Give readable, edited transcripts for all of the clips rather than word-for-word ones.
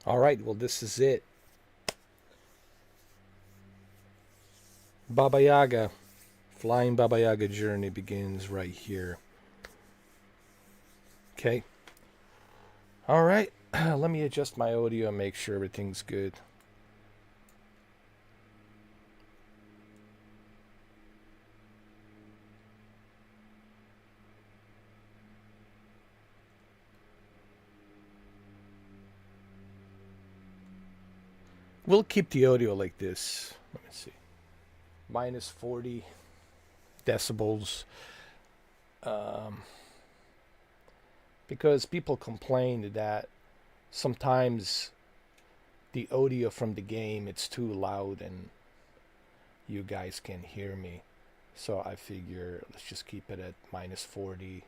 All right, well, this is it. Baba Yaga, Flying Baba Yaga journey begins right here. Okay. All right, let me adjust my audio and make sure everything's good. We'll keep the audio like this. Let me see. Minus 40 decibels. Um, because people complain that sometimes the audio from the game it's too loud and you guys can hear me. So I figure let's just keep it at minus 40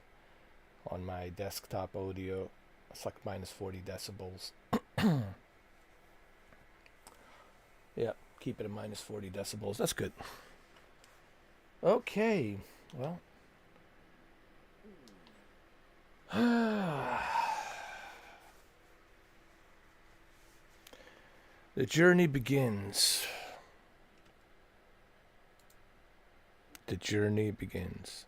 on my desktop audio. It's like minus 40 decibels. Yeah, keep it at minus 40 decibels. That's good. Okay, well. The journey begins. The journey begins.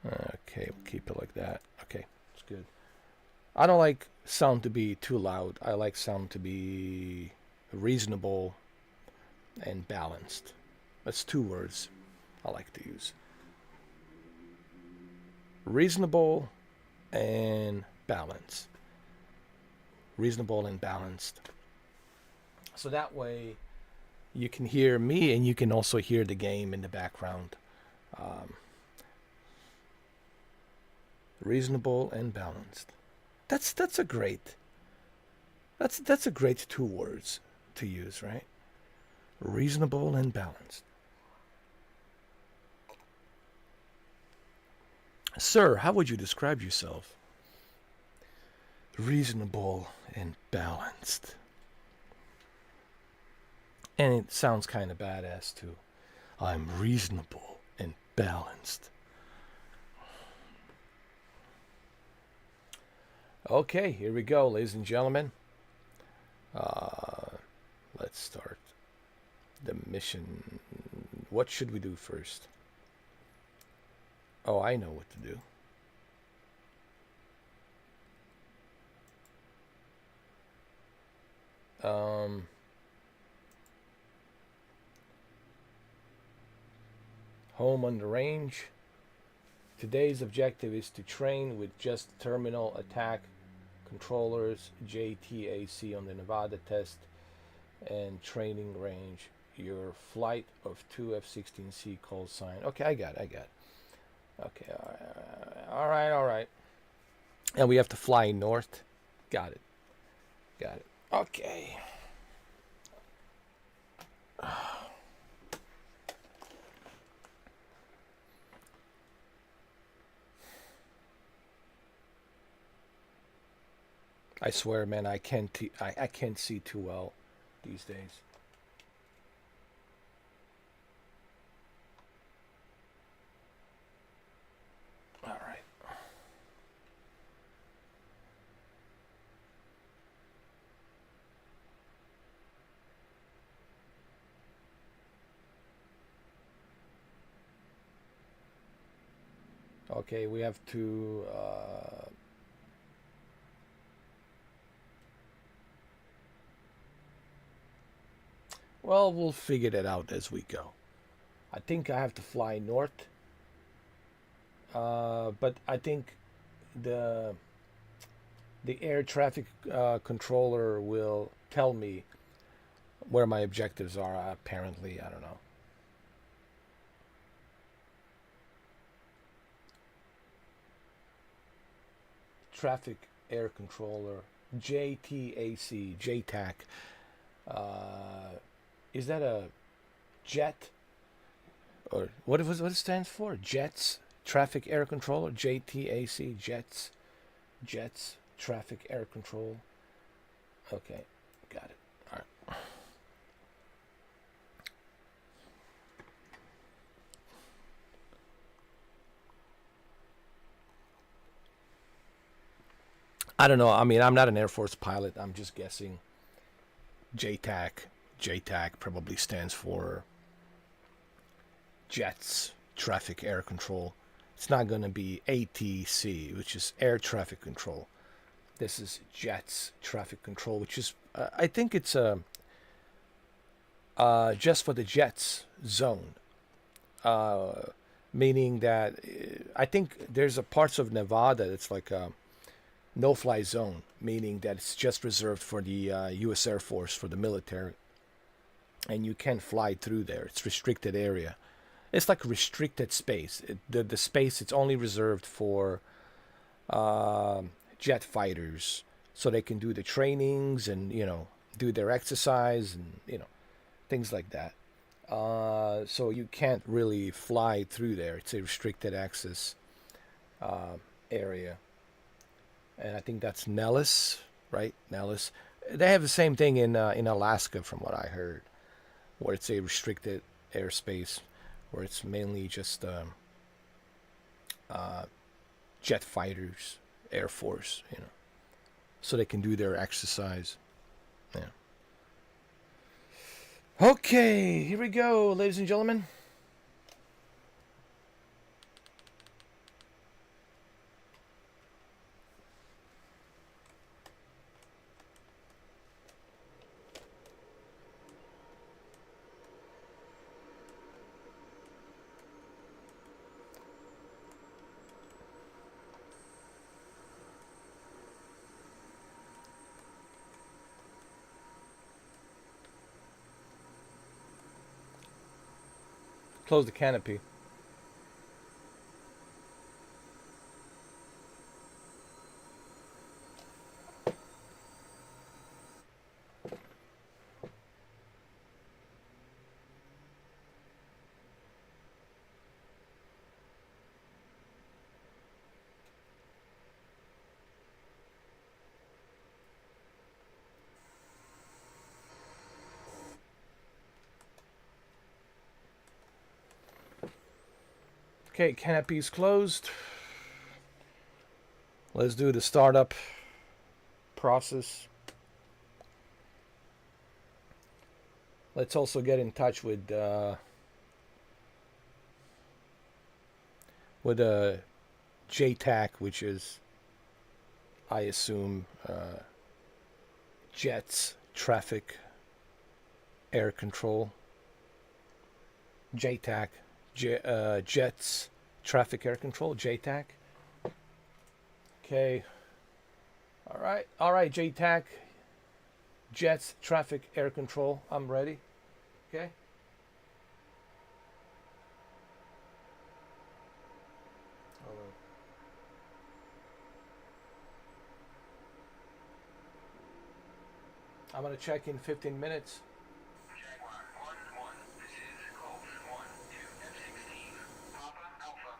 Okay, we'll keep it like that. Okay, it's good. I don't like sound to be too loud. I like sound to be reasonable and balanced. That's two words I like to use. Reasonable and balanced. Reasonable and balanced. So that way you can hear me and you can also hear the game in the background. Um, reasonable and balanced. That's a great that's a great two words to use, right? Reasonable and balanced. Sir, how would you describe yourself? Reasonable and balanced. And it sounds kind of badass too. I'm reasonable and balanced. Okay, here we go, ladies and gentlemen. Let's start the mission. What should we do first? Oh, I know what to do. Home on the range. Today's objective is to train with just terminal attack controllers, JTAC on the Nevada test, and training range. Your flight of 2 F-16c Callsign. Okay, I got it. Okay, all right. And we have to fly north. Got it. Okay. I swear, man, I can't see too well these days. All right. Okay, we have to. Well, we'll figure that out as we go. I think I have to fly north, but I think the the air traffic controller will tell me where my objectives are. Apparently, I don't know. Traffic air controller, JTAC, JTAC. Uh, is that a jet or what it stands for? Jets, traffic air controller, JTAC, jets, traffic air control. Okay, got it. All right. I don't know. I mean, I'm not an Air Force pilot. I'm just guessing. JTAC. JTAC probably stands for Jets Traffic Air Control. It's not going to be ATC, which is Air Traffic Control. This is Jets Traffic Control, which is, I think it's just for the Jets zone. Meaning that I think there's a parts of Nevada that's like a no-fly zone, meaning that it's just reserved for the U.S. Air Force, for the military, and you can't fly through there. It's restricted area. It's like restricted space. The space, it's only reserved for jet fighters, so they can do the trainings and do their exercise and things like that. So you can't really fly through there. It's a restricted access area. And I think that's Nellis, right? Nellis. They have the same thing in Alaska, from what I heard, where it's a restricted airspace, where it's mainly just jet fighters, Air Force, so they can do their exercise. Yeah. Okay, here we go, ladies and gentlemen. Close the canopy. Okay, canopy is closed. Let's do the startup process. Let's also get in touch with JTAC, which is, I assume, Jets Traffic Air Control. JTAC, Jets Traffic Air Control, JTAC. Okay. All right, JTAC, Jets Traffic Air Control. I'm ready. Okay. I'm gonna check in 15 minutes. Jaguar 1-1, this is Colt 1 to F-16, Papa Alpha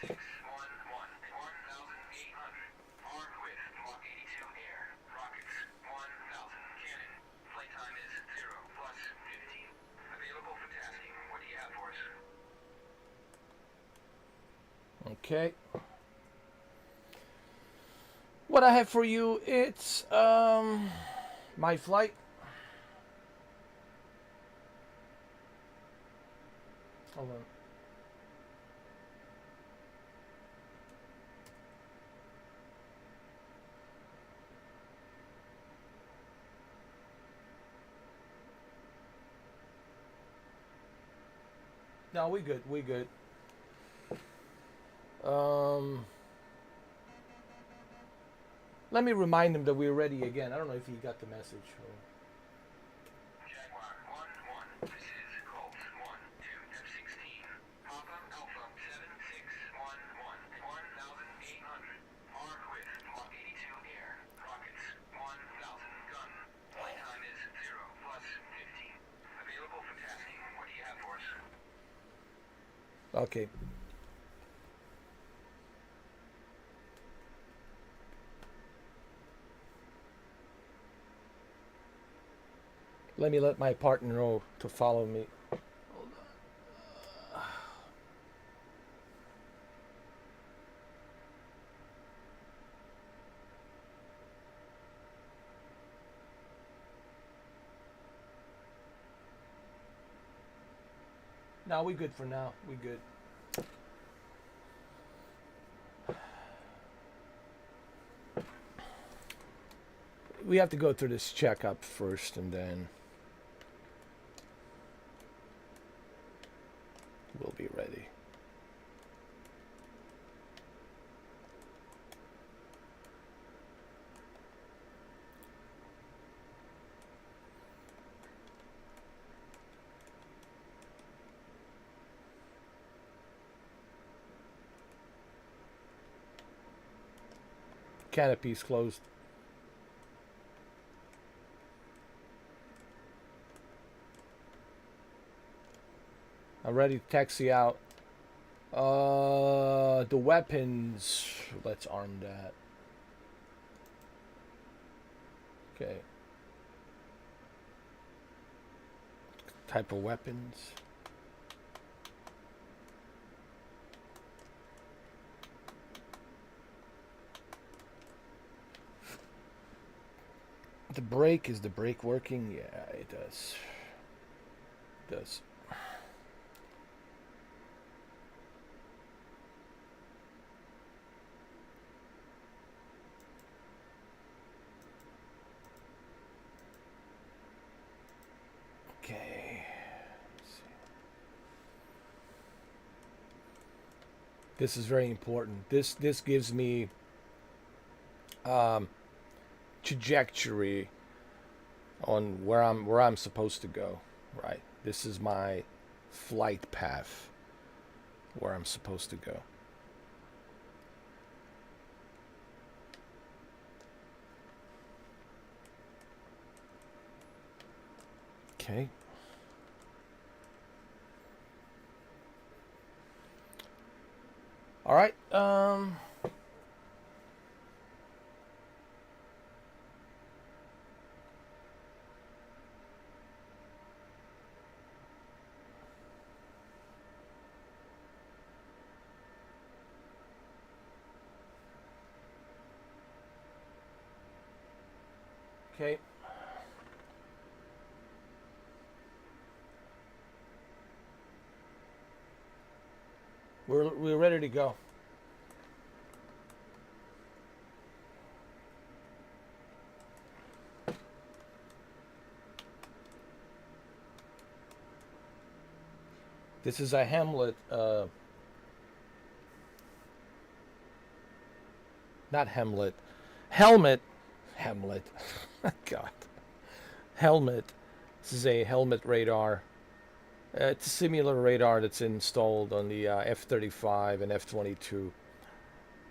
7611, 1,800, armed with Block 82 air, rockets 1,000, cannon, flight time is 0 plus 15, available for tasking. What do you have for us? Okay. What I have for you, it's my flight. Hold on. No, we good. We good. Let me remind him that we're ready again. I don't know if he got the message. Jaguar 1-1, this is Colt 1 to F-16, Papa Alpha 7611, 1,800, armed with Block 82 air, rockets 1,000, gun, flight time is 0 plus 15, available for tasking. What do you have for us? Okay. Let me let my partner know to follow me. No, we good for now. We good. We have to go through this checkup first, and then we'll be ready. Canopy's closed. I'm ready to taxi out. The weapons. Let's arm that. Okay. Type of weapons. The brake, is the brake working? Yeah, it does. It does. Okay. Let's see. This is very important. This gives me trajectory on where I'm supposed to go, right? This is my flight path where I'm supposed to go. Okay. All right. Okay. We're ready to go. This is a Hamlet, not Hamlet, Helmet, Hamlet, God, Helmet. This is a helmet radar. It's a similar radar that's installed on the F-35 and F-22.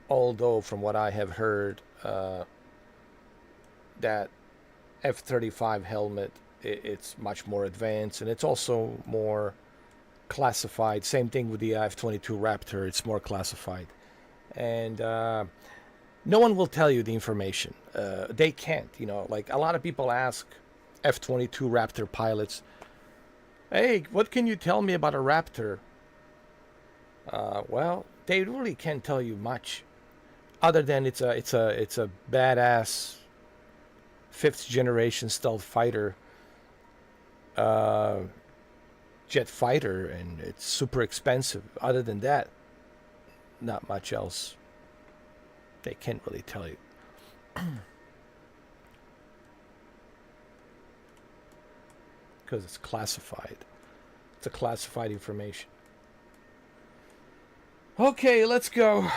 Although, from what I have heard, that F-35 helmet, it's much more advanced, and it's also more classified. Same thing with the F-22 Raptor. It's more classified. And no one will tell you the information. They can't, you know. Like, a lot of people ask F-22 Raptor pilots, hey, what can you tell me about a Raptor? Well, they really can't tell you much, other than it's a badass 5th generation stealth fighter, jet fighter, and it's super expensive. Other than that, not much else. They can't really tell you. Because it's classified. It's a classified information. Okay, let's go.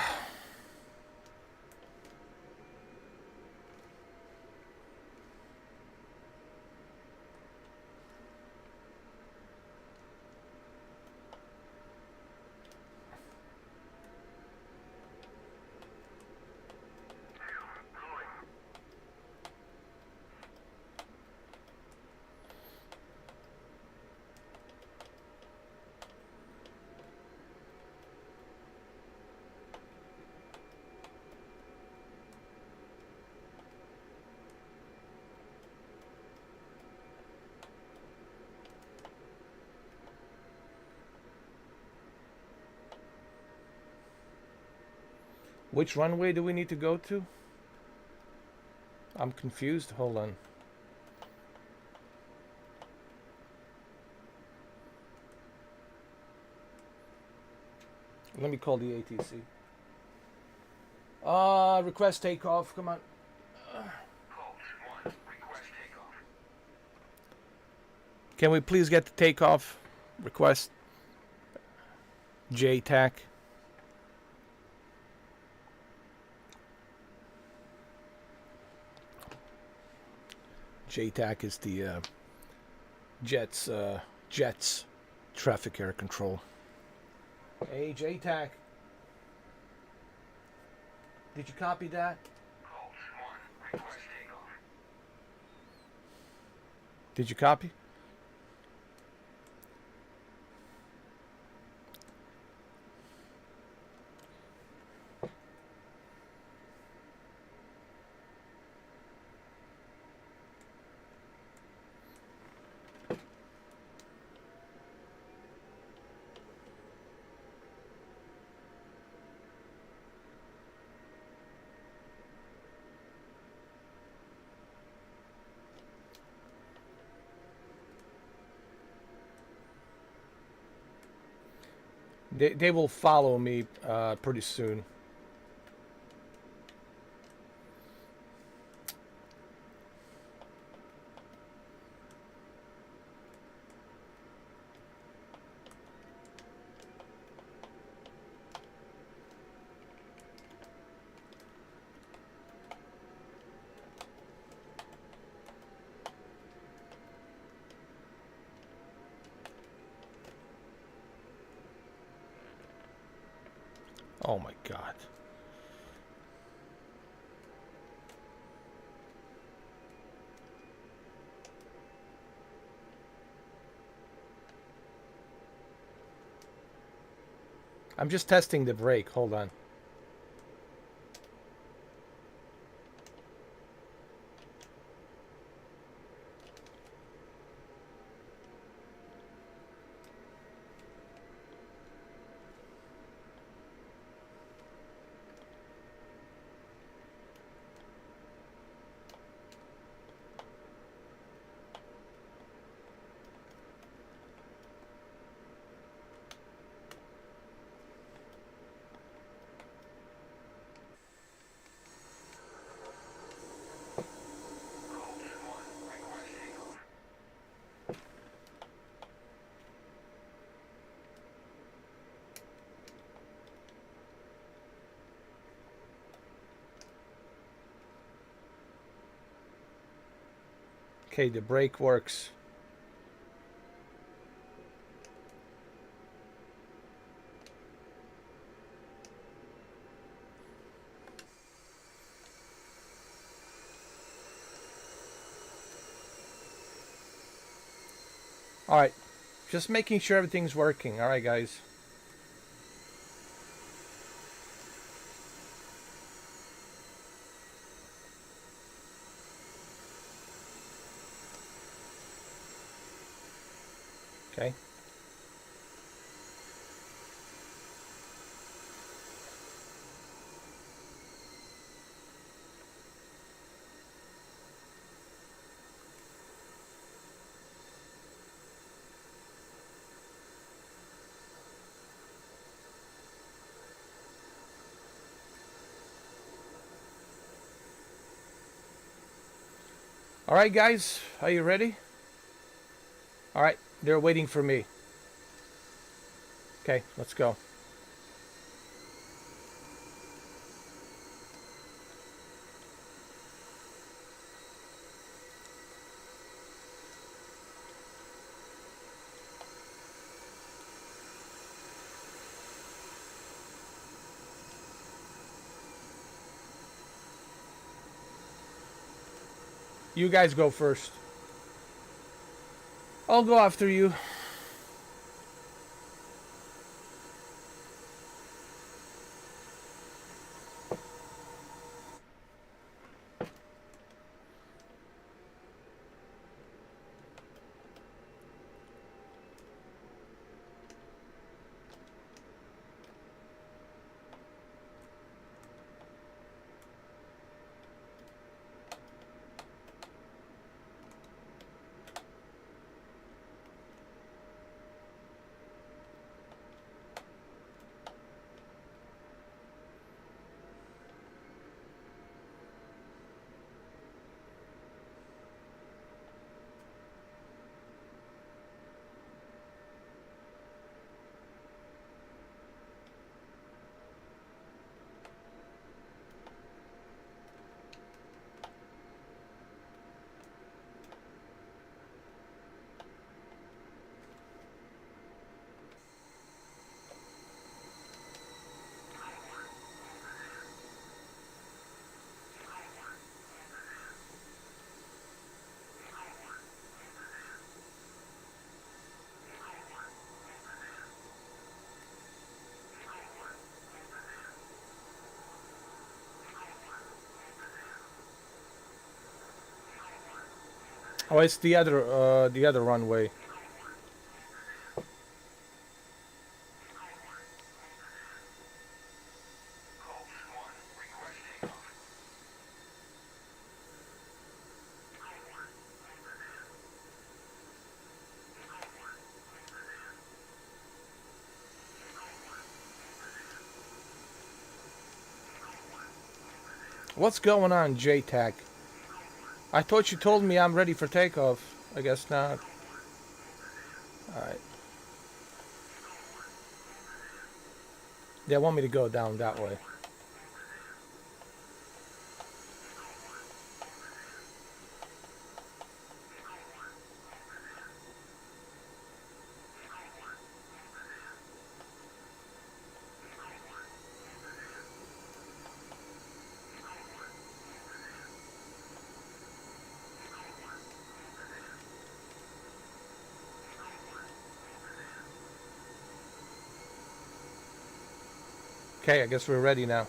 Which runway do we need to go to? I'm confused. Hold on. Let me call the ATC. Request takeoff. Come on. Colt 1, request takeoff. Can we please get the takeoff request? JTAC. JTAC is the Jets traffic air control. Hey, JTAC. Did you copy that? Colt 1, request takeoff. Did you copy? They will follow me pretty soon. Oh my God. I'm just testing the brake. Hold on. Colt 1, request takeoff. Okay, the brake works. All right, just making sure everything's working. All right, guys. Okay. All right, guys, are you ready? All right, they're waiting for me. Okay, let's go. You guys go first. I'll go after you. Oh, it's the other runway. Gulf 1, request takeoff. What's going on, JTAC? I thought you told me I'm ready for takeoff. I guess not. Alright. They want me to go down that way. Okay, I guess we're ready now.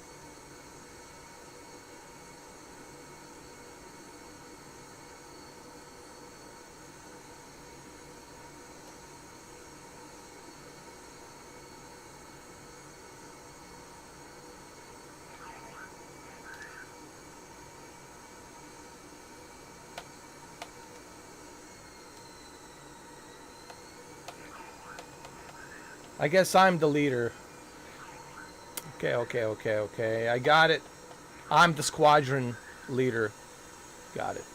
I guess I'm the leader. Okay. I got it. I'm the squadron leader. Got it.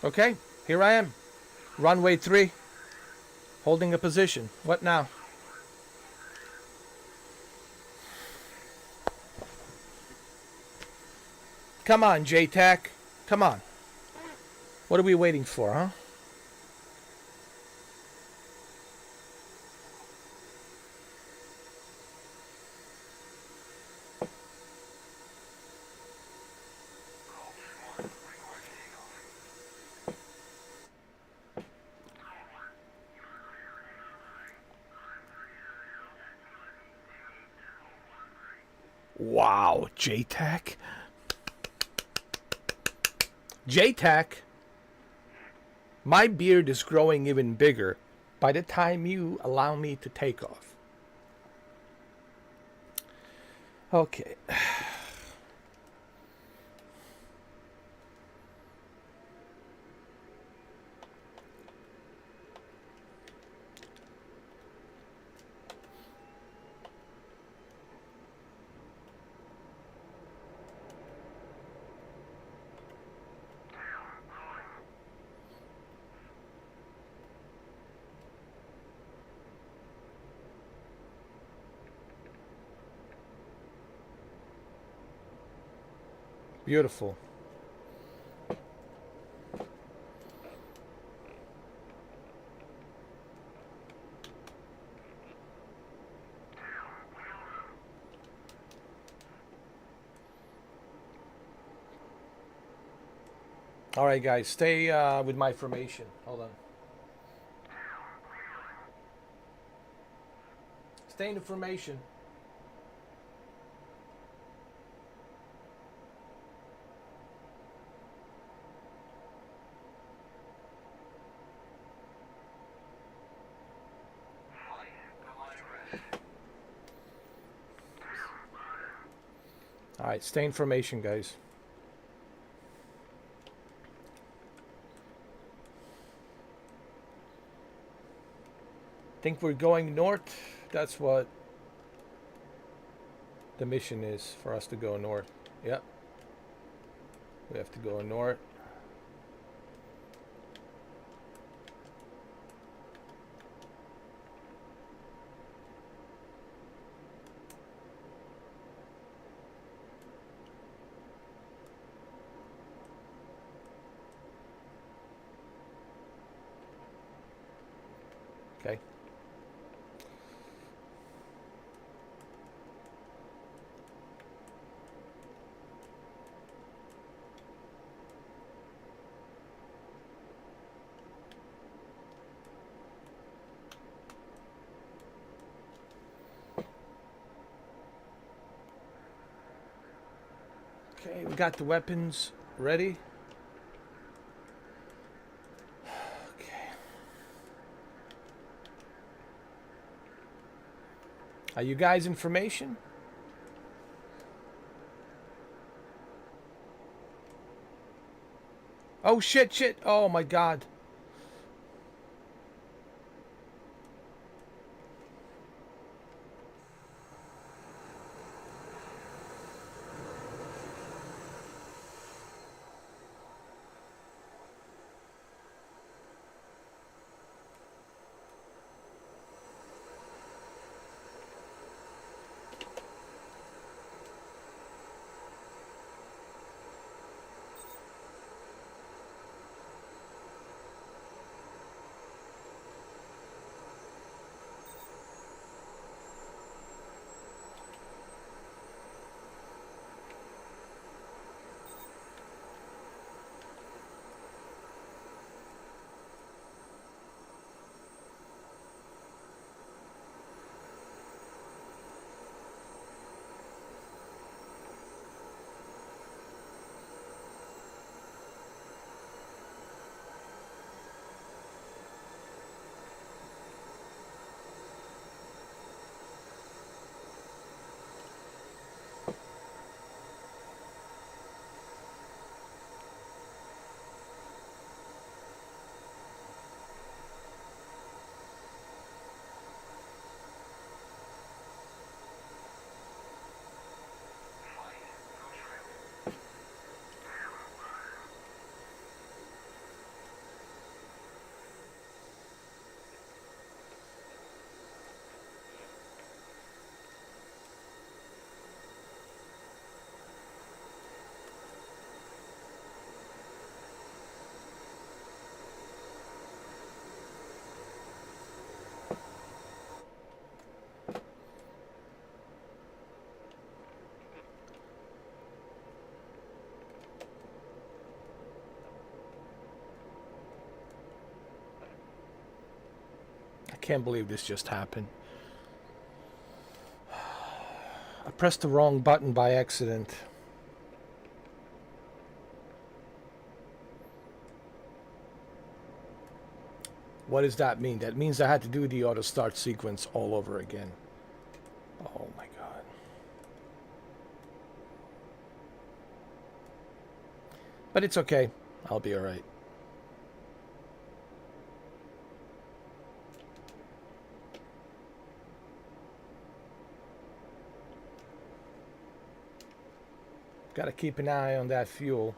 Okay, here I am. Runway 3. Holding a position. What now? Come on, JTAC. Come on. What are we waiting for, huh? Gulf 1, request takeoff. Wow, JTAC. JTAC. My beard is growing even bigger by the time you allow me to take off. Okay. Beautiful. All right, guys, stay with my formation. Hold on. Stay in the formation. Flight, the line of rest. All right, stay in formation, guys. Think we're going north? That's what the mission is, for us to go north. Yep. We have to go north. Okay. Okay, we got the weapons ready. Okay. Are you guys information? Oh shit, shit. Oh my god. I can't believe this just happened. I pressed the wrong button by accident. What does that mean? That means I had to do the auto start sequence all over again. Oh my god. But it's okay. I'll be alright. Gotta keep an eye on that fuel.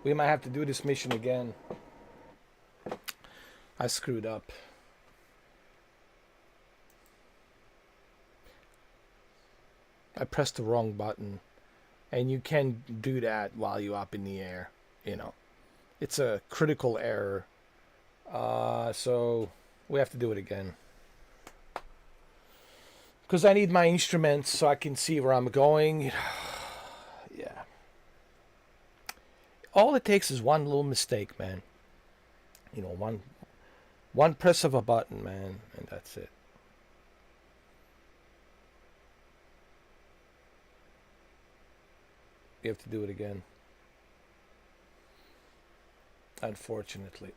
We might have to do this mission again. I screwed up. I pressed the wrong button. And you can do that while you're up in the air. You know, it's a critical error. So we have to do it again. Because I need my instruments so I can see where I'm going. Yeah. All it takes is one little mistake, man. You know, one press of a button, man, and that's it. You have to do it again. Unfortunately.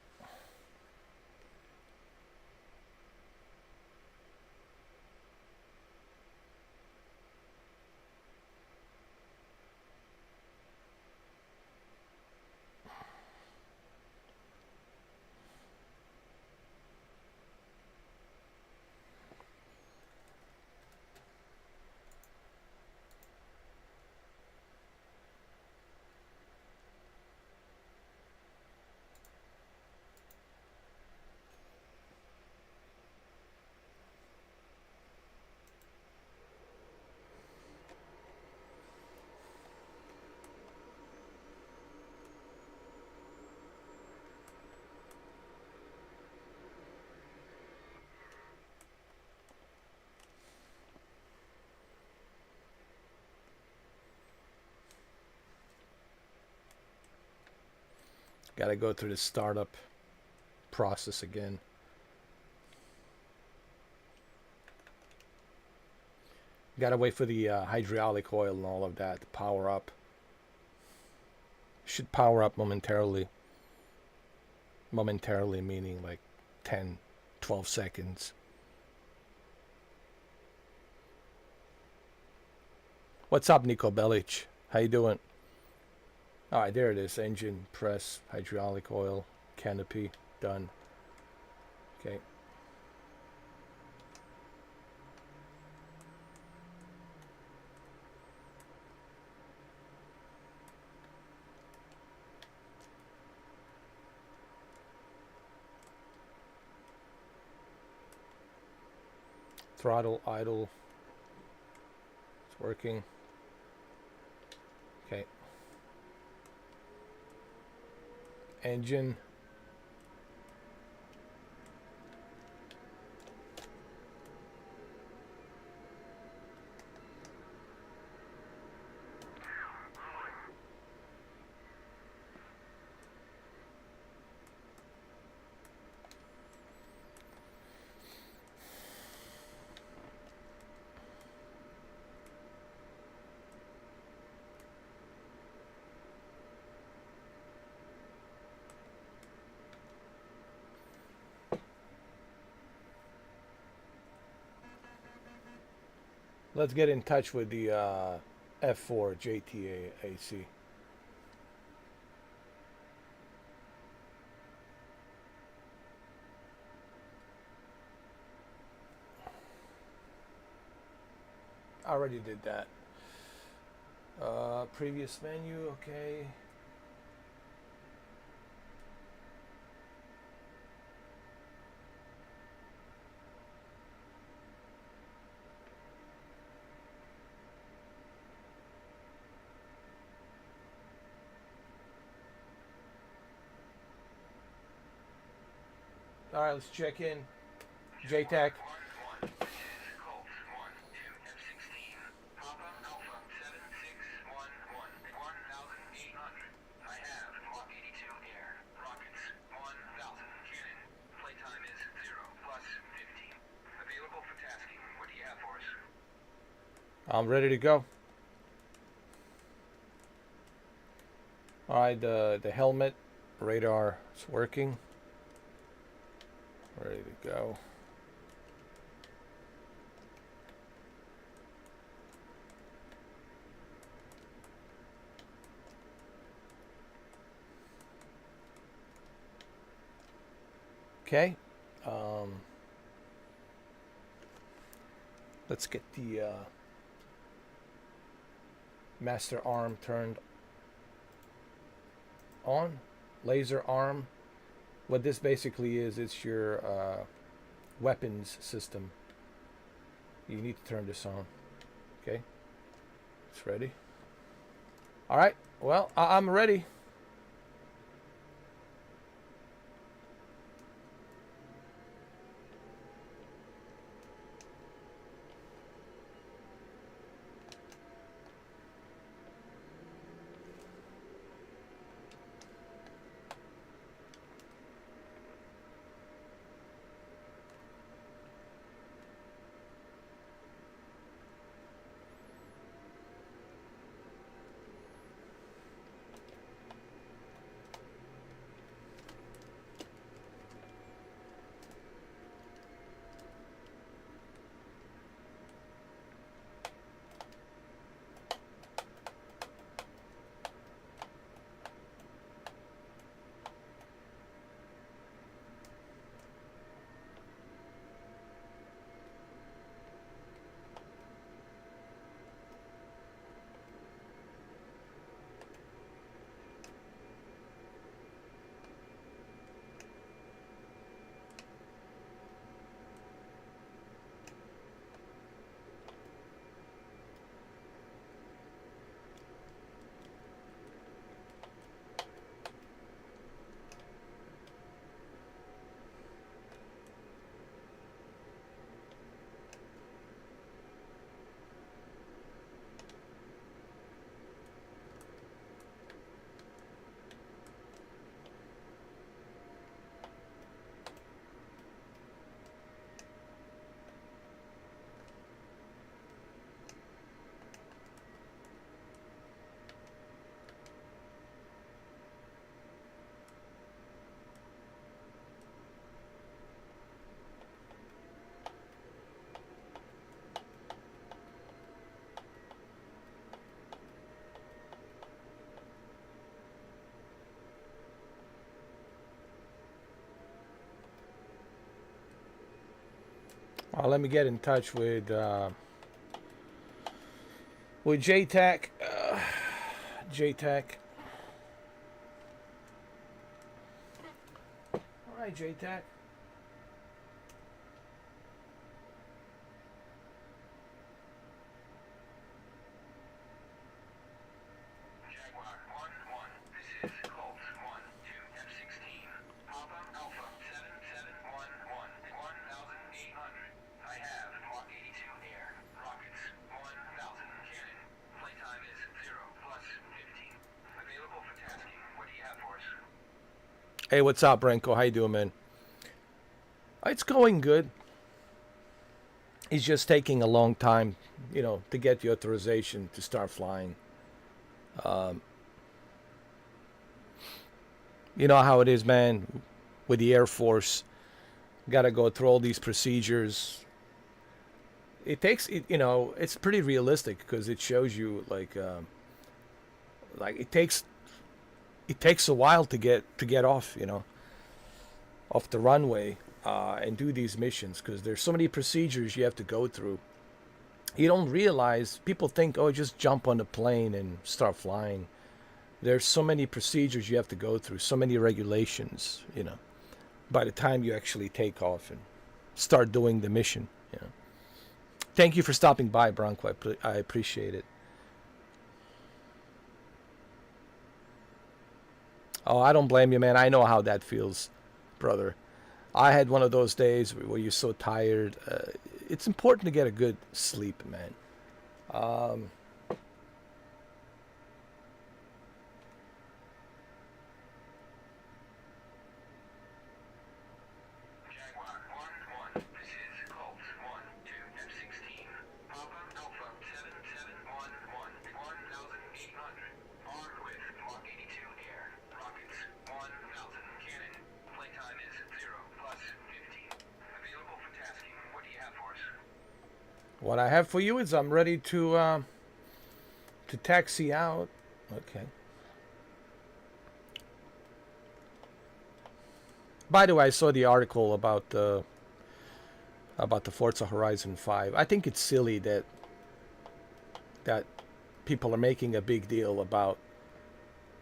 Got to go through the startup process again. Got to wait for the hydraulic oil and all of that to power up. Should power up momentarily. Momentarily meaning like 10, 12 seconds. What's up, Nico Belic? How you doing? All right, there it is. Engine, press, hydraulic oil, canopy, done. Okay. Throttle, idle. It's working. Okay. Engine. Let's get in touch with the F4 JTAC. I already did that. Previous menu, okay. All right, let's check in. JTAC. I'm ready to go. All right, the helmet radar is working. Ready to go. Okay. Let's get the master arm turned. on. Laser arm. What this basically is, it's your weapons system. You need to turn this on. Okay, it's ready. All right, well, I'm ready. Let me get in touch with JTAC. JTAC. All right, JTAC. Jaguar 1-1, this is Colt 1 to F-16. Papa Alpha 7711 at 1,800. I have Mach 82 air. Rockets 1,000 cannon. Playtime is 0 plus 15. Available for tasking. What do you have for us? Hey, what's up, Renko? How you doing, man? It's going good. It's just taking a long time, to get the authorization to start flying. You know how it is, man, with the Air Force. Got to go through all these procedures. It takes, it's pretty realistic because it shows you like it takes a while to get off, off the runway and do these missions because there's so many procedures you have to go through. You don't realize, people think, oh, just jump on the plane and start flying. There's so many procedures you have to go through, so many regulations, by the time you actually take off and start doing the mission. Thank you for stopping by, Bronco. I appreciate it. Oh, I don't blame you, man. I know how that feels, brother. I had one of those days where you're so tired. It's important to get a good sleep, man. Jaguar 1-1, this is Colt 1 to F-16. Papa Alpha 7711 at 1,800. Armed with Mach 82 air. Rockets 1,000 cannon. Playtime is 0 plus 15. Available for tasking. What do you have for us? What I have for you is I'm ready to taxi out. Okay. By the way, I saw the article about the Forza Horizon 5. I think it's silly that people are making a big deal about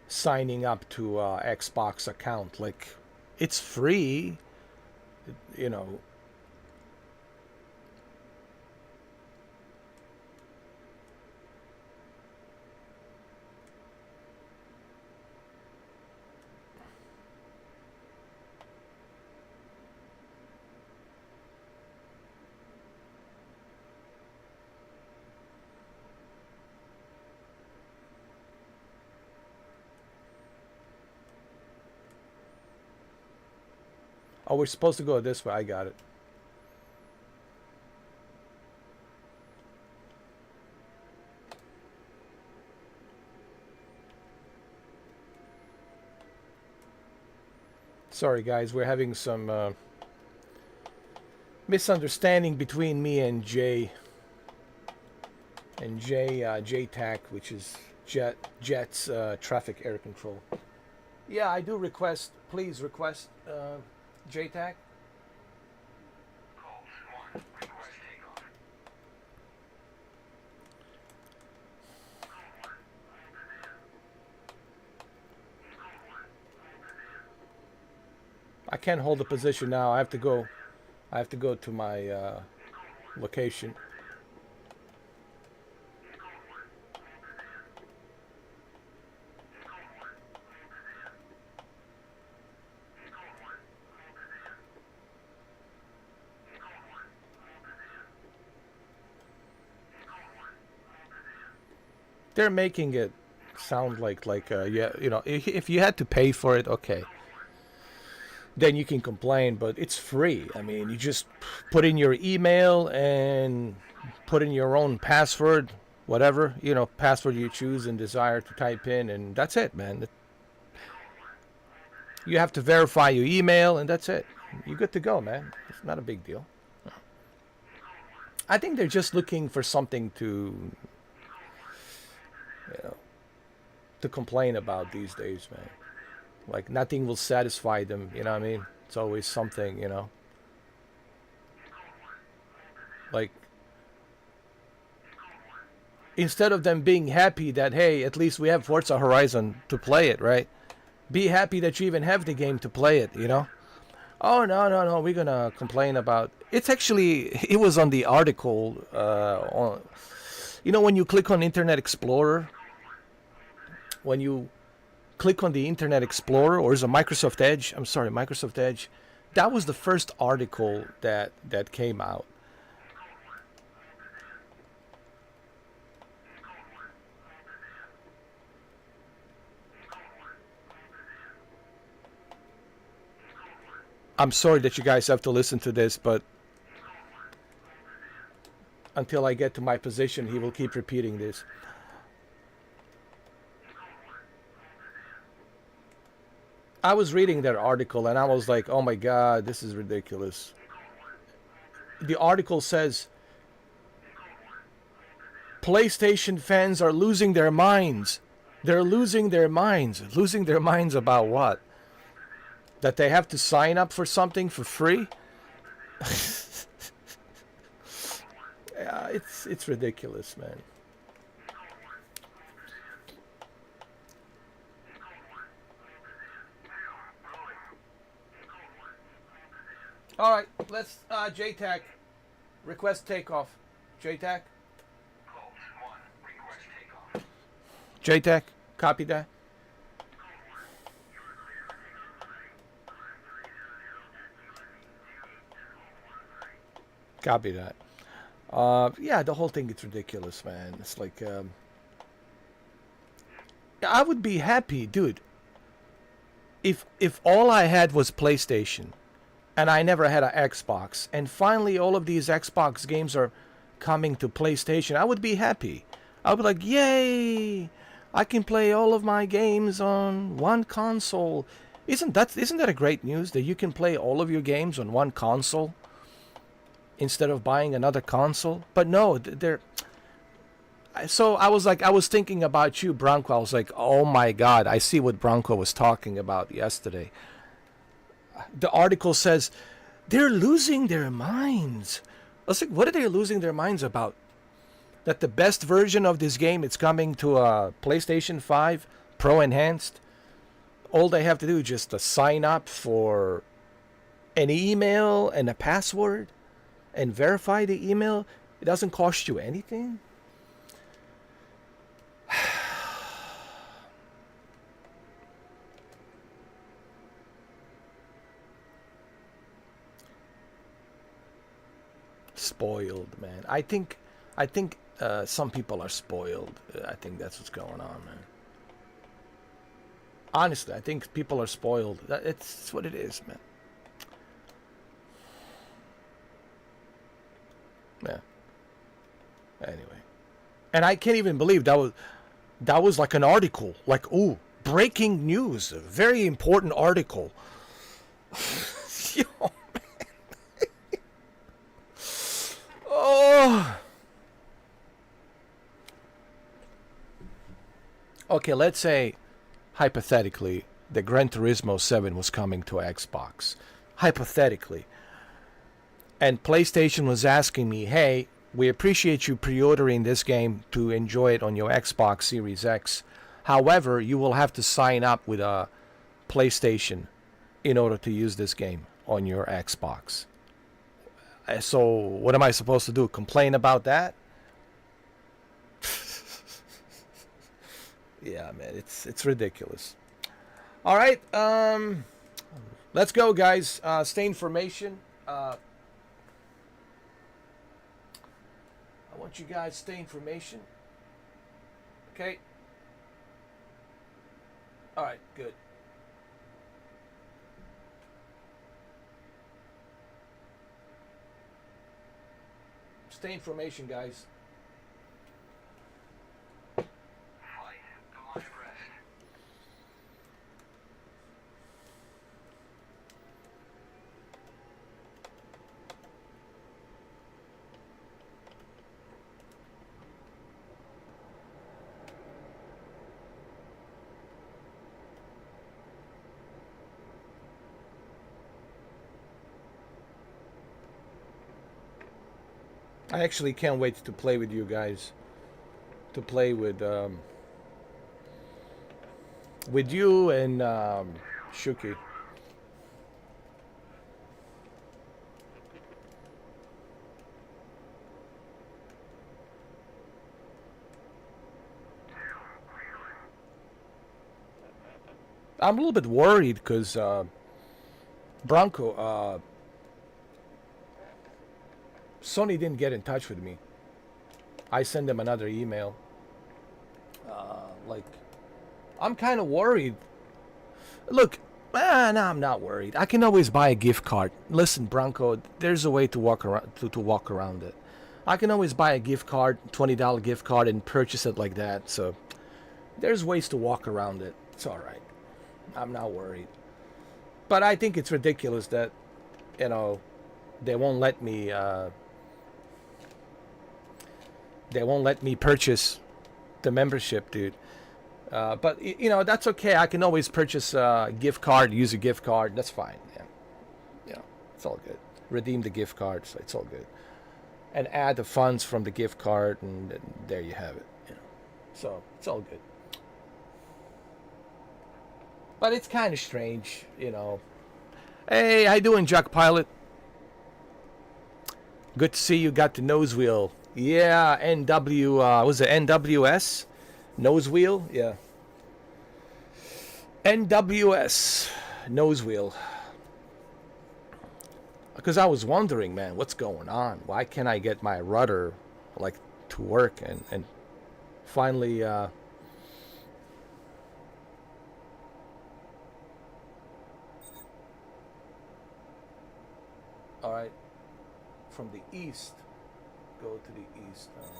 signing up to Xbox account. Like, it's free, you know. Oh, we're supposed to go this way. I got it. Sorry, guys. We're having some misunderstanding between me and Jay. And JTAC, which is Jet's traffic air control. Yeah, I do request. Please request JTAC. Calls 1, request takeoff. I can't hold the position now. I have to go. I have to go to my location. They're making it sound like yeah, you know, if you had to pay for it, okay, then you can complain, but it's free. I mean, you just put in your email and put in your own password, whatever, you know, password you choose and desire to type in, and that's it, man. You have to verify your email, and that's it. You're good to go, man. It's not a big deal. I think they're just looking for something to, you know, to complain about these days, man. Like, nothing will satisfy them, you know what I mean? It's always something, you know. Like, instead of them being happy that, hey, at least we have Forza Horizon to play it, right? Be happy that you even have the game to play it, you know? Oh, no, we're gonna complain about... It's actually... It was on the article, on... You know, when you click on Internet Explorer, when you click on the Internet Explorer, or is it Microsoft Edge? I'm sorry, Microsoft Edge. That was the first article that came out. I'm sorry that you guys have to listen to this, but until I get to my position, he will keep repeating this. I was reading that article and I was like, oh my God, this is ridiculous. The article says PlayStation fans are losing their minds. They're losing their minds. Losing their minds about what? That they have to sign up for something for free? Yeah, it's ridiculous, man. All right, let's JTAC request takeoff. JTAC. Calls 1, request takeoff. JTAC, copy that. Copy that. Yeah, the whole thing is ridiculous, man. It's like, I would be happy, dude, if all I had was PlayStation, and I never had an Xbox, and finally all of these Xbox games are coming to PlayStation. I would be happy. I would be like, yay! I can play all of my games on one console. Isn't that a great news that you can play all of your games on one console instead of buying another console? But no, they're... So I was thinking about you, Bronco. I was like, oh my God, I see what Bronco was talking about yesterday. The article says they're losing their minds. I was like, what are they losing their minds about? That the best version of this game is coming to a PlayStation 5 Pro Enhanced, all they have to do is just sign up for an email and a password and verify the email. It doesn't cost you anything. Spoiled, man. I think some people are spoiled. I think that's what's going on, man. Honestly, I think people are spoiled. It's what it is, man. Yeah. Anyway, and I can't even believe that was like an article. Like, ooh, breaking news, a very important article. Yo, man. Oh. Okay, let's say, hypothetically, the Gran Turismo 7 was coming to Xbox. Hypothetically. And PlayStation was asking me, hey, we appreciate you pre-ordering this game to enjoy it on your Xbox Series X. However, you will have to sign up with a PlayStation in order to use this game on your Xbox. So what am I supposed to do? Complain about that? Yeah, man, it's ridiculous. All right, let's go, guys. Stay information. I want you guys to stay information. Okay. All right, good. Stay information, guys. I actually can't wait to play with you guys. To play with you and Shuki. I'm a little bit worried because Bronco, Sony didn't get in touch with me. I sent them another email. Like, I'm kind of worried. Look, no, I'm not worried. I can always buy a gift card. Listen, Bronco, there's a way to walk around to walk around it. I can always buy a gift card, $20 gift card, and purchase it like that. So there's ways to walk around it. It's all right. I'm not worried. But I think it's ridiculous that, you know, they won't let me. They won't let me purchase the membership, dude. But you know, that's okay. I can always purchase a gift card, use a gift card. That's fine. Yeah, you know, it's all good. Redeem the gift card, so it's all good. And add the funds from the gift card, and there you have it. You know, so it's all good. But it's kind of strange, you know. Hey, how you doing, Jack Pilot? Good to see you. Got the nose wheel. Yeah, NW. Was it NWS? Nose wheel? Yeah. NWS. Nose wheel. Because I was wondering, man, what's going on? Why can't I get my rudder, like, to work? And finally, all right. From the east. Go to the east. All right.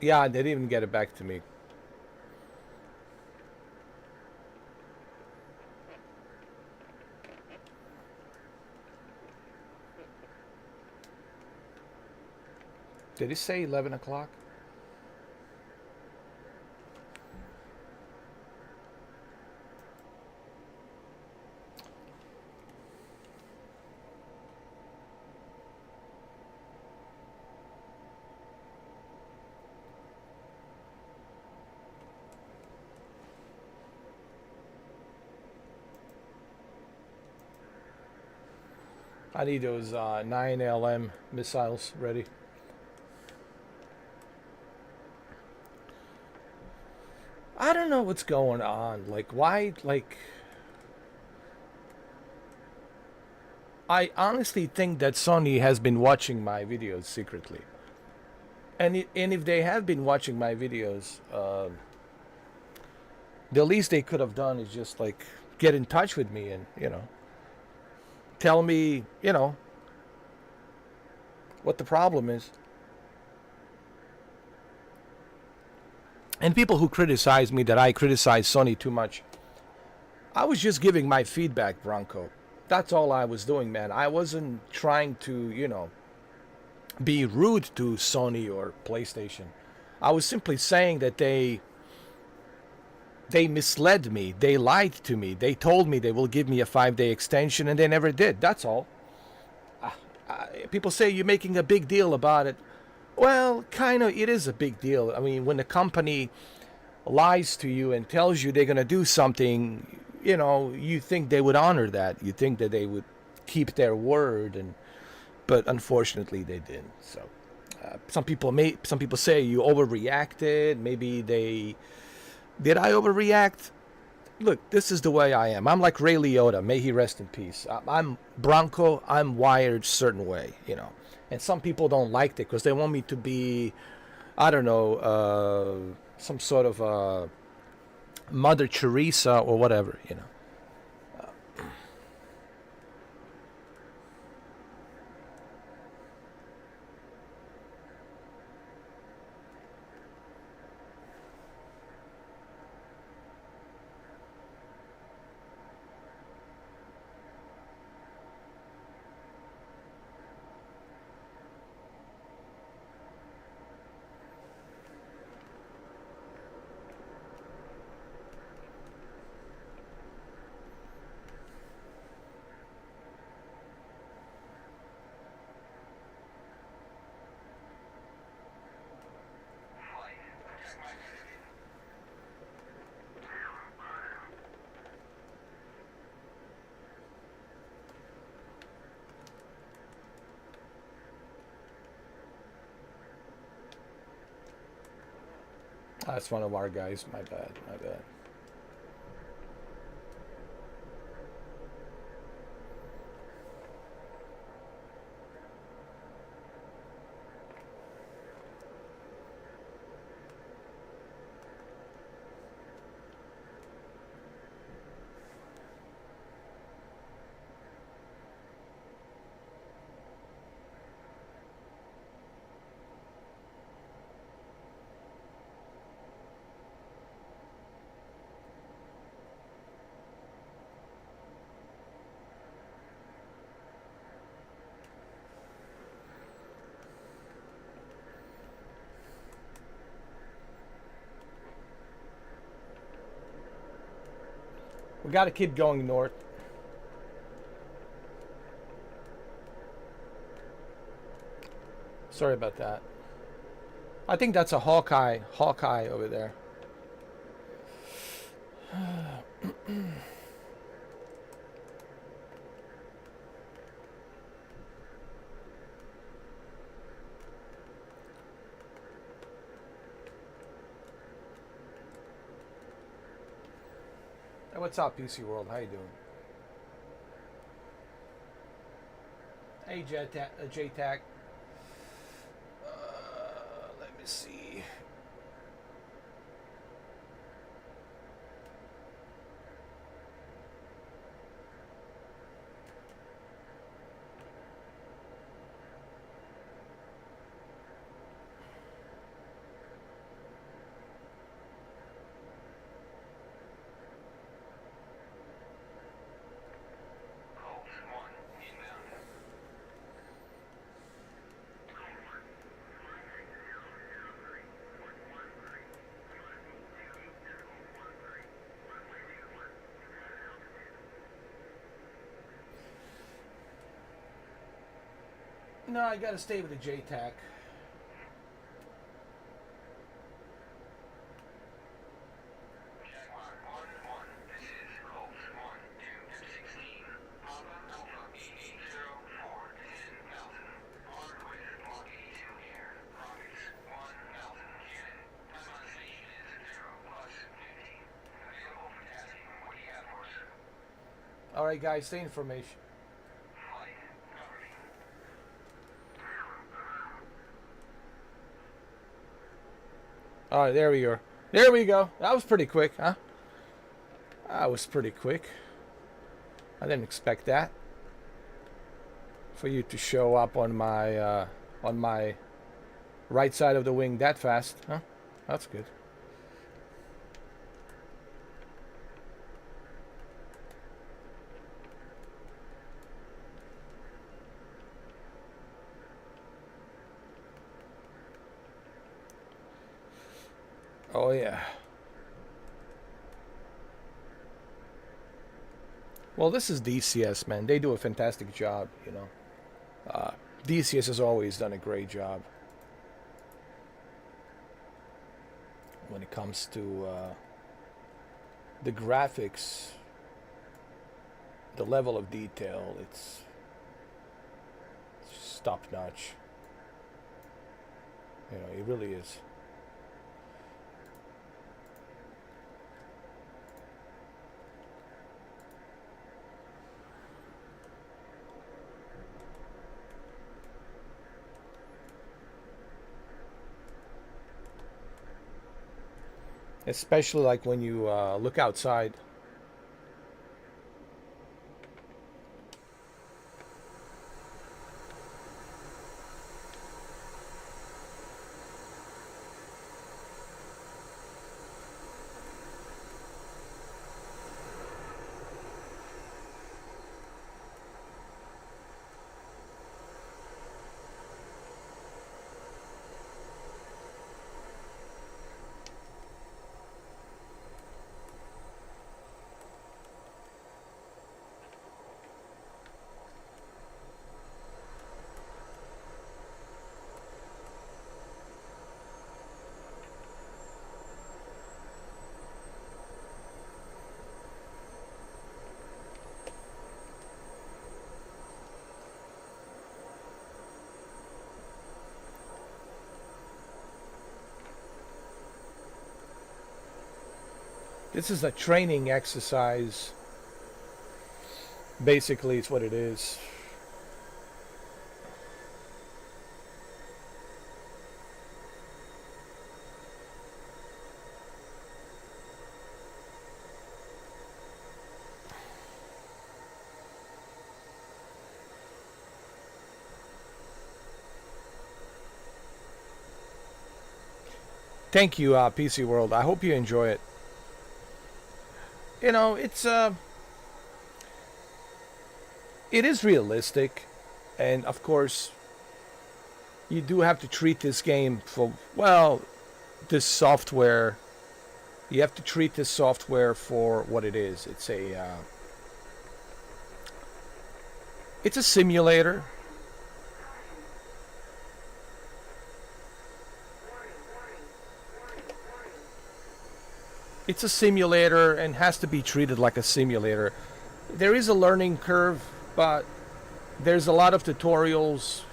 Yeah, they didn't even get it back to me. Did it say 11 o'clock? I need those 9LM missiles ready. I don't know what's going on. Like, why? Like, I honestly think that Sony has been watching my videos secretly. And if they have been watching my videos, the least they could have done is just like get in touch with me and tell me what the problem is. And people who criticize me that I criticize Sony too much, I was just giving my feedback, Bronco. That's all I was doing, man. I wasn't trying to, be rude to Sony or PlayStation. I was simply saying that they misled me. They lied to me. They told me they will give me a 5-day extension and they never did. That's all. People say you're making a big deal about it. Well, kind of, it is a big deal. I mean, when a company lies to you and tells you they're going to do something, you think they would honor that. You think that they would keep their word, but unfortunately they didn't. So some people say you overreacted. Maybe did I overreact? Look, this is the way I am. I'm like Ray Liotta. May he rest in peace. I'm Bronco. I'm wired a certain way, And some people don't like it because they want me to be, I don't know, some sort of Mother Teresa or whatever, Flight. Check my position. That's one of our guys. My bad. My bad. We got to keep going north. Sorry about that. I think that's a Hawkeye over there. Hey, what's up, PC World? How you doing? Hey, JTAC. Let me see. Colts 1 inbound. No, I gotta stay with the JTAC. Jaguar 1-1, this is Gulf 1-2 F-16, Papa Alpha 8804, 10,000, armed with Block 82 air, rockets, 1,000 cannon, time on station is 0 plus 50, available for tasking, what do you have for us? Alright guys, stay information. Flight, cover me. Alright, there we go. There we go. That was pretty quick, huh? That was pretty quick. I didn't expect that. For you to show up on my right side of the wing that fast, huh? That's good. Oh yeah. Well, this is DCS, man. They do a fantastic job, you know. DCS has always done a great job when it comes to the graphics, the level of detail. It's just top notch. You know, it really is. Especially like when you look outside. This is a training exercise. Basically, it's what it is. Thank you, PC World. I hope you enjoy it. You know, it is realistic, and of course, you do have to treat this game for, well, this software. You have to treat this software for what it is. It's a simulator. It's a simulator and has to be treated like a simulator. There is a learning curve, but there's a lot of tutorials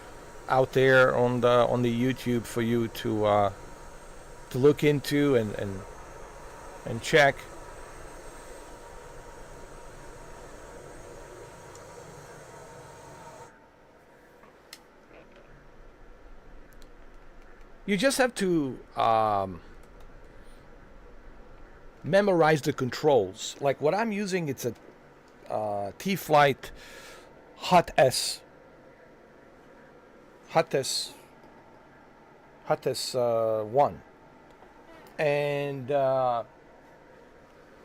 out there on the YouTube for you to look into and check. You just have to memorize the controls. Like what I'm using, it's a T-Flight Hot S 1, and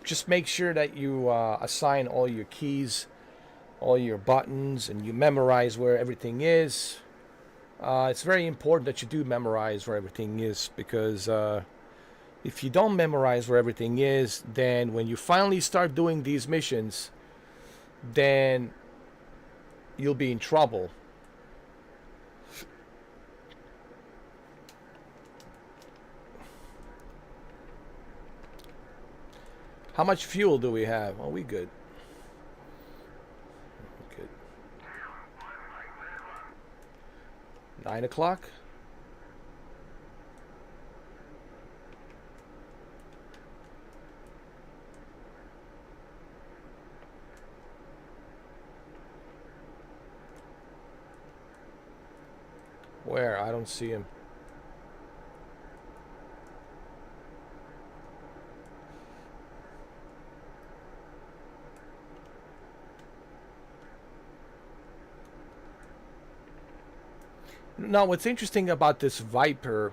just make sure that you assign all your keys, all your buttons, and you memorize where everything is. It's very important that you do memorize where everything is, because if you don't memorize where everything is, then when you finally start doing these missions, then you'll be in trouble. How much fuel do we have? Oh, we good. Good. 9 o'clock. Where? I don't see him. No, what's interesting about this Viper,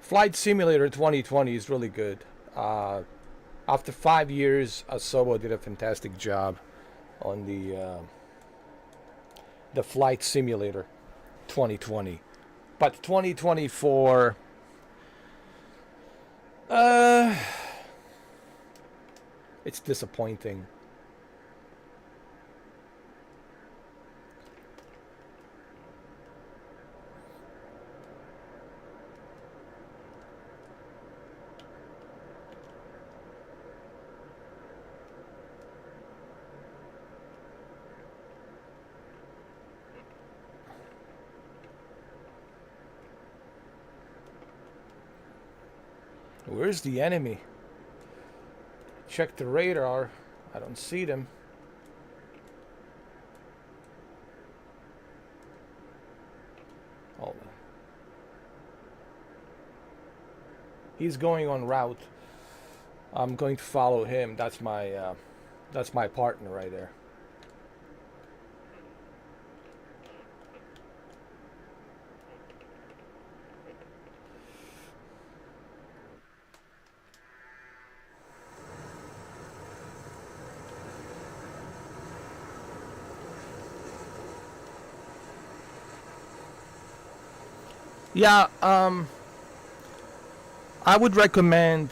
Flight Simulator 2020 is really good. After 5 years, Asobo did a fantastic job on the Flight Simulator 2020. But 2024, it's disappointing. Where's the enemy? Check the radar. I don't see them. Hold on. He's going on route. I'm going to follow him. That's my partner right there. Yeah, I would recommend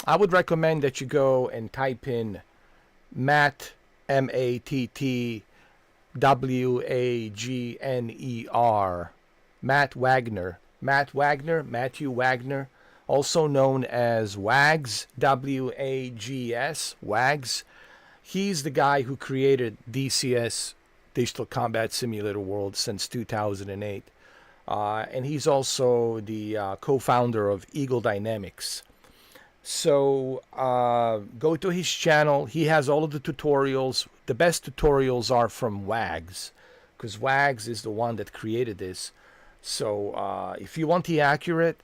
that you go and type in Matt, Mattwagner, Matt Wagner, Matthew Wagner, also known as Wags, Wags, Wags. He's the guy who created DCS, Digital Combat Simulator World, since 2008. And he's also the co-founder of Eagle Dynamics. So go to his channel. He has all of the tutorials. The best tutorials are from Wags, because Wags is the one that created this. So if you want the accurate,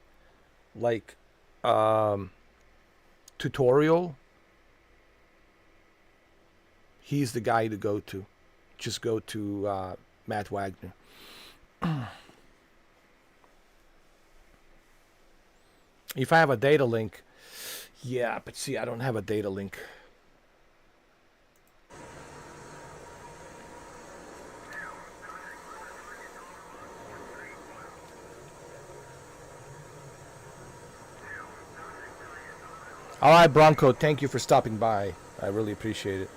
like, tutorial, he's the guy to go to. Just go to Matt Wagner. If I have a data link, yeah, but see, I don't have a data link. All right, Bronco, thank you for stopping by. I really appreciate it.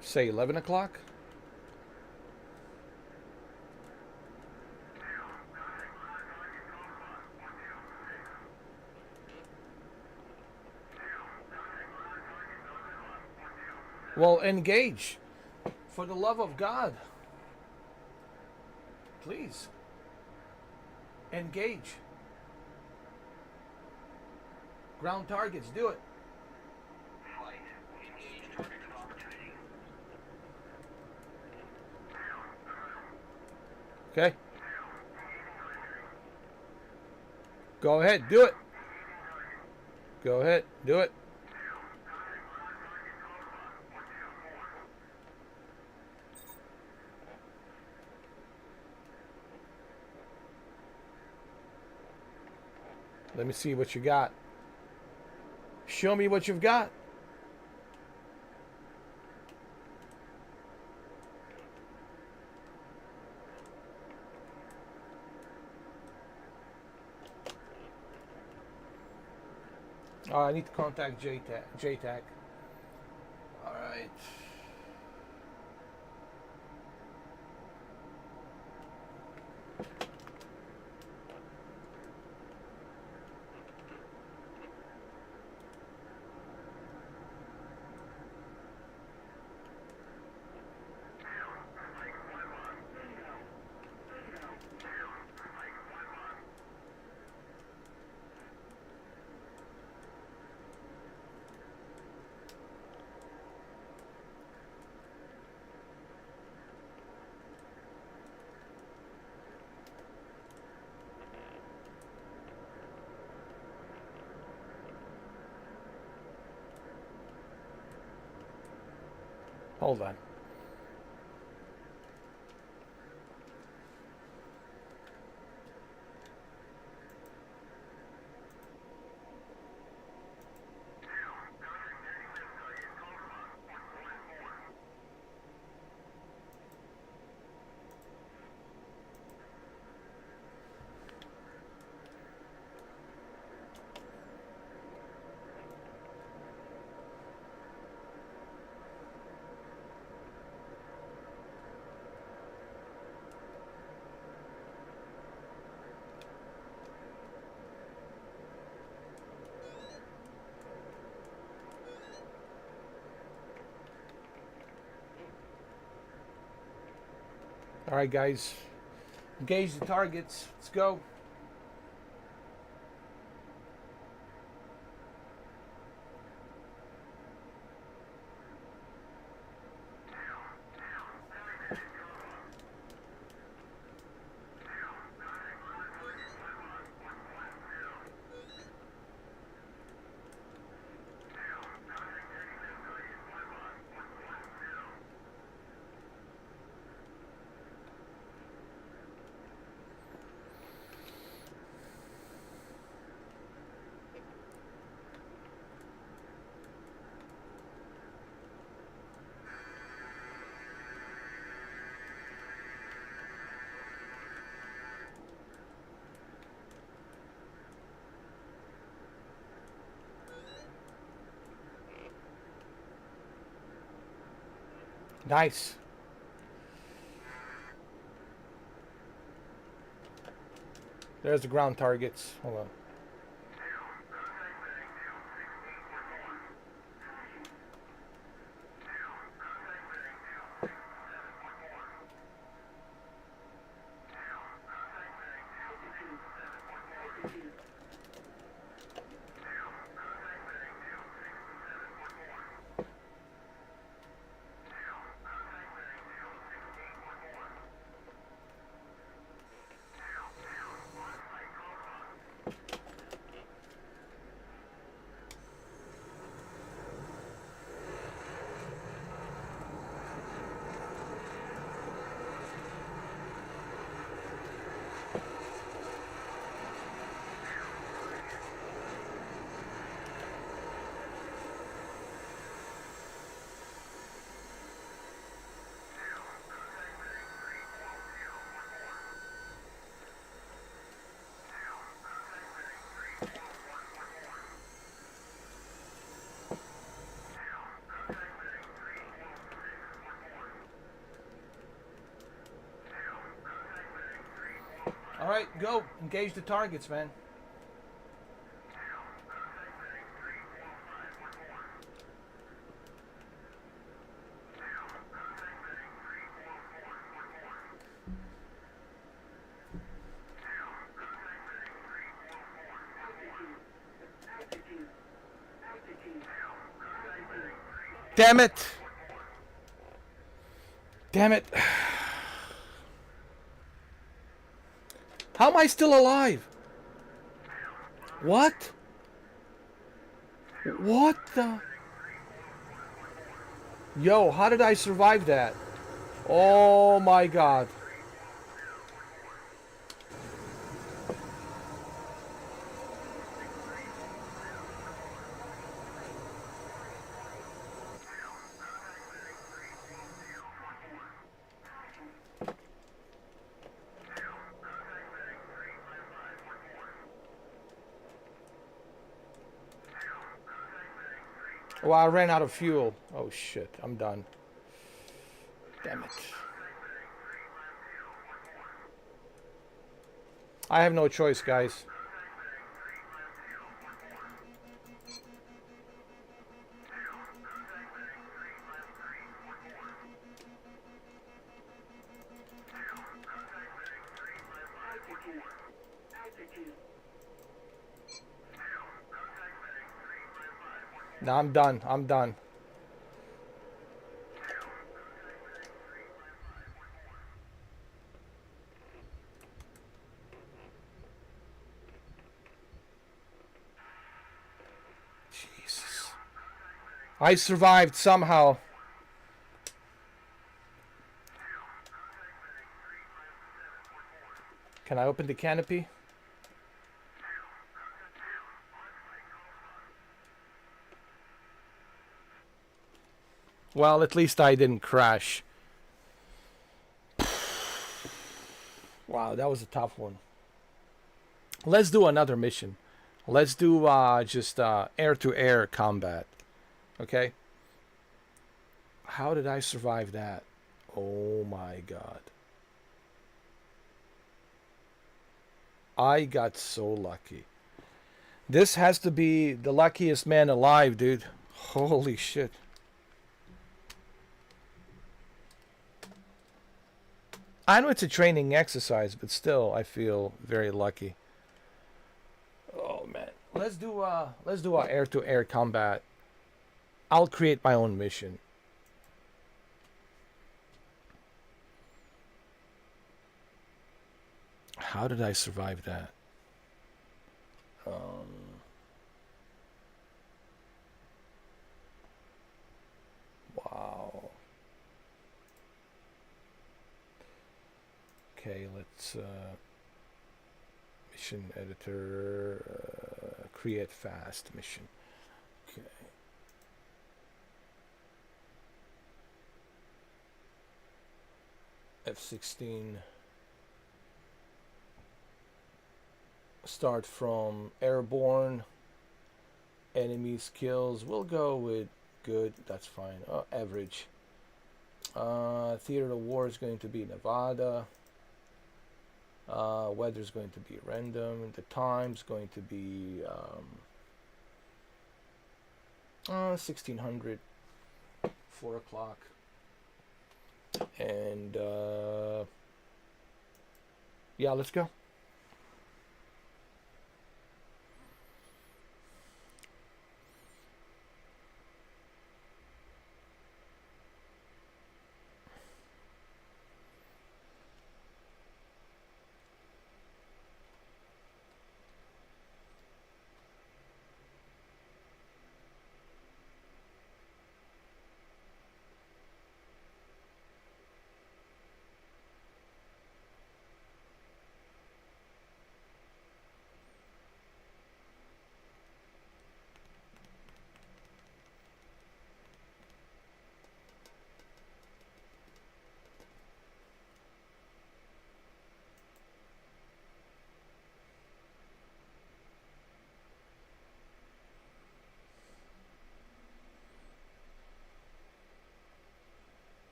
Say 11 o'clock? Well, engage. For the love of God. Please. Engage. Ground targets, do it. Flight. Engage targets of opportunity. Okay. Go ahead, do it. Go ahead, do it. Let me see what you got. Show me what you've got. Oh, I need to contact JTAC. All right. Hold on. All right, guys. Engage the targets. Let's go. Nice. There's the ground targets. Hold on. All right, go. Engage the targets, man. Damn it! Damn it! How am I still alive? What? What the? Yo, how did I survive that? Oh my god. Well, I ran out of fuel. Oh shit, I'm done. Damn it. I have no choice, guys. No, I'm done. I'm done. Jesus. I survived somehow. Can I open the canopy? Well, at least I didn't crash. Wow, that was a tough one. Let's do another mission. Let's do just air-to-air combat. Okay? How did I survive that? Oh my god. I got so lucky. This has to be the luckiest man alive, dude. Holy shit. I know it's a training exercise, but still I feel very lucky. Oh man. Let's do our air-to-air combat. I'll create my own mission. How did I survive that? Wow. Okay, let's mission editor, create fast mission. Okay. F-16. Start from airborne. Enemy skills. We'll go with good. That's fine. Average. Theater of war is going to be Nevada. Weather is going to be random. The time's going to be 1600, 4 o'clock, and yeah, let's go.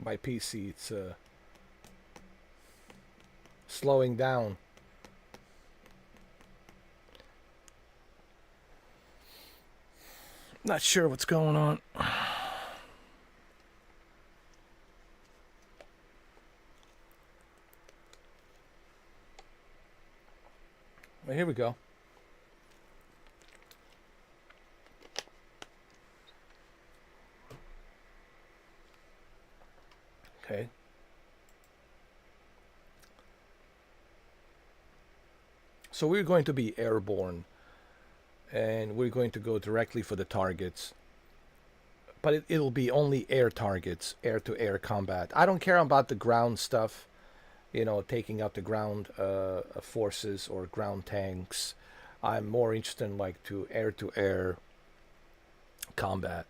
My PC, it's slowing down. Not sure what's going on. Well, here we go. Okay. So we're going to be airborne, and we're going to go directly for the targets. But it'll be only air targets, air-to-air combat. I don't care about the ground stuff, you know, taking out the ground forces or ground tanks. I'm more interested in like to air combat.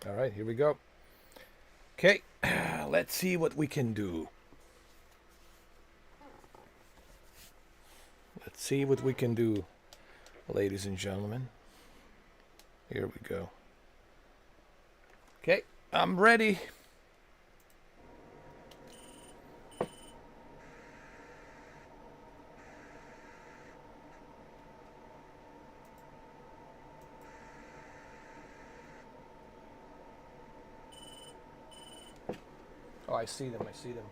All right, here we go. Okay, let's see what we can do. Let's see what we can do, ladies and gentlemen. Here we go. Okay, I'm ready. Oh, I see them. I see them.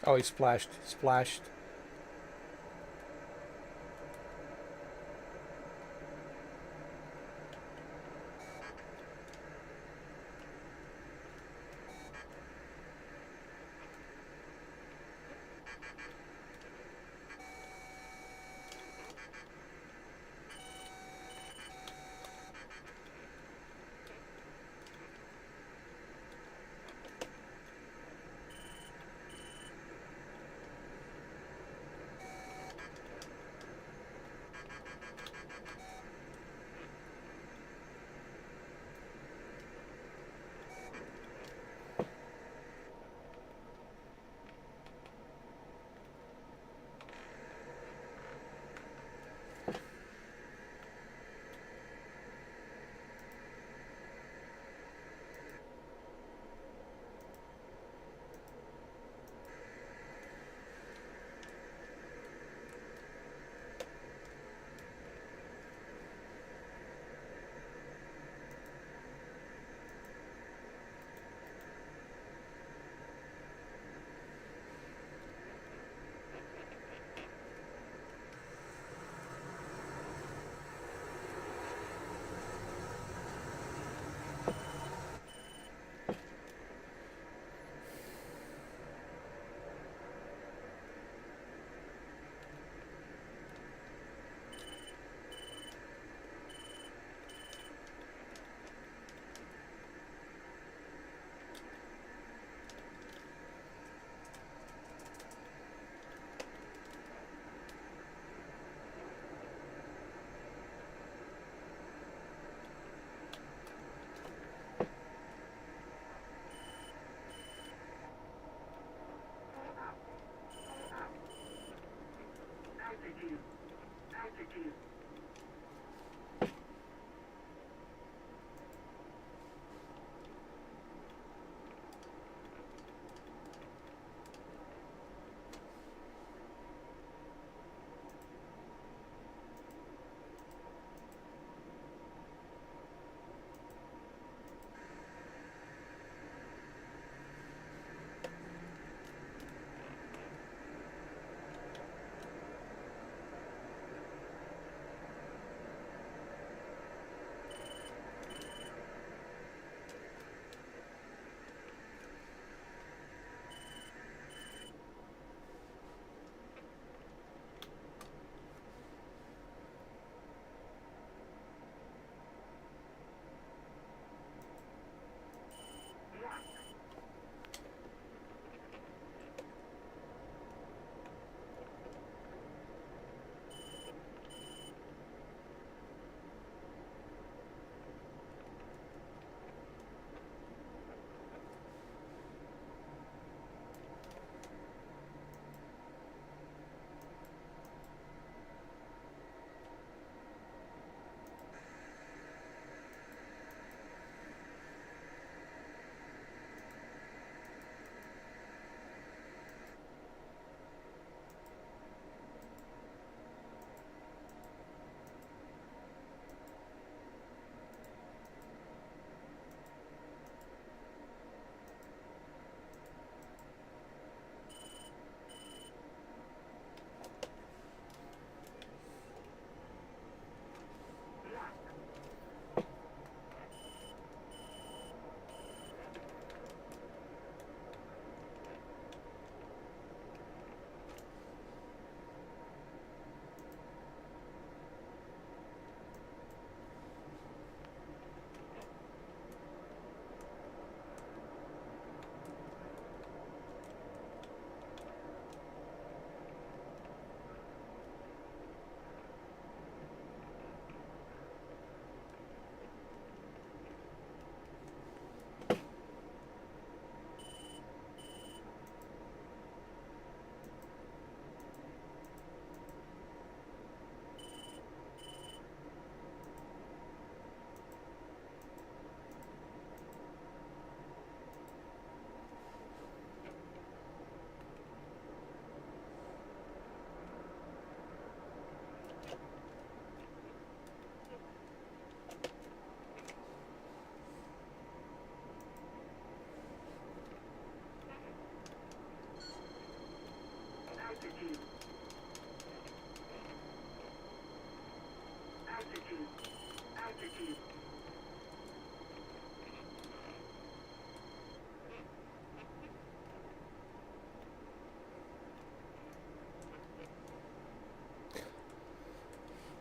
Oh, he splashed. Splashed.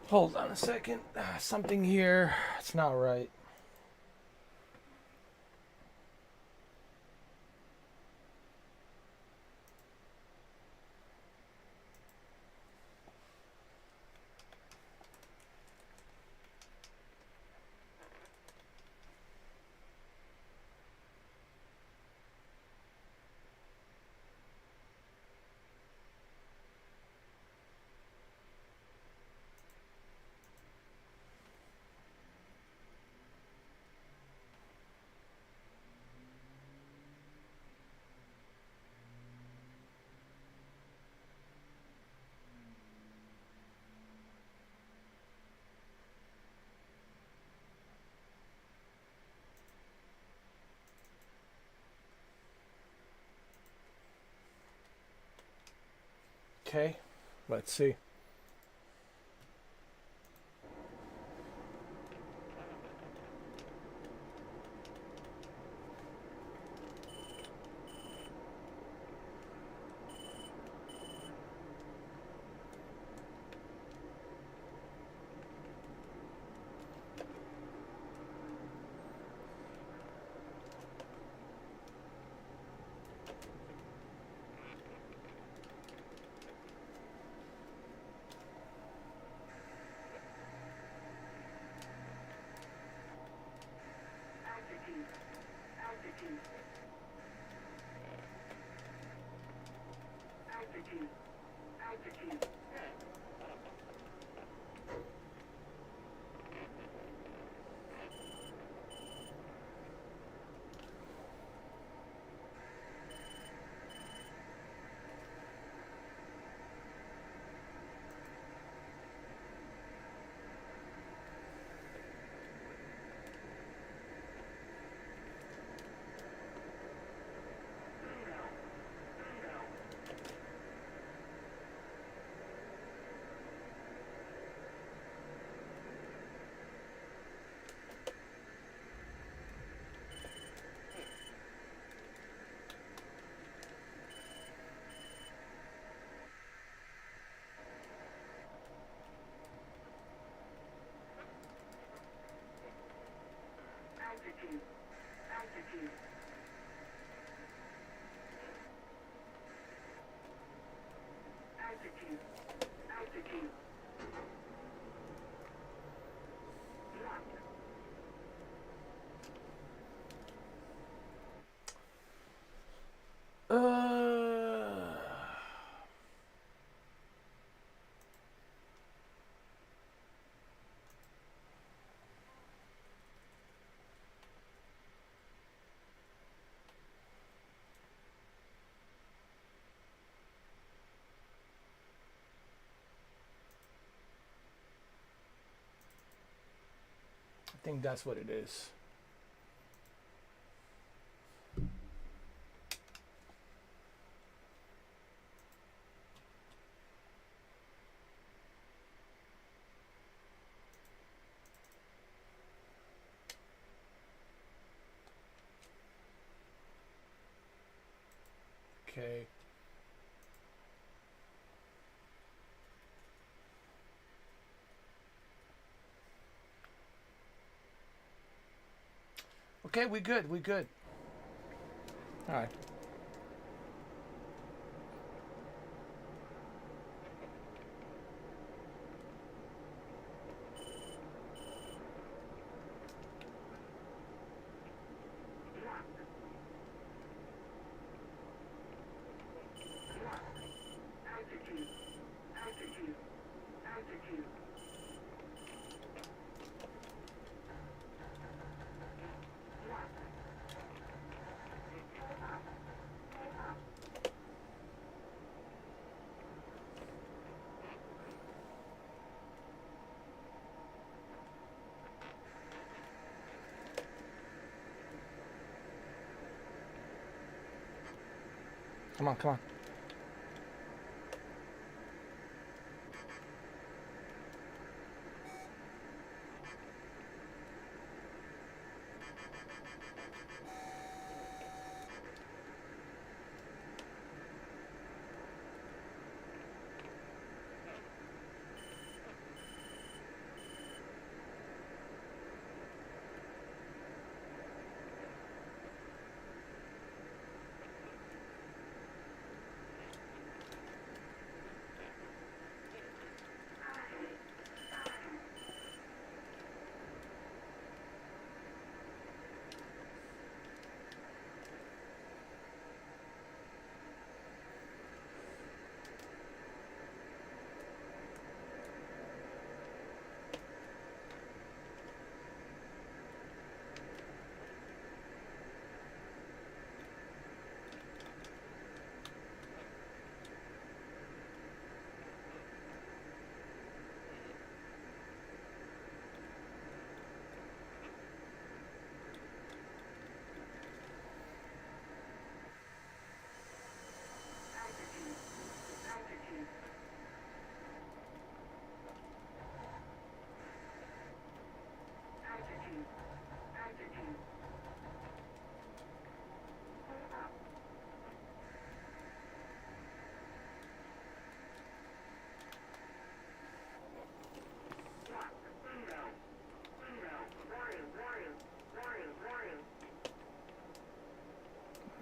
Hold on a second. Something here. It's not right. Okay, let's see. I think that's what it is. Okay. Okay, we good. We good. All right. Come on, come on.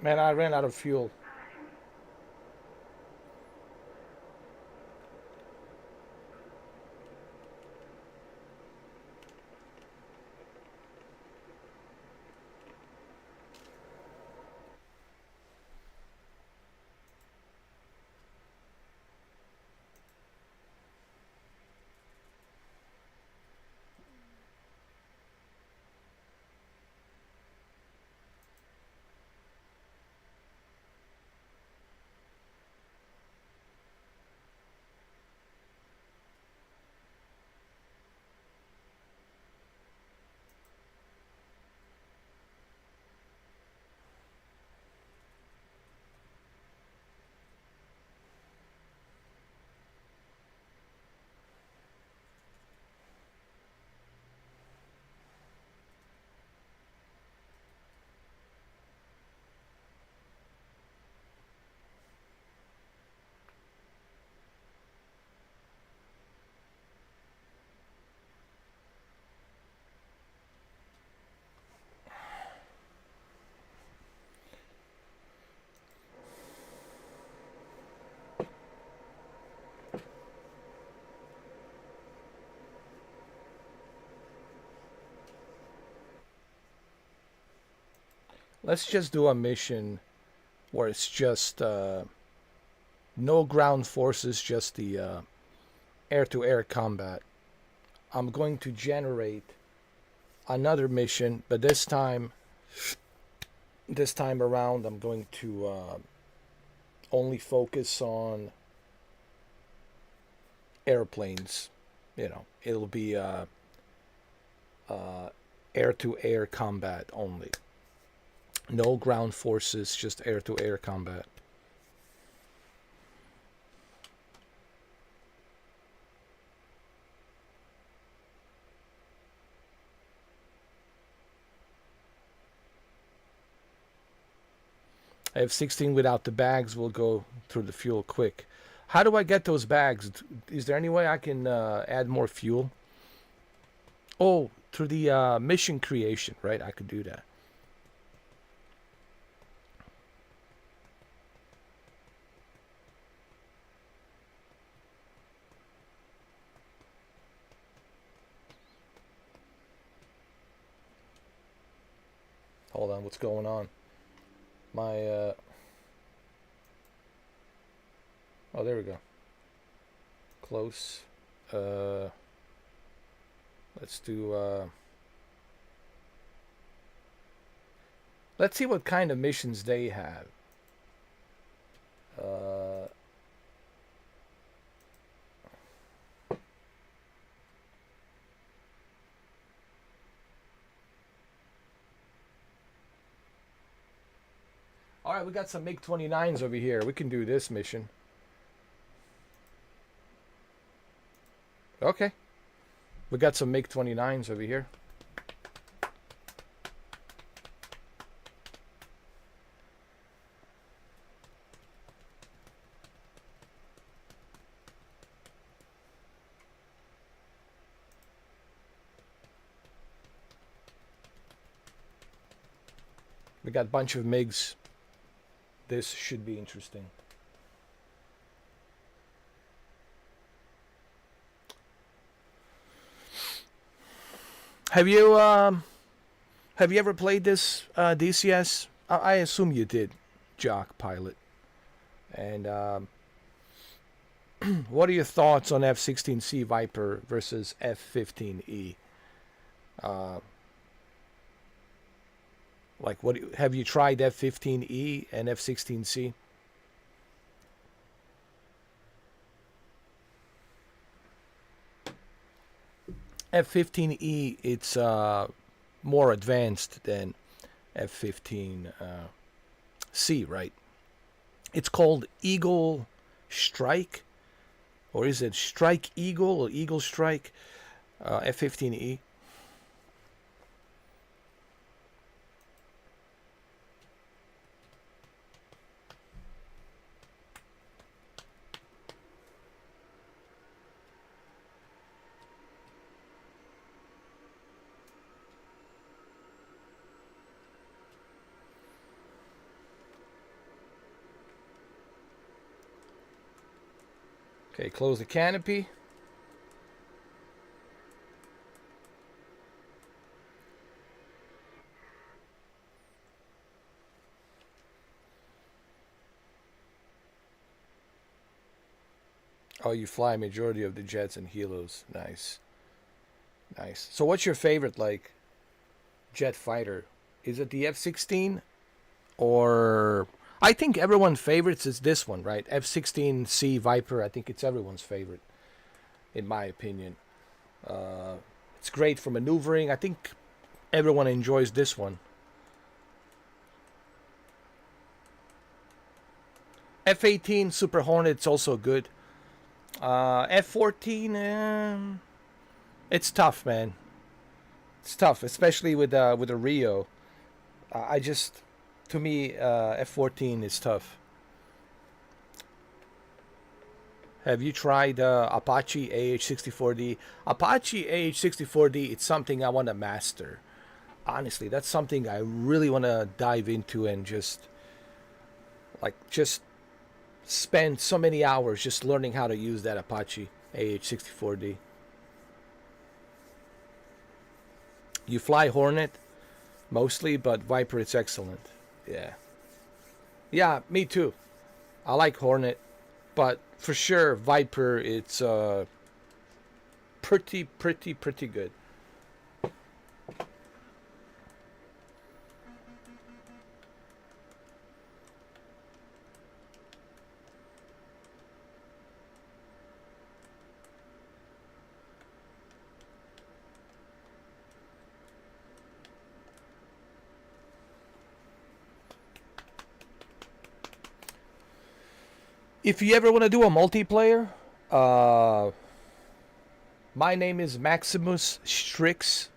Man, I ran out of fuel. Let's just do a mission where it's just no ground forces, just the air-to-air combat. I'm going to generate another mission, but this time around, I'm going to only focus on airplanes. You know, it'll be air-to-air combat only. No ground forces, just air-to-air combat. F-16 without the bags will go through the fuel quick. How do I get those bags? Is there any way I can add more fuel? Oh, through the mission creation, right? I could do that. Hold on, what's going on? My, oh, there we go. Close. Let's do, let's see what kind of missions they have. All right, we got some MiG-29s over here. We can do this mission. Okay. We got some MiG-29s over here. We got a bunch of MiGs. This should be interesting. Have you ever played this DCS? I assume you did, Jock Pilot. And what are your thoughts on F-16c VIPER versus F-15E? Like, what have you tried F-15E and F-16C? F-15E, it's more advanced than F-15C, right? It's called Eagle Strike, or is it Strike Eagle or Eagle Strike? F-15E. Okay, close the canopy. Oh, you fly majority of the jets and helos. Nice. Nice. So what's your favorite, like, jet fighter? Is it the F-16? Or... I think everyone's favorites is this one, right? F-16c VIPER. I think it's everyone's favorite, in my opinion. It's great for maneuvering. I think everyone enjoys this one. F-18 Super Hornet's also good. F-14, it's tough, man. It's tough, especially with a Rio. To me, F-14 is tough. Have you tried Apache AH-64D? Apache AH-64D, it's something I want to master. Honestly, that's something I really want to dive into and just spend so many hours just learning how to use that Apache AH-64D. You fly Hornet mostly, but Viper, it's excellent. Yeah. Yeah, me too. I like Hornet, but for sure Viper, it's pretty good. If you ever want to do a multiplayer, my name is Maximus Strix.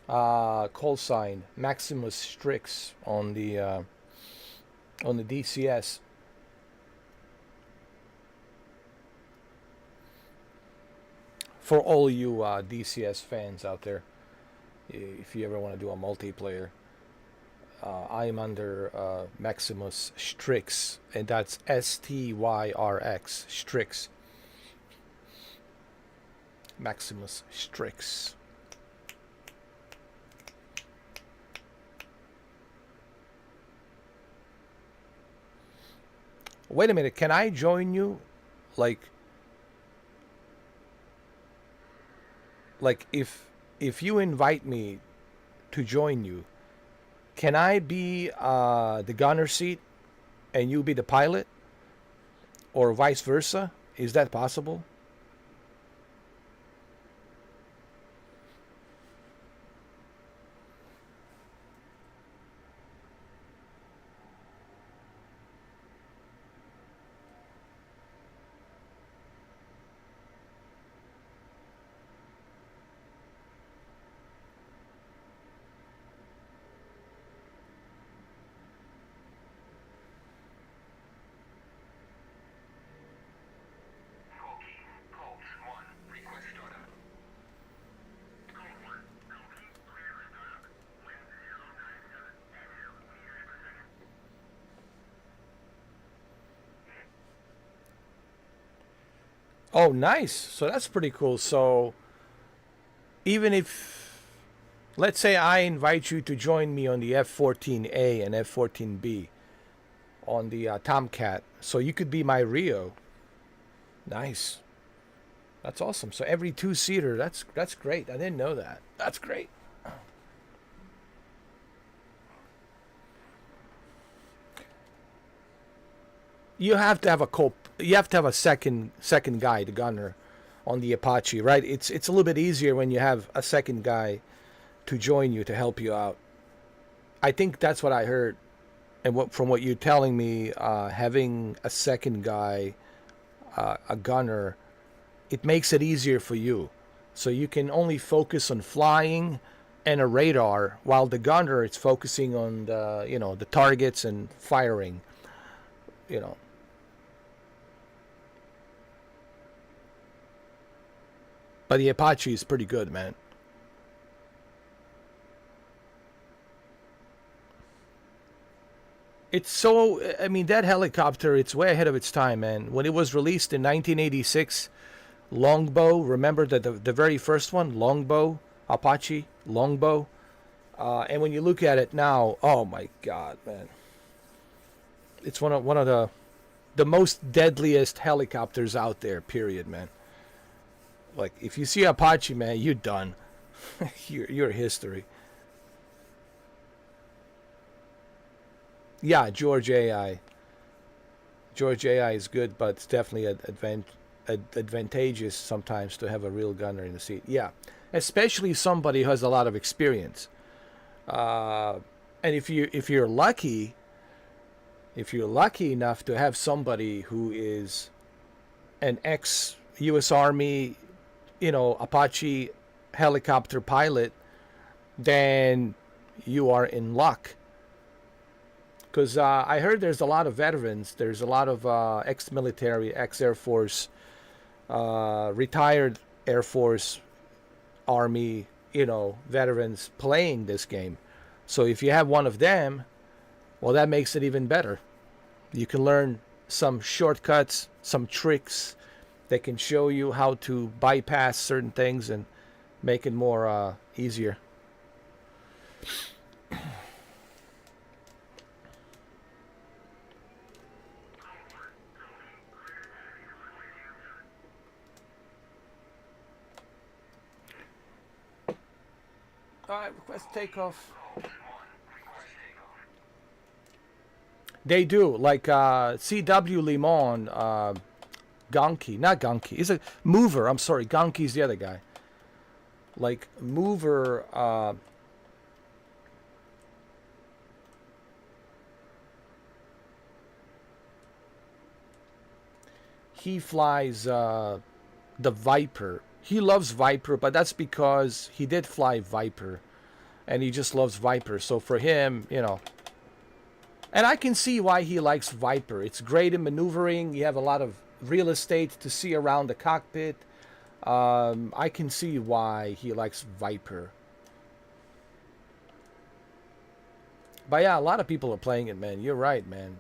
Callsign Maximus Strix on the DCS. For all you DCS fans out there, if you ever want to do a multiplayer, I am under Maximus Strix, and that's STYRX Strix. Maximus Strix. Wait a minute, can I join you? Like if you invite me to join you, can I be the gunner seat and you be the pilot, or vice versa? Is that possible? Oh, nice. So that's pretty cool. So even if, let's say I invite you to join me on the F-14A and F-14B on the Tomcat, so you could be my Rio. Nice. That's awesome. So every two-seater, that's great. I didn't know that. That's great. You have to have you have to have a second guy, the gunner, on the Apache, right? It's a little bit easier when you have a second guy to join you to help you out. I think that's what I heard, and from what you're telling me, having a second guy, a gunner, it makes it easier for you, so you can only focus on flying and a radar, while the gunner is focusing on the targets and firing. You know. But the Apache is pretty good, man. It's so, I mean, that helicopter, it's way ahead of its time, man. When it was released in 1986, Longbow, remember the very first one? Longbow, Apache, Longbow. And when you look at it now, oh my God, man. It's one of the most deadliest helicopters out there, period, man. Like, if you see Apache, man, you're done. you're history. Yeah, George AI. George AI is good, but it's definitely advantageous sometimes to have a real gunner in the seat. Yeah, especially somebody who has a lot of experience. And if you're lucky, if you're lucky enough to have somebody who is an ex-U.S. Army, Apache helicopter pilot, then you are in luck. Because I heard there's a lot of veterans. There's a lot of ex-military, ex-Air Force, retired Air Force, Army, veterans playing this game. So if you have one of them, well, that makes it even better. You can learn some shortcuts, some tricks that can show you how to bypass certain things and make it more easier. Alright, request takeoff. They do, like CW Limon, Gonki, not Gonki. He's a Mover. I'm sorry, Gonki's the other guy. Like Mover. He flies the VIPER. He loves VIPER, but that's because he did fly VIPER, and he just loves VIPER. So for him, and I can see why he likes VIPER. It's great in maneuvering. You have a lot of real estate to see around the cockpit. I can see why he likes VIPER. But yeah, a lot of people are playing it, man. You're right, man.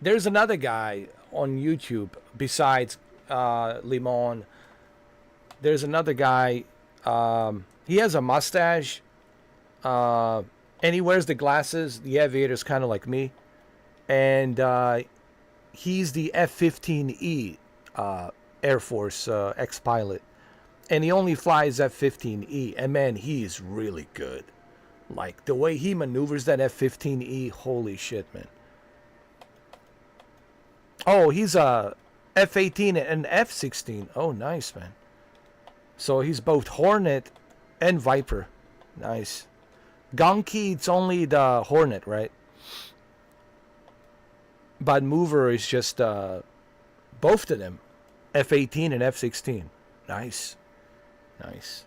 There's another guy on YouTube besides Limon. There's another guy. He has a mustache. And he wears the glasses. The aviator's kind of like me. And he's the F-15E Air Force ex-pilot. And he only flies F-15E. And man, he's really good. Like, the way he maneuvers that F-15E, holy shit, man. Oh, he's a F-18 and F-16. Oh, nice, man. So he's both Hornet and VIPER. Nice. Gonki, it's only the Hornet, right? But Mover is just both of them. F-18 and F-16. Nice. Nice.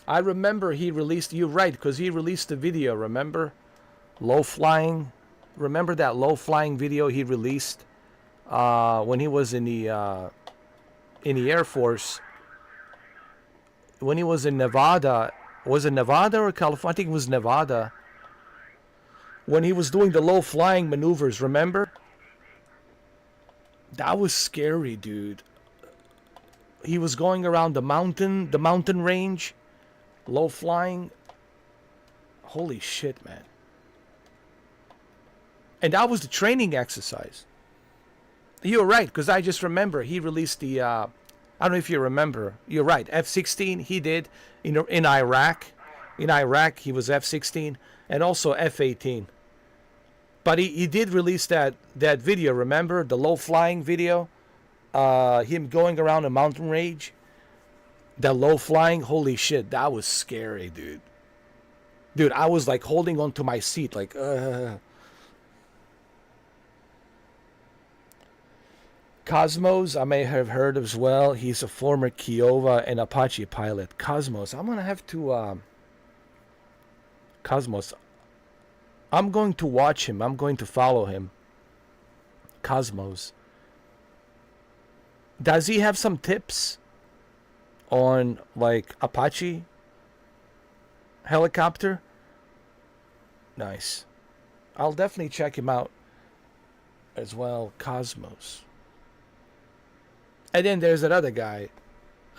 I remember he released, you're right, because he released the video, remember? Low flying. Remember that low flying video he released when he was in the Air Force? When he was in Nevada. Was it Nevada or California? I think it was Nevada. When he was doing the low flying maneuvers, remember? That was scary, dude. He was going around the mountain range. Low flying. Holy shit, man. And that was the training exercise. You're right, because I just remember he released the, I don't know if you remember. You're right, F-16 he did in Iraq. In Iraq, he was F-16 and also F-18. But he did release that video, remember? The low flying video. Him going around a mountain range. That low flying, holy shit, that was scary, dude. Dude, I was like holding onto my seat, like, Cosmos, I may have heard as well. He's a former Kiowa and Apache pilot. Cosmos, I'm gonna have to, Cosmos, I'm going to watch him. I'm going to follow him. Cosmos. Does he have some tips? on like Apache helicopter. Nice. I'll definitely check him out as well. Cosmos. And then there's that other guy,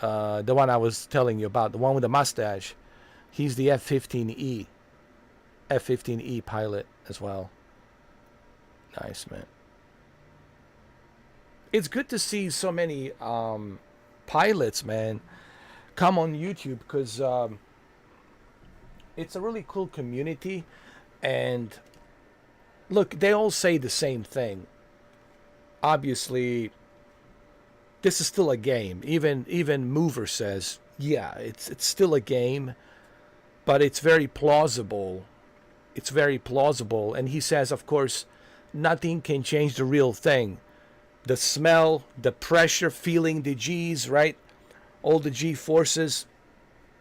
the one I was telling you about, the one with the mustache. He's the F-15E pilot as well. Nice, man. It's good to see so many pilots, man, come on YouTube because it's a really cool community. And look, they all say the same thing. Obviously, this is still a game. Even Mover says, yeah, it's still a game, but it's very plausible. It's very plausible. And he says, of course, nothing can change the real thing. The smell, the pressure, feeling the G's, right? All the G forces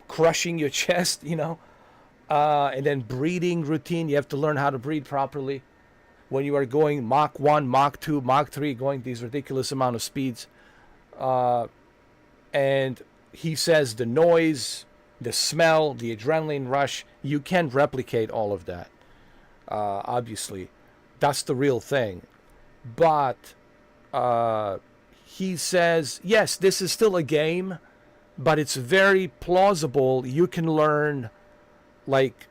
crushing your chest, you know. And then breathing routine. You have to learn how to breathe properly. When you are going Mach 1, Mach 2, Mach 3, going these ridiculous amount of speeds. And he says the noise, the smell, the adrenaline rush, you can't replicate all of that. Obviously, that's the real thing. But he says, yes, this is still a game, but it's very plausible. You can learn like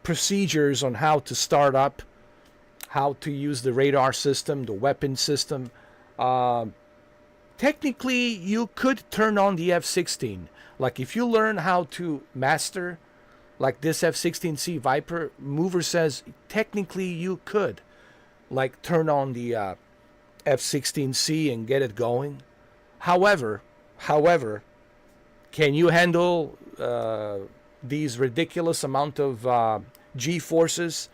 procedures on how to start up, how to use the radar system, the weapon system. Technically, you could turn on the F-16. Like if you learn how to master like this F-16c VIPER, Mover says technically you could like turn on the F-16c and get it going. However, can you handle these ridiculous amount of G forces?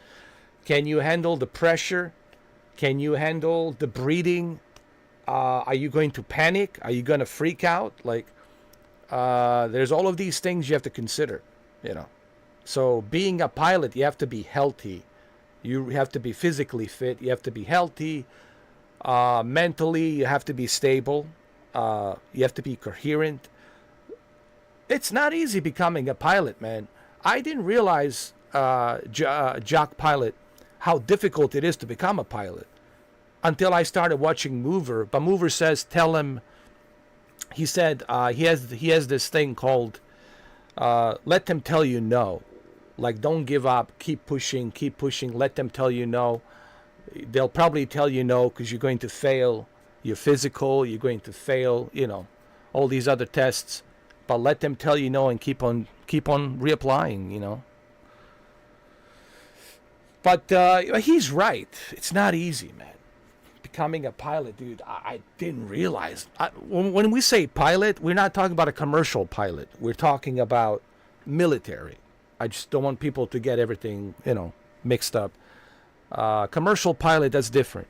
Can you handle the pressure? Can you handle the breathing? Are you going to panic? Are you going to freak out? Like, there's all of these things you have to consider, you know. So being a pilot, you have to be healthy. You have to be physically fit. You have to be healthy. Mentally, you have to be stable. You have to be coherent. It's not easy becoming a pilot, man. I didn't realize, Jock Pilot, how difficult it is to become a pilot until I started watching Mover. But Mover says, tell him, he said he has this thing called let them tell you no. Like, don't give up, keep pushing, let them tell you no. They'll probably tell you no because you're going to fail your physical, you're going to fail, you know, all these other tests. But let them tell you no and keep on reapplying, you know. But he's right. It's not easy, man. Becoming a pilot, dude, I didn't realize. When we say pilot, we're not talking about a commercial pilot. We're talking about military. I just don't want people to get everything, you know, mixed up. Commercial pilot, that's different.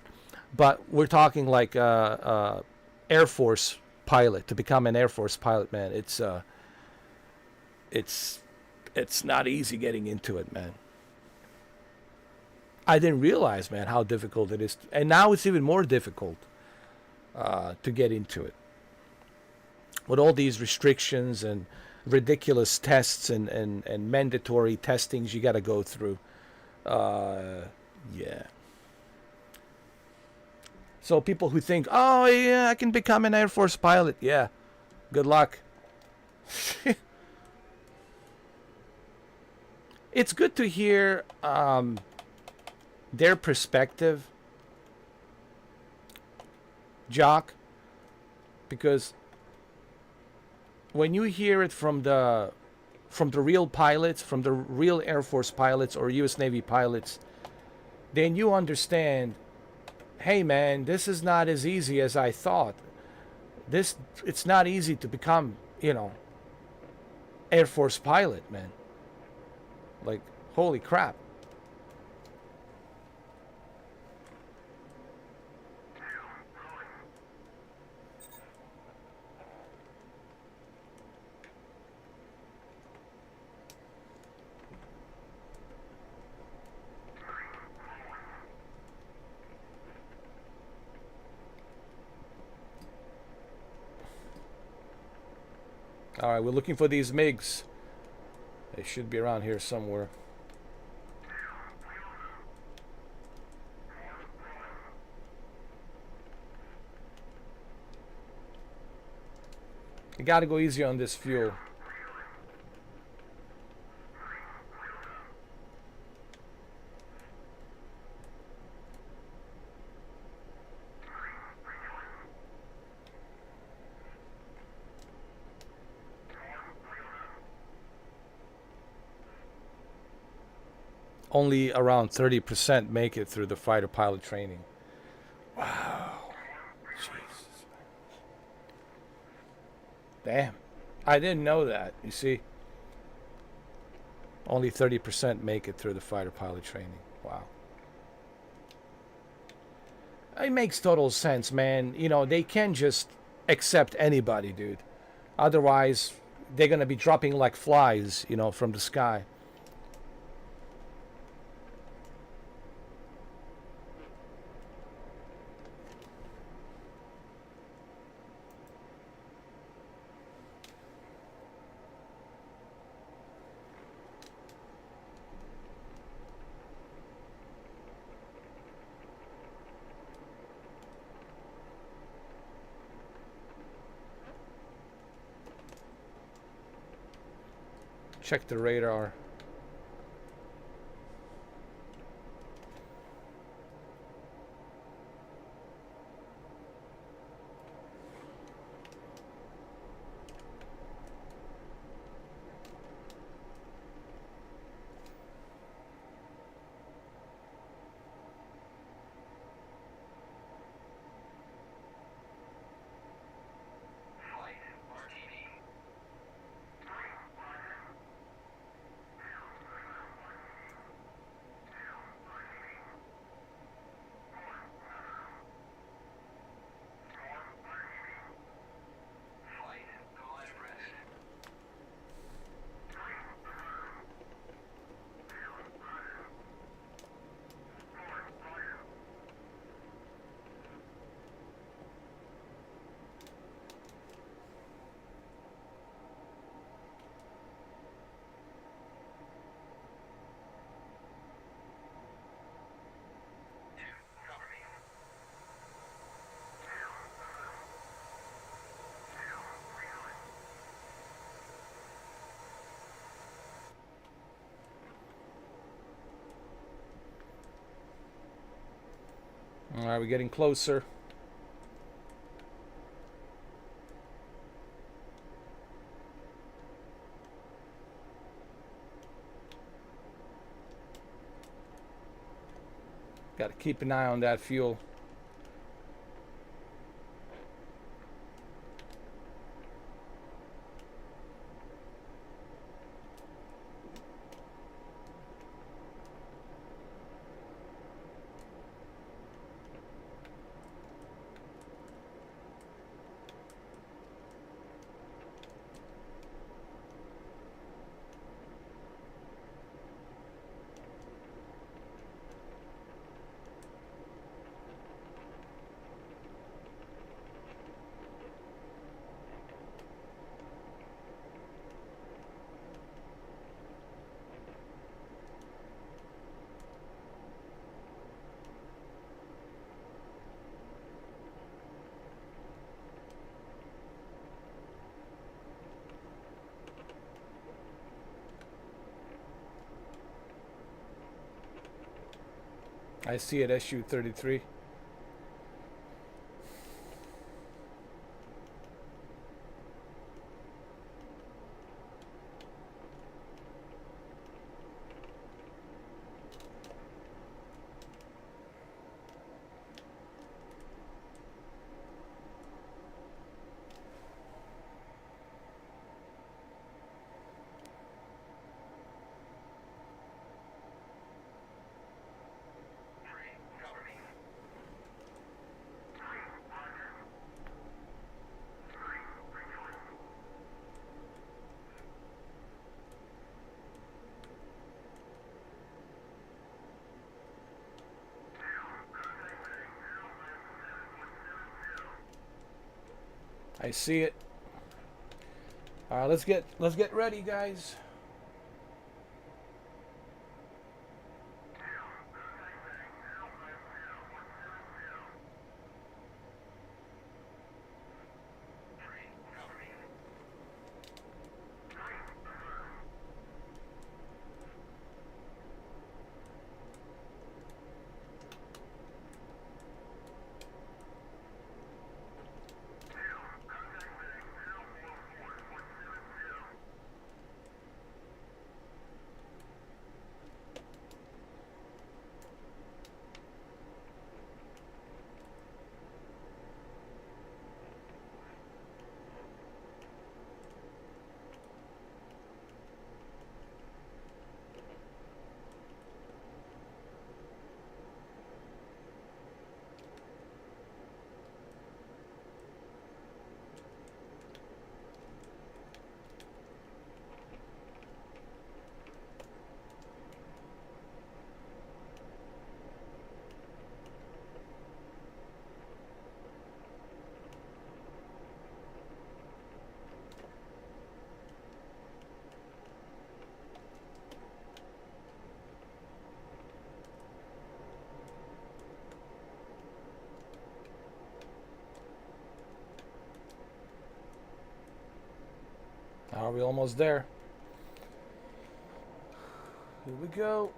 But we're talking like Air Force pilot. To become an Air Force pilot, man, it's not easy getting into it, man. I didn't realize, man, how difficult it is. And now it's even more difficult to get into it. With all these restrictions and ridiculous tests and mandatory testings you got to go through. Yeah. So people who think, oh, yeah, I can become an Air Force pilot. Yeah. Good luck. It's good to hear their perspective, Jock, because when you hear it from the real pilots, from the real Air Force pilots or US Navy pilots, then you understand, hey man, this is not as easy as I thought. It's not easy to become, you know, Air Force pilot, man. Like, holy crap. All right, we're looking for these MiGs. They should be around here somewhere. You gotta go easy on this fuel. Only around 30% make it through the fighter pilot training. Wow. Jesus. Damn. I didn't know that. You see? Only 30% make it through the fighter pilot training. Wow. It makes total sense, man. You know, they can't just accept anybody, dude. Otherwise, they're going to be dropping like flies, you know, from the sky. Check the radar. All right, we're getting closer. Got to keep an eye on that fuel. I see it, SU-33. I see it. All right, let's get ready, guys. Are we almost there? Here we go.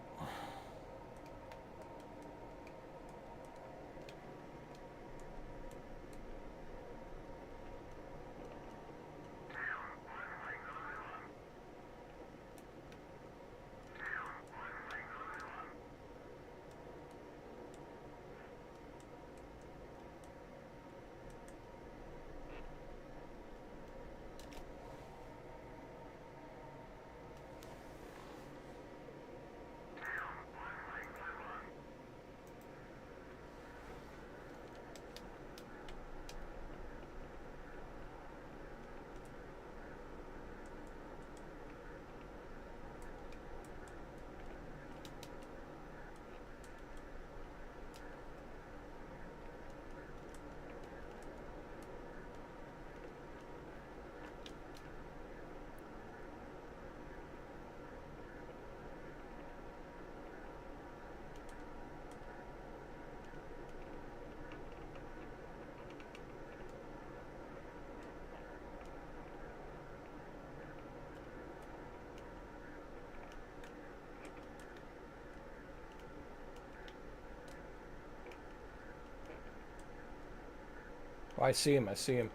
Oh, I see him. I see him.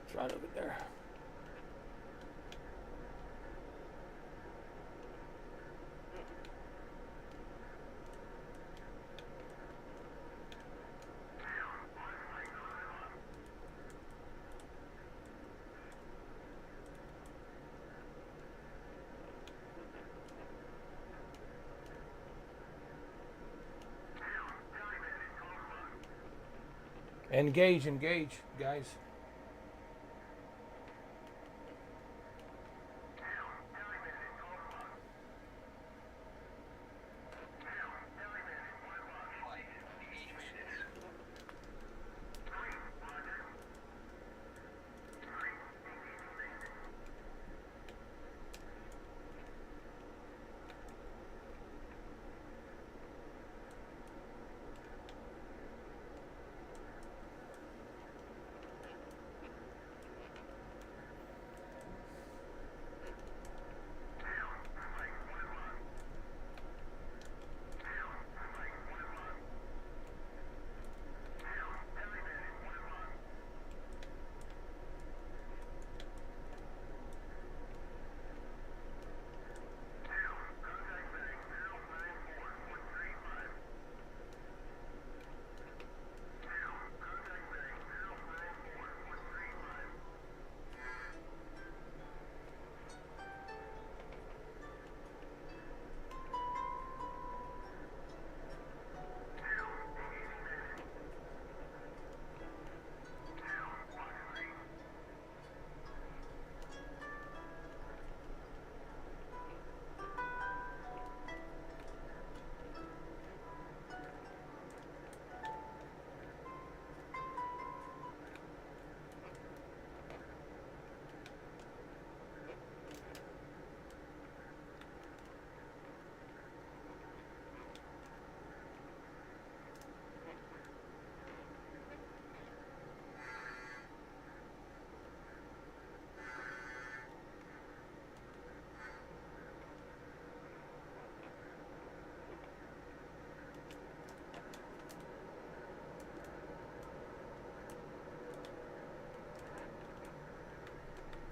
It's right over there. Engage, engage, guys.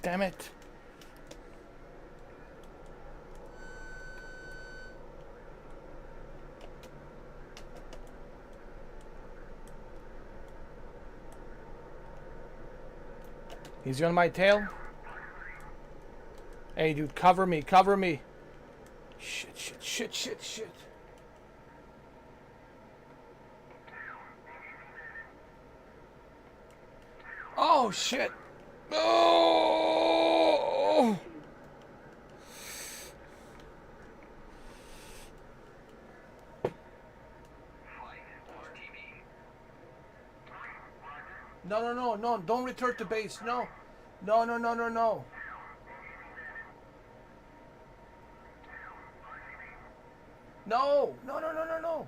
Damn it. He's on my tail. Hey, dude, cover me, cover me. Shit, shit, shit, shit, shit. Oh, shit. Oh! No, no, no, no. Don't return to base. No. No, no, no, no, no. No, no, no, no, no, no.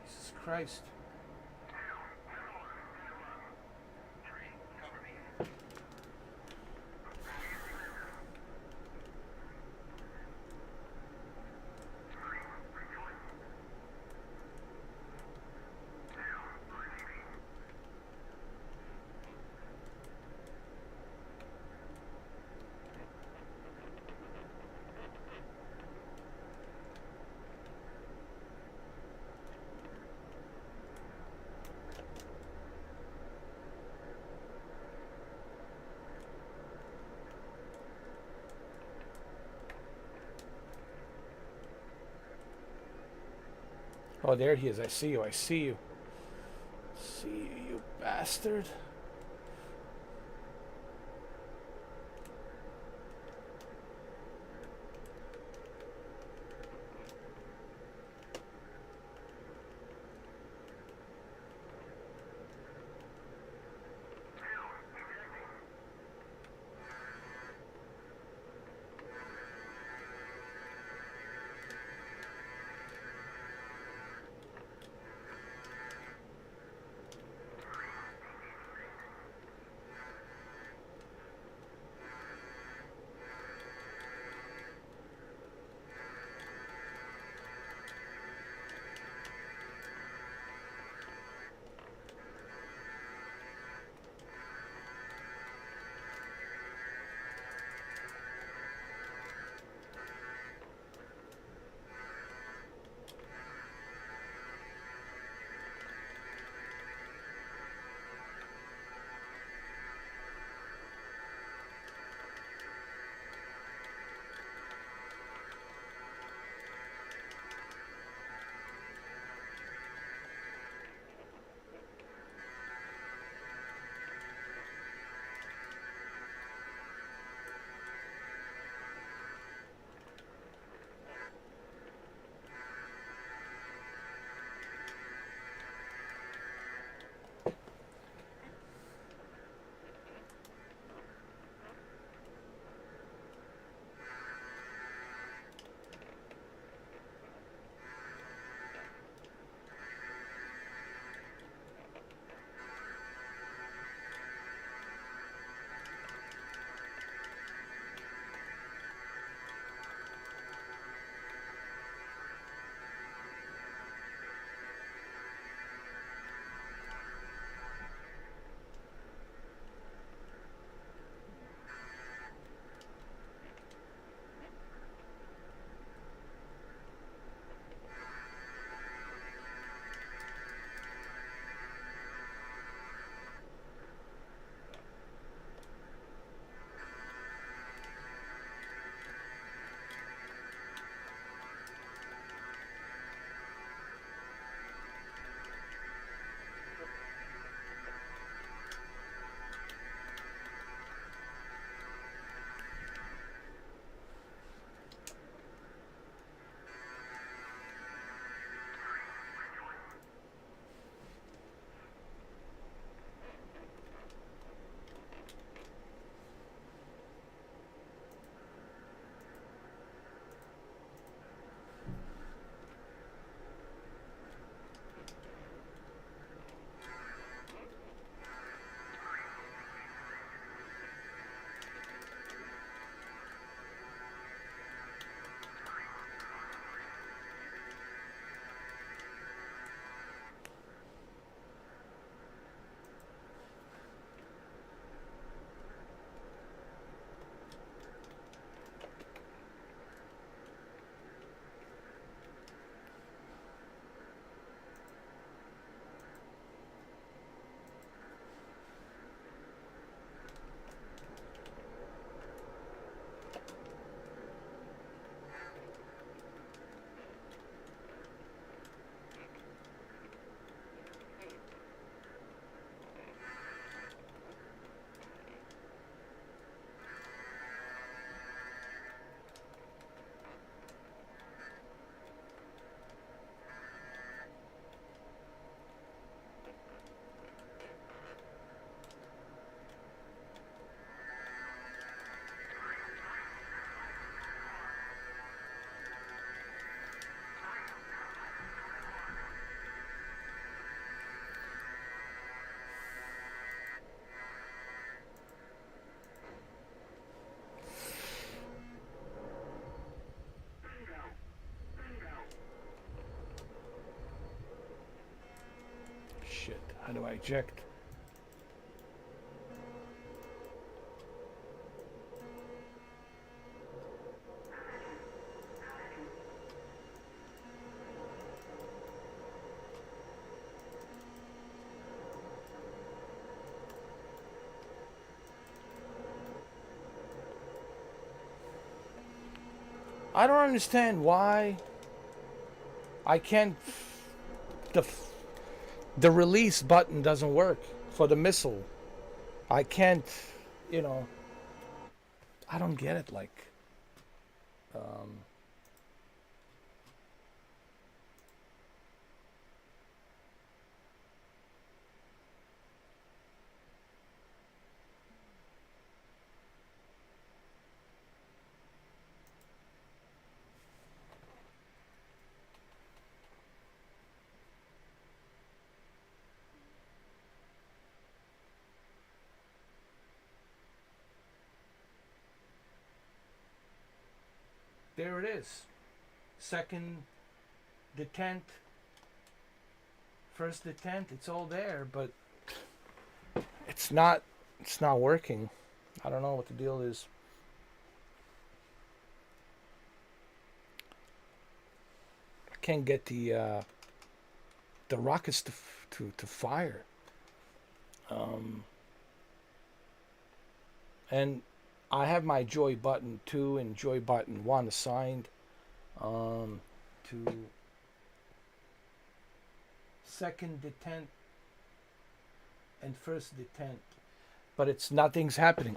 Jesus Christ. Oh, there he is. I see you. I see you. See you, you bastard. I eject? I don't understand why I can't. The the release button doesn't work for the missile. I can't. You know. I don't get it. Like. Um, there it is. Second detent. First detent. It's all there, but it's not. It's not working. I don't know what the deal is. I can't get the rockets to fire. And I have my joy button 2 and joy button 1 assigned to second detent and first detent, but it's nothing's happening.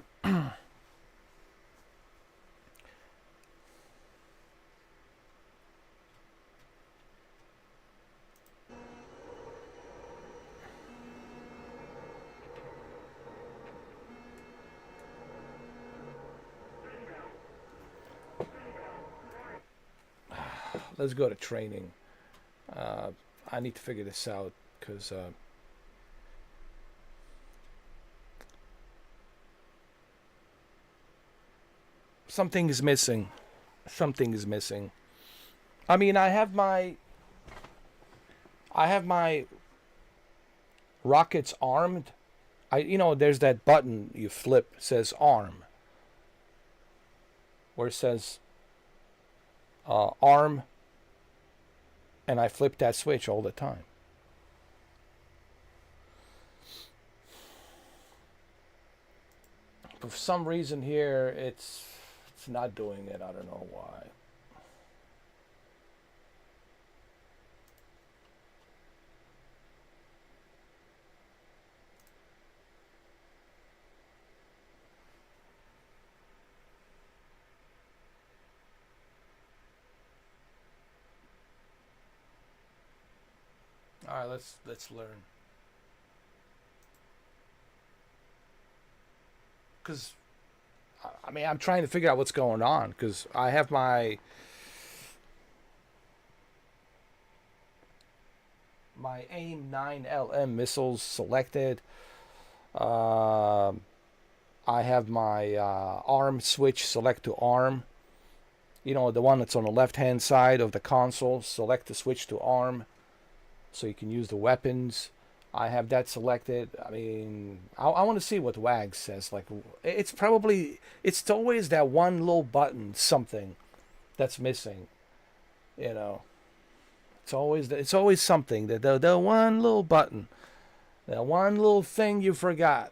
Let's go to training. I need to figure this out because something is missing. Something is missing. I mean, I have my rockets armed. There's that button you flip, says arm, where it says arm, and I flip that switch all the time. But for some reason here, it's not doing it. I don't know why. All right, let's learn. Because I mean, I'm trying to figure out what's going on because I have my AIM 9LM missiles selected. I have my ARM switch select to ARM. The one that's on the left hand side of the console. Select the switch to ARM so you can use the weapons. I have that selected. I mean, I want to see what WAG says. Like, it's always that one little button, something that's missing. It's always something. The one little button, that one little thing you forgot.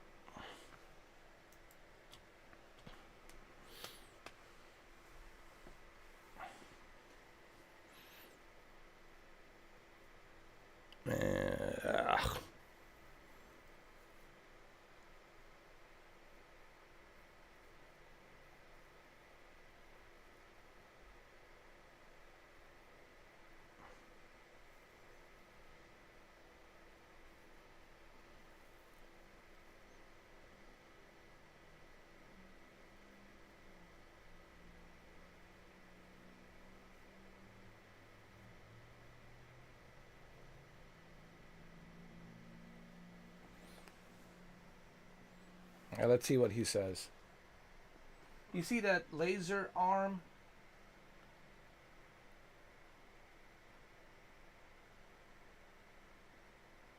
Now let's see what he says. You see that laser arm?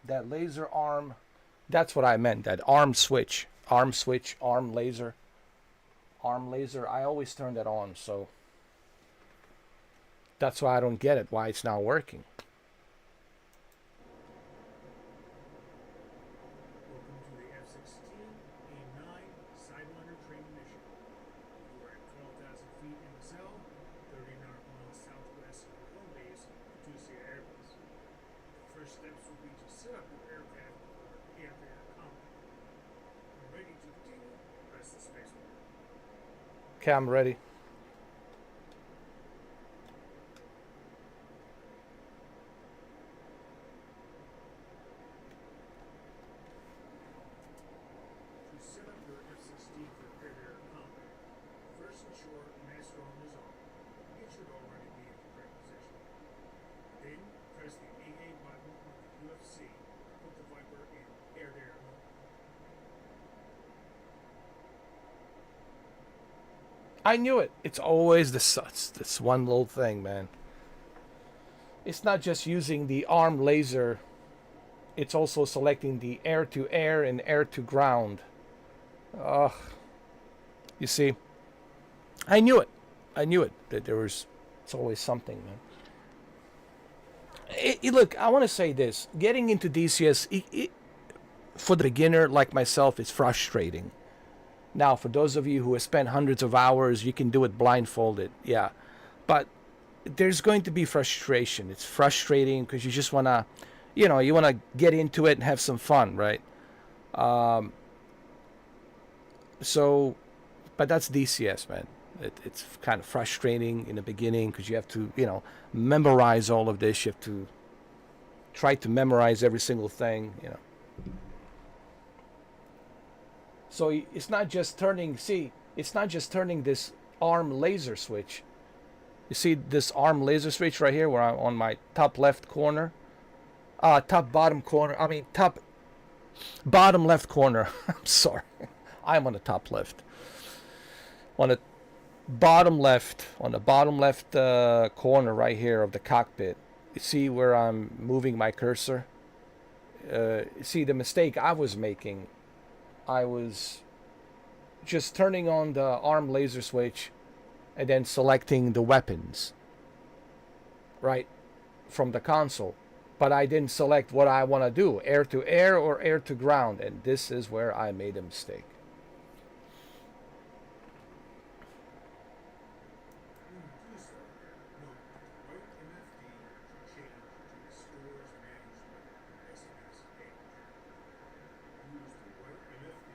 That laser arm That's what I meant. That arm switch, arm laser, I always turn that on. So that's why I don't get it. Why it's not working. Welcome to the F-16 A9 Sidewinder training mission. You are at 12,000 feet in the cell, 30 nautical miles southwest of the home base, Tusia Air Base. The first steps will be to set up your aircraft for air-to-air combat. When ready to continue, press the space bar. Okay, I'm ready. To set up your F-16 for air-to-air combat, first ensure master arm is on. It should already be in the correct position. Then press the AA button on the UFC to put the VIPER in air-to-air mode. I knew it. It's always this one little thing, man. It's not just using the arm laser. It's also selecting the air-to-air and air-to-ground. Ugh. You see, I knew it. That there was. It's always something, man. Look, I want to say this. Getting into DCS, for the beginner like myself, is frustrating. Now, for those of you who have spent hundreds of hours, you can do it blindfolded. Yeah. But there's going to be frustration. It's frustrating because you just want to, you want to get into it and have some fun, right? So, but that's DCS, man. It's kind of frustrating in the beginning because you have to, memorize all of this. You have to try to memorize every single thing, So it's not just turning, it's not just turning this arm laser switch. You see this arm laser switch right here where I'm on my top left corner? Top bottom corner. I mean, top bottom left corner. I'm sorry. I'm on the top left. On the bottom left corner right here of the cockpit. You see where I'm moving my cursor? See the mistake I was making. I was just turning on the arm laser switch and then selecting the weapons, right, from the console. But I didn't select what I want to do, air to air or air to ground, and this is where I made a mistake. When you do so, note the right MFD should change to the stores management SMS page. Use the right MFD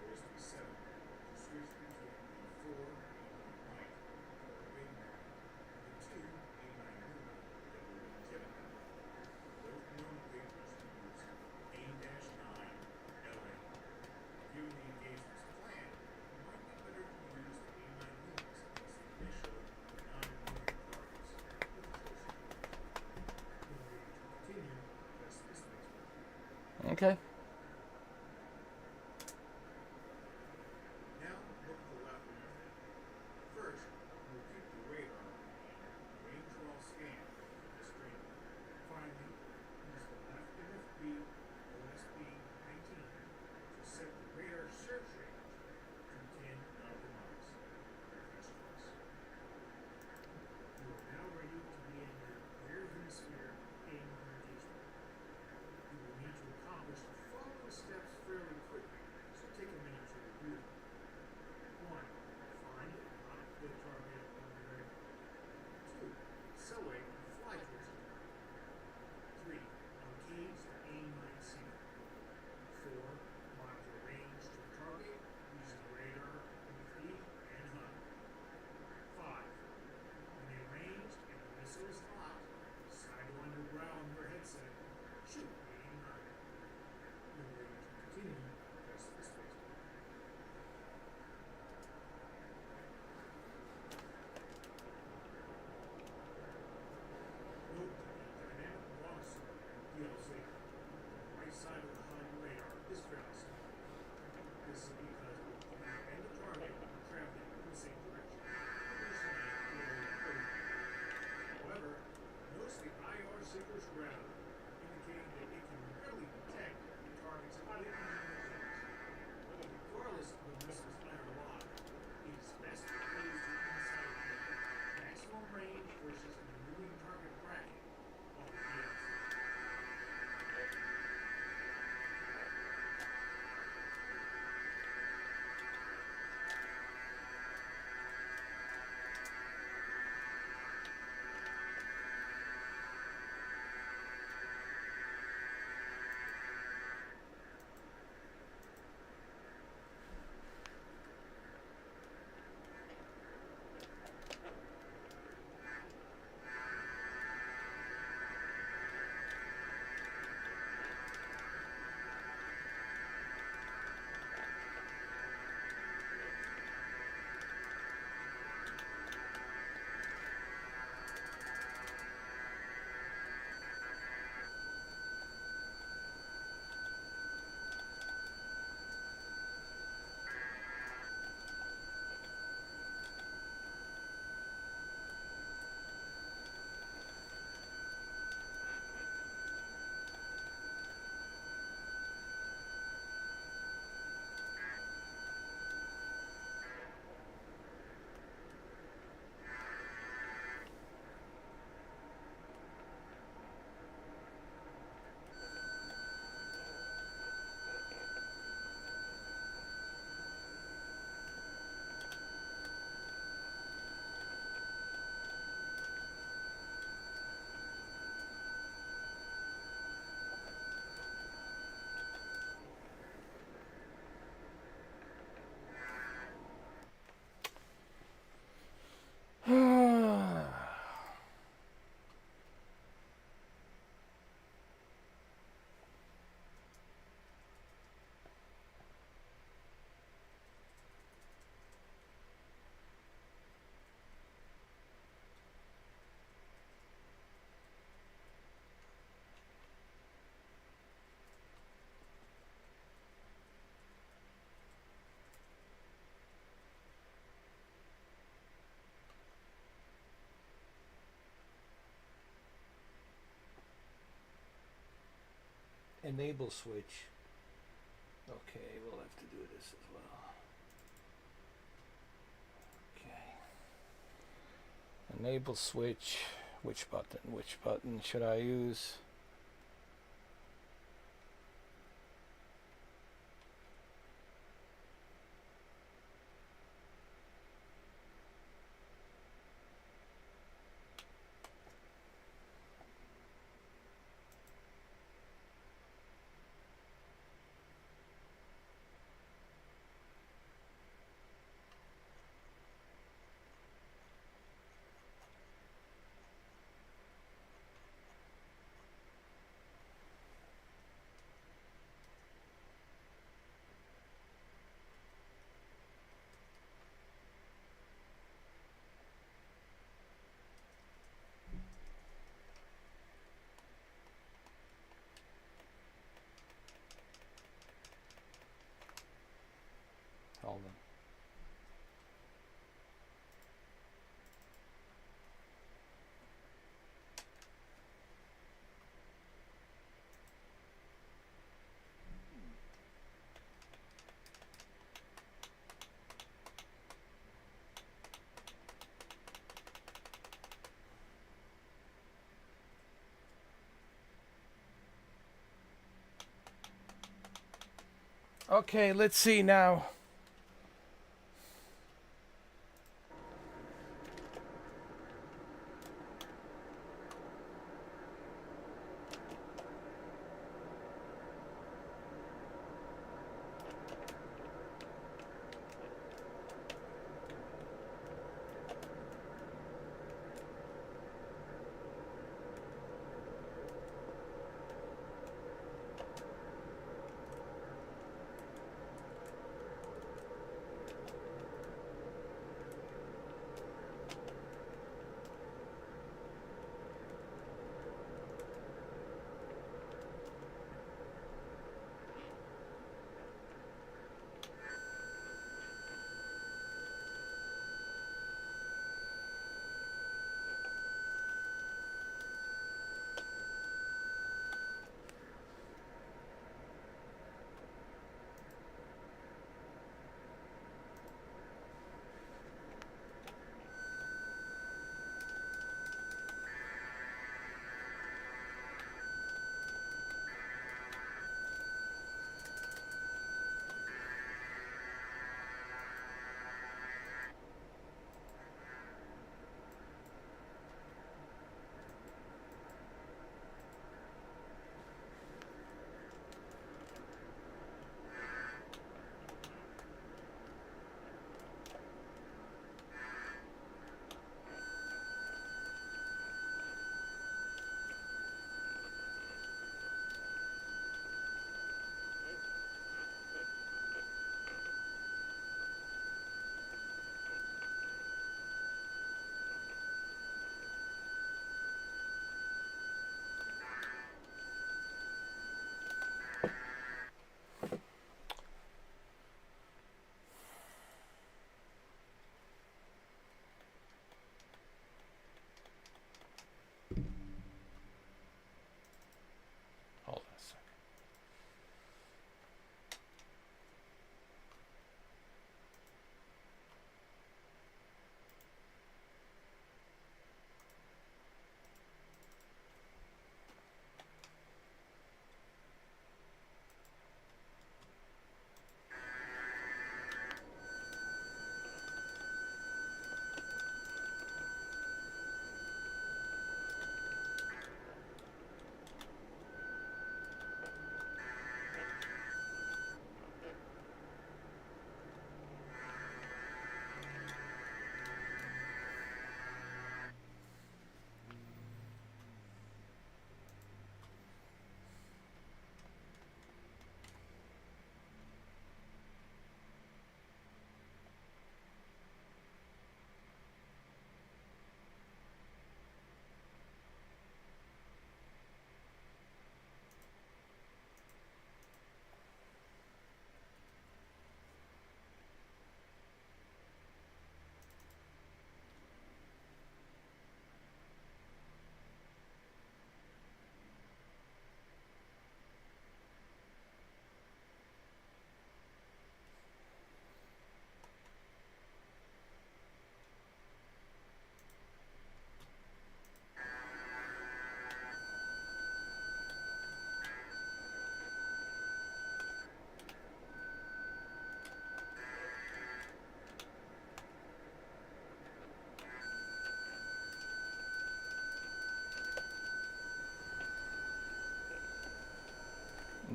that is to be set up to switch between the 4 A9 light that were waiting on and the 2 A9 lumen that were in Gemini. Both nomenclatures use A-9 LA. Given the engagement's plan, it might be better to use the A9 lumens as the initial non-moving targets with the choice of yours. When ready to continue, press the space bar. Okay. Now look at the left MFD. First, we'll keep the radar and range wall scan for this training. Finally, use the left MFB OSB 19 to set the radar search range to 10 nautical miles. Press twice. You are now ready to be in your rear hemisphere aim engagement. You will need to accomplish the enable switch. Okay, we'll have to do this as well. Okay. Enable switch. Which button? Which button should I use? Hold on. Okay, let's see now.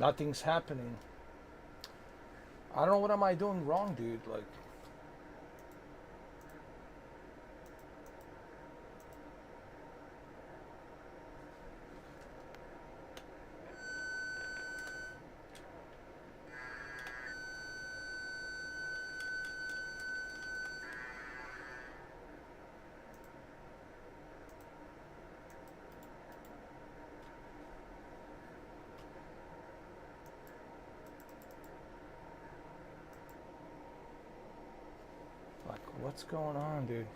Nothing's happening. I don't know what am I doing wrong, dude. Like, what's going on, dude?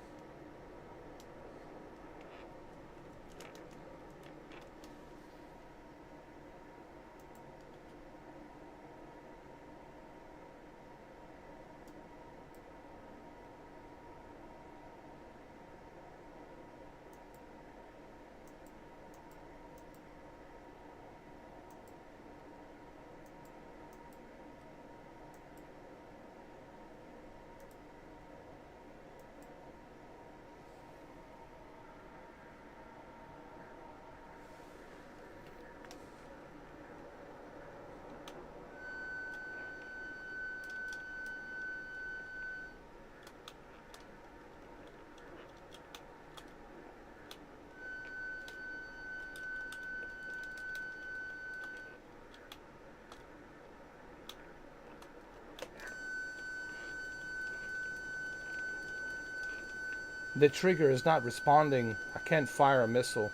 The trigger is not responding. I can't fire a missile.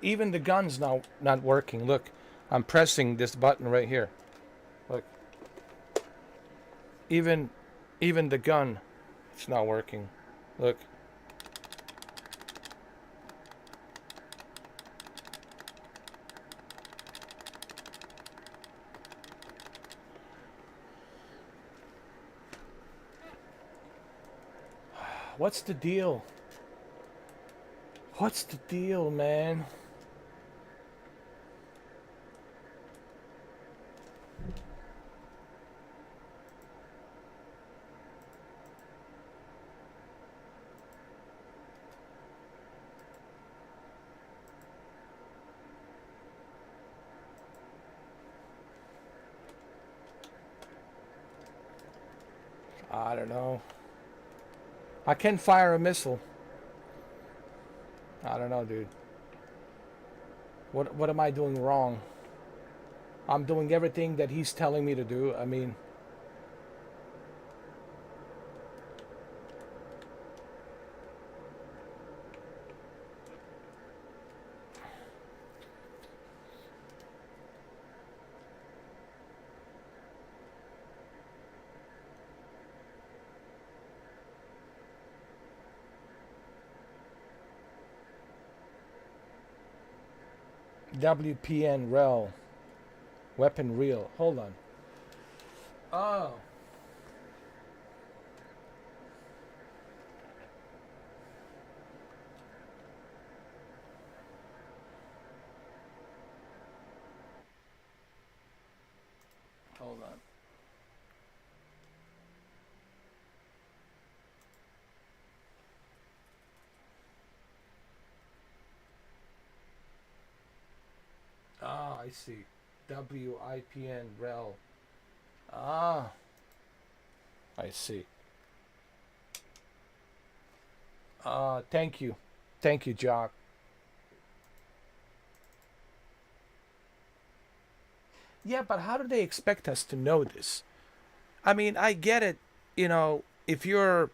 Even the gun's now not working. Look, I'm pressing this button right here. Look. Even the gun, it's not working. Look. What's the deal? What's the deal, man? I don't know. I can fire a missile. I don't know, dude. What am I doing wrong? I'm doing everything that he's telling me to do. I mean, WPN rel weapon reel. Hold on. Oh. Hold on. Ah, I see. WIPN rel. Ah, I see. Thank you. Thank you, Jock. Yeah, but how do they expect us to know this? I mean, I get it. If you're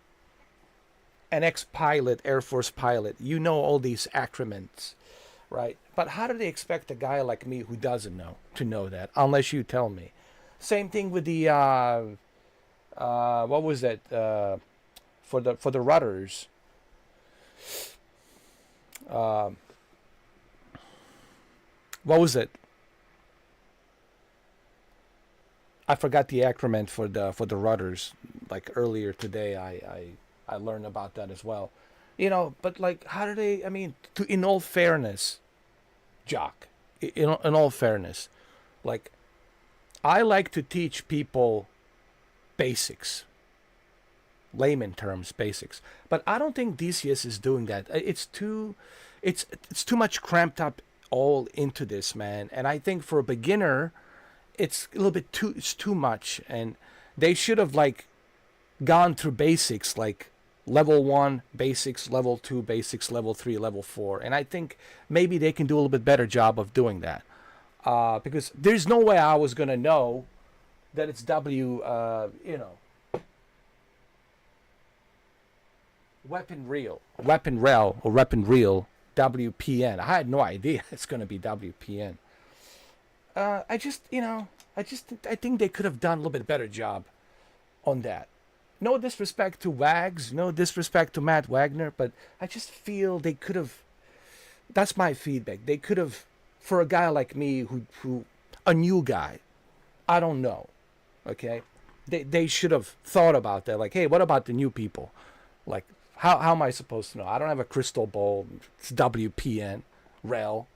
an ex-pilot, Air Force pilot, you know all these acronyms, right? But how do they expect a guy like me who doesn't know to know that unless you tell me? Same thing with the what was that for the rudders? Um, what was it? I forgot the acronym for the rudders. Like earlier today, I learned about that as well. But like, how do they? I mean, in all fairness, Jock, in all fairness, like I like to teach people basics, layman terms, basics. But I don't think DCS is doing that. It's too much cramped up all into this, man. And I think for a beginner, it's a little bit too much, and they should have like gone through basics, like level 1 basics, level 2 basics, level 3, level 4. And I think maybe they can do a little bit better job of doing that, because there's no way I was gonna know that it's weapon rel or weapon reel WPN. I had no idea it's gonna be WPN. I think they could have done a little bit better job on that. No disrespect to Wags, no disrespect to Matt Wagner, but I just feel they could have. That's my feedback. They could have, for a guy like me who a new guy, I don't know, okay. They should have thought about that. Like, hey, what about the new people? Like, how am I supposed to know? I don't have a crystal ball. It's WPN, rel.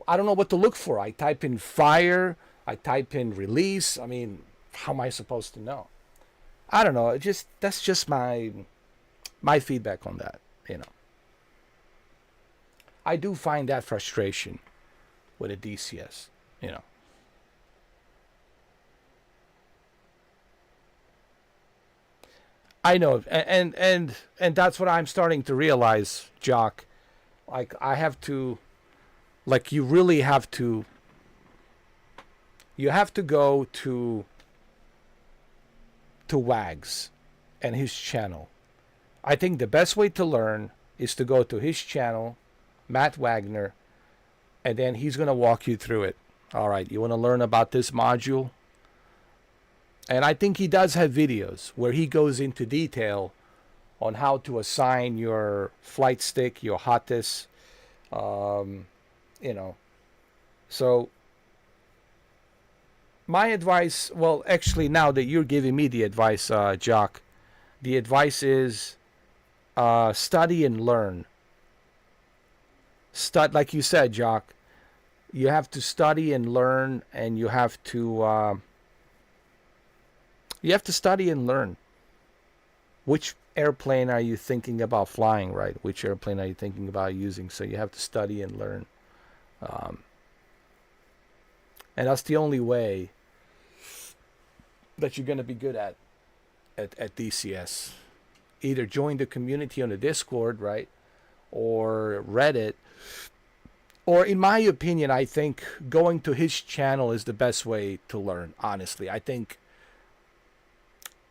I don't know what to look for. I type in fire. I type in release. I mean, how am I supposed to know? I don't know. That's just my feedback on that. I do find that frustration with a DCS. I know, and that's what I'm starting to realize, Jock. Like I have to, like you really have to. You have to go to Wags and his channel. I think the best way to learn is to go to his channel, Matt Wagner, and then he's going to walk you through it. All right, you want to learn about this module? And I think he does have videos where he goes into detail on how to assign your flight stick, your hottest, So my advice, well, actually, now that you're giving me the advice, Jock, the advice is study and learn. Like you said, Jock, you have to study and learn, and you have to study and learn. Which airplane are you thinking about flying, right? Which airplane are you thinking about using? So you have to study and learn. And that's the only way that you're going to be good at DCS. Either join the community on the Discord, right? Or Reddit. Or in my opinion, I think going to his channel is the best way to learn, honestly. I think,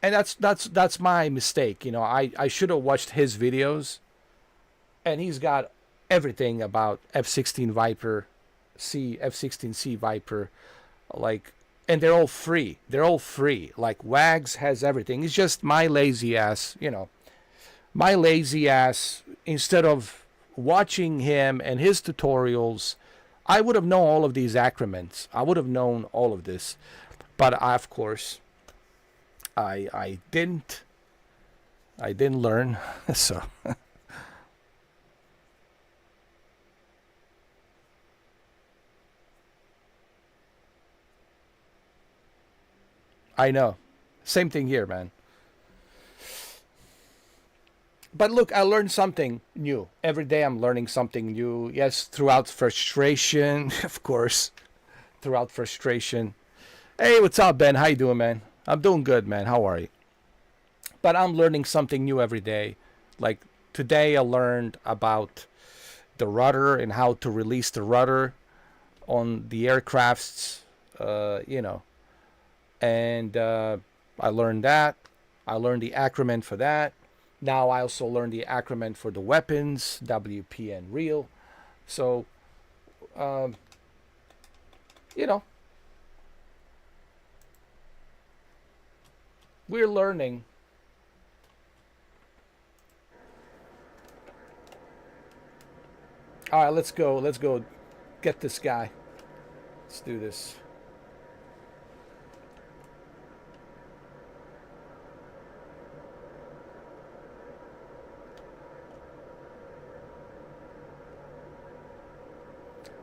and that's my mistake. I should have watched his videos, and he's got everything about F-16 VIPER, F-16c VIPER, like, and they're all free. Like Wags has everything. It's just my lazy ass, instead of watching him and his tutorials, I would have known all of these acronyms. I would have known all of this, but I, of course, I didn't. I didn't learn, so. I know. Same thing here, man. But look, I learned something new. Every day I'm learning something new. Yes, throughout frustration, of course. Throughout frustration. Hey, what's up, Ben? How you doing, man? I'm doing good, man. How are you? But I'm learning something new every day. Like today I learned about the rudder and how to release the rudder on the aircrafts, you know. And I learned that. I learned the acronym for that. Now I also learned the acronym for the weapons, WP and real. So, you know, we're learning. All right, let's go. Let's go get this guy. Let's do this.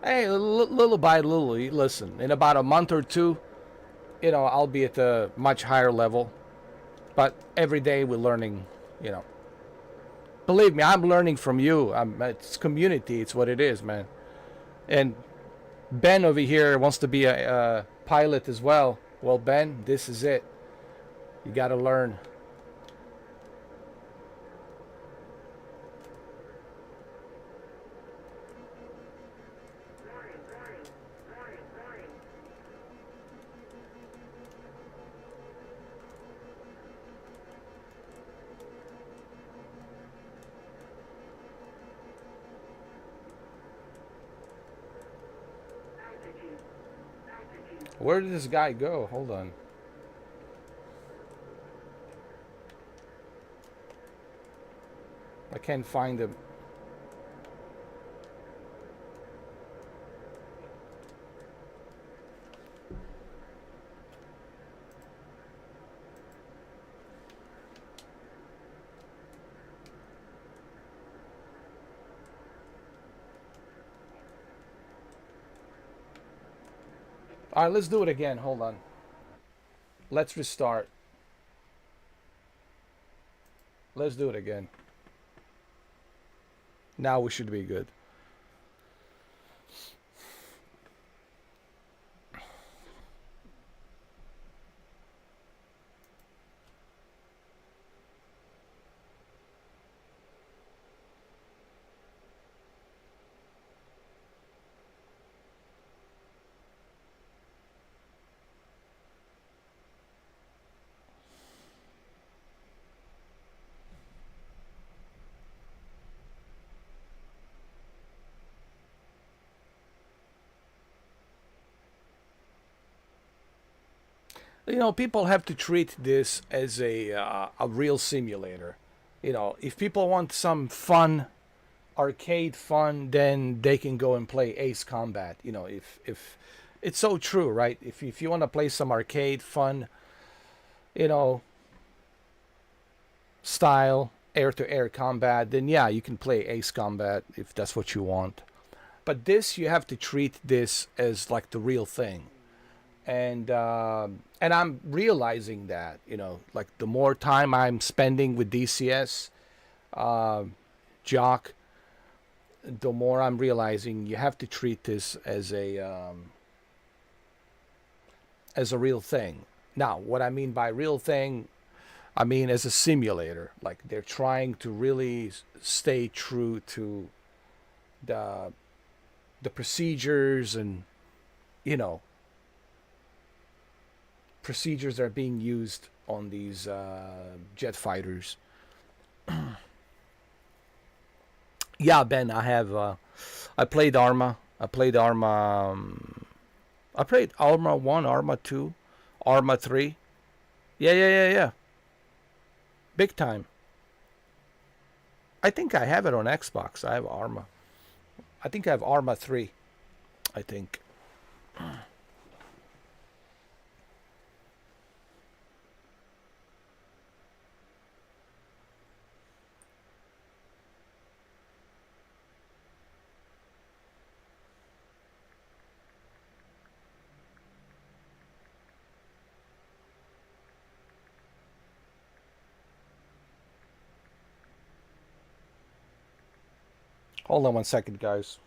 Hey, little by little, listen, in about a month or two, you know, I'll be at a much higher level. But every day we're learning, you know. Believe me, I'm learning from you. It's community. It's what it is, man. And Ben over here wants to be a pilot as well. Well, Ben, this is it. You got to learn. Where did this guy go? Hold on. I can't find him. All right, let's do it again. Hold on. Let's restart. Let's do it again. Now we should be good. You know, people have to treat this as a real simulator. You know, if people want some fun, arcade fun, then they can go and play Ace Combat. You know, if it's so true, right? If you want to play some arcade fun, you know, style air-to-air combat, then yeah, you can play Ace Combat if that's what you want. But this, you have to treat this as like the real thing. And I'm realizing that, you know, like the more time I'm spending with DCS, Jock, the more I'm realizing you have to treat this as a real thing. Now, what I mean by real thing, I mean as a simulator. Like they're trying to really stay true to the procedures and, you know, procedures that are being used on these jet fighters. Yeah, Ben, I have. I played Arma. I played Arma. I played Arma 1, Arma 2, Arma 3. Yeah. Big time. I think I have it on Xbox. I have Arma. I think I have Arma 3. I think. Hold on one second, guys.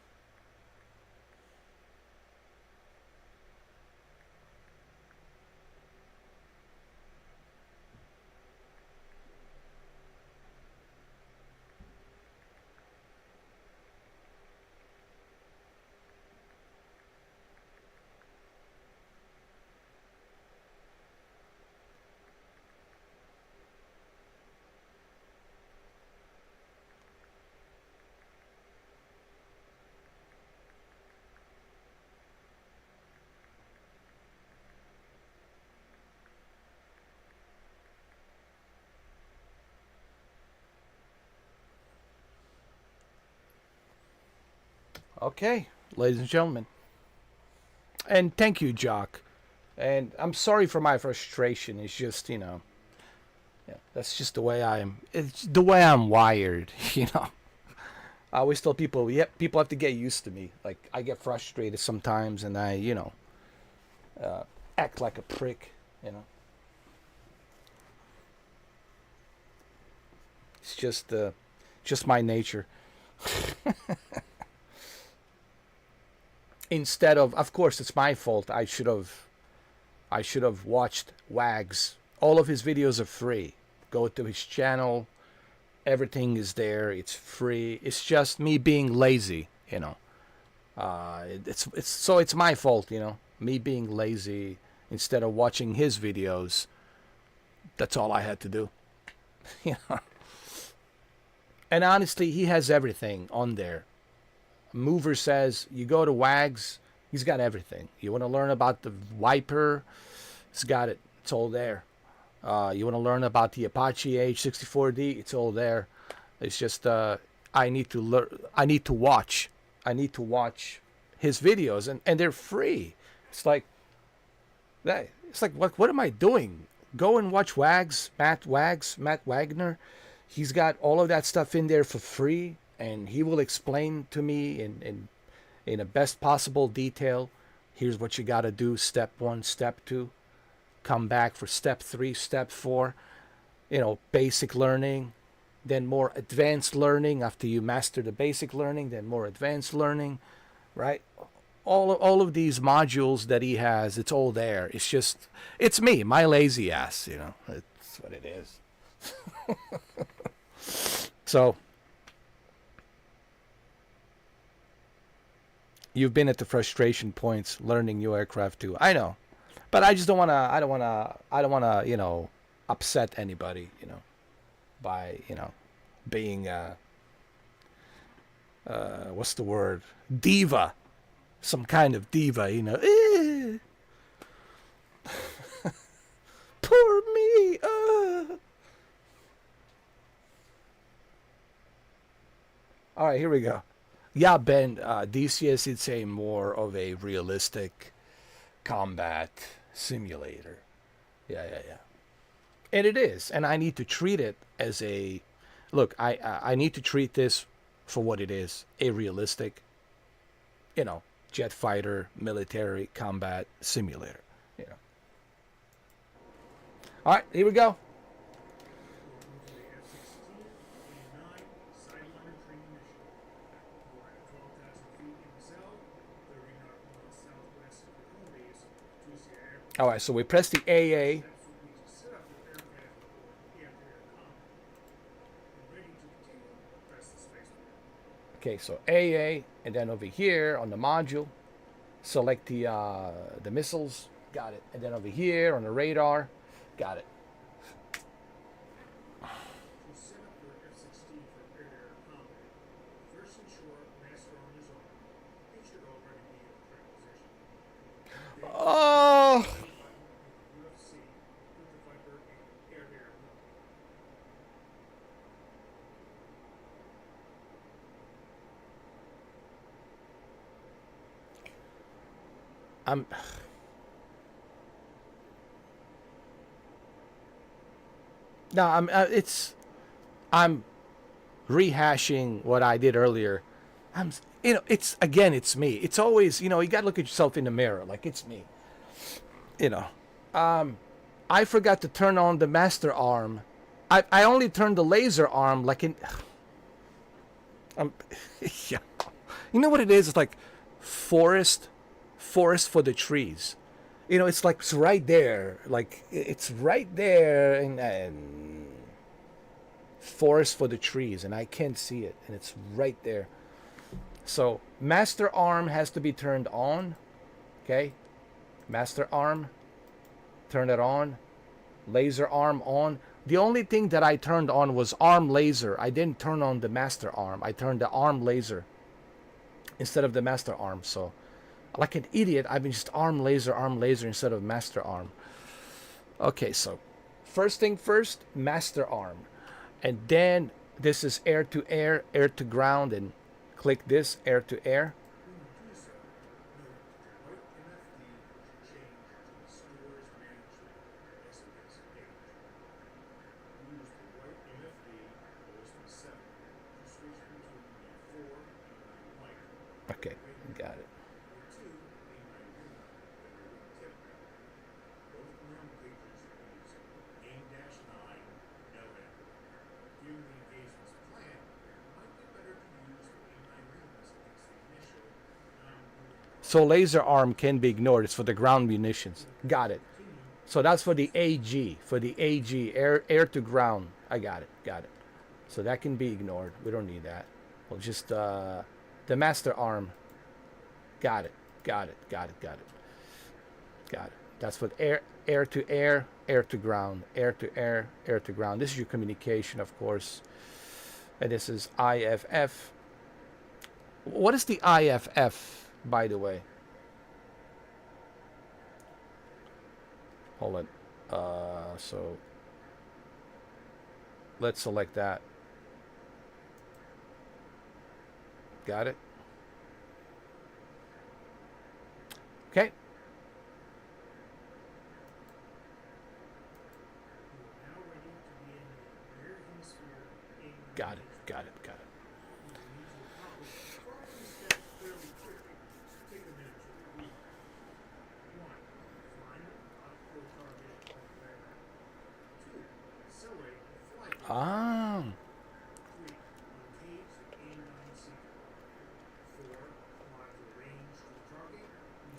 Okay, ladies and gentlemen. And thank you, Jock. And I'm sorry for my frustration. It's just, yeah, that's just the way I am. It's the way I'm wired, I always tell people, yep, people have to get used to me. Like, I get frustrated sometimes and I, act like a prick. It's just my nature. Instead of course, it's my fault. I should have watched Wags. All of his videos are free. Go to his channel. Everything is there. It's free. It's just me being lazy. It's my fault. Me being lazy instead of watching his videos. That's all I had to do. you know. And honestly, he has everything on there. Mover says you go to Wags, he's got everything. You want to learn about the VIPER, he's got it. It's all there. You want to learn about the Apache H-64D, it's all there. It's just I need to learn. I need to watch his videos, and they're free. It's like that. It's like what am I doing? Go and watch Matt Wagner. He's got all of that stuff in there for free, and he will explain to me in the best possible detail. Here's what you got to do. Step 1, step 2. Come back for step 3, step 4. Basic learning, then more advanced learning. After you master the basic learning, then more advanced learning, right? All of these modules that he has, it's all there. It's me, my lazy ass. It's what it is. So you've been at the frustration points learning new aircraft too. I know, but I just don't wanna. I don't wanna. Upset anybody. By being what's the word? Diva, some kind of diva. Poor me. All right, here we go. Yeah, Ben, DCS is a more of a realistic combat simulator. Yeah. And it is. And I need to treat it as a... Look, I need to treat this for what it is. A realistic, jet fighter, military combat simulator. All right, here we go. Welcome to the F-16 A9 Sideliner Training Mission. We're at 12,000 feet in the south, 30 nautical miles southwest of the home base, Tuesday Airport. All right, so we press the AA. Steps will be to set up your aircraft for air-to-air combat. When ready to continue, press the spacebar. Okay, so AA, and then over here on the module, select the missiles. Got it. And then over here on the radar, got it. To set up your F-16 for air-to-air combat, first ensure master on his arm. It should already be in the correct position. Then Oh, button with the UFC with the VIPER in air-to-air mode. I'm no, I'm rehashing what I did earlier. It's again, it's me. It's always, you got to look at yourself in the mirror. Like, it's me. You know, I forgot to turn on the master arm. I only turned the laser arm like in. Yeah. You know what it is? It's like forest, forest for the trees. It's like it's right there. Like it's right there, and forest for the trees, and I can't see it, and it's right there. So master arm has to be turned on. Okay, master arm, turn it on. Laser arm on. The only thing that I turned on was arm laser. I didn't turn on the master arm. I turned the arm laser instead of the master arm. So, like an idiot, I've been just arm laser instead of master arm. Okay, so first thing first, master arm. And then this is air to ground, and click this air to air. When you do so, note the white MFD should change to the stores management SMS page. Use the white MFD OSP7 to switch between the 4 and 9 white. Okay, got it. Or 2 A9 green that are with tip. Both ground pages use AIM-9 LM. Given the engagement's plan, it might be better to use the A9 rings against the initial non-moving. So laser arm can be ignored. It's for the ground munitions. Got it. Continue. So that's for the AG, air to ground. I got it. So that can be ignored. We don't need that. We'll just the master arm. Got it. That's for air to ground, air to ground. This is your communication, of course. And this is IFF. What is the IFF, by the way? Hold on. So let's select that. Got it? Okay. You are now ready to be in the rear hemisphere A9 Got it. You will need to accomplish the following steps fairly quickly. Take a minute to review. 1. Find an optical target on the radar. 2. Accelerate the flight. Ah. 3. Engage the A9 seeker. 4. Monitor range to the target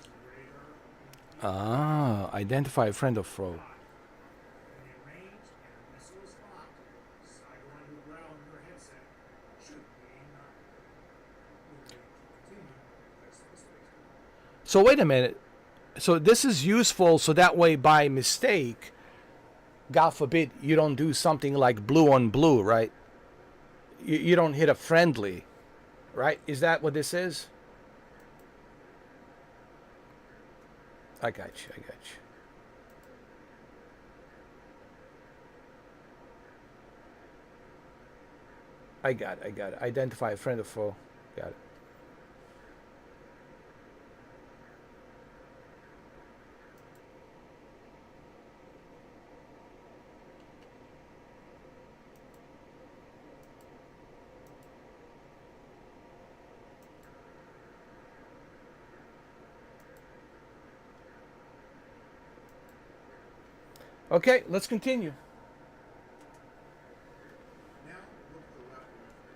using radar and Identify friend or foe. 5. When in range and the missile is locked, sideline to ground your headset. Shoot the A9. You're ready to continue. Press the space bar. So wait a minute. So this is useful so that way by mistake, God forbid, you don't do something like blue on blue, right? You don't hit a friendly, right? Is that what this is? I got you. I got it. Identify friend or foe. Got it. Okay, let's continue. Now look to the left of the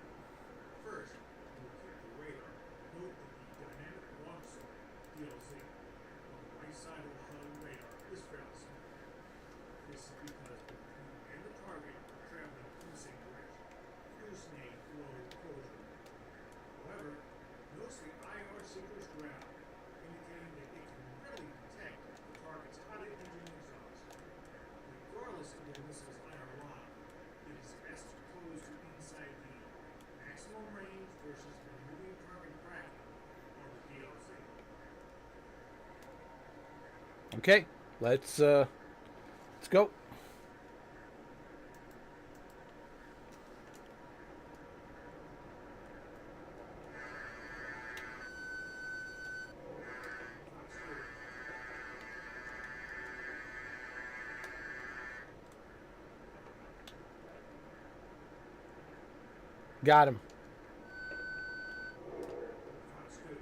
First, locate the radar. Note that the dynamic launch zone, DLC, on the right side of the HUD radar is fairly small. This is because both you and the target are traveling in the same direction, producing a low closure. However, notice the IR seeker's ground, indicating that it can really detect the target's hot engine exhaust. Regardless of the missile's IR lock, it is best to close to inside the maximum range versus the moving target bracket on the DLC. Okay, let's go. Got him. Fox 2.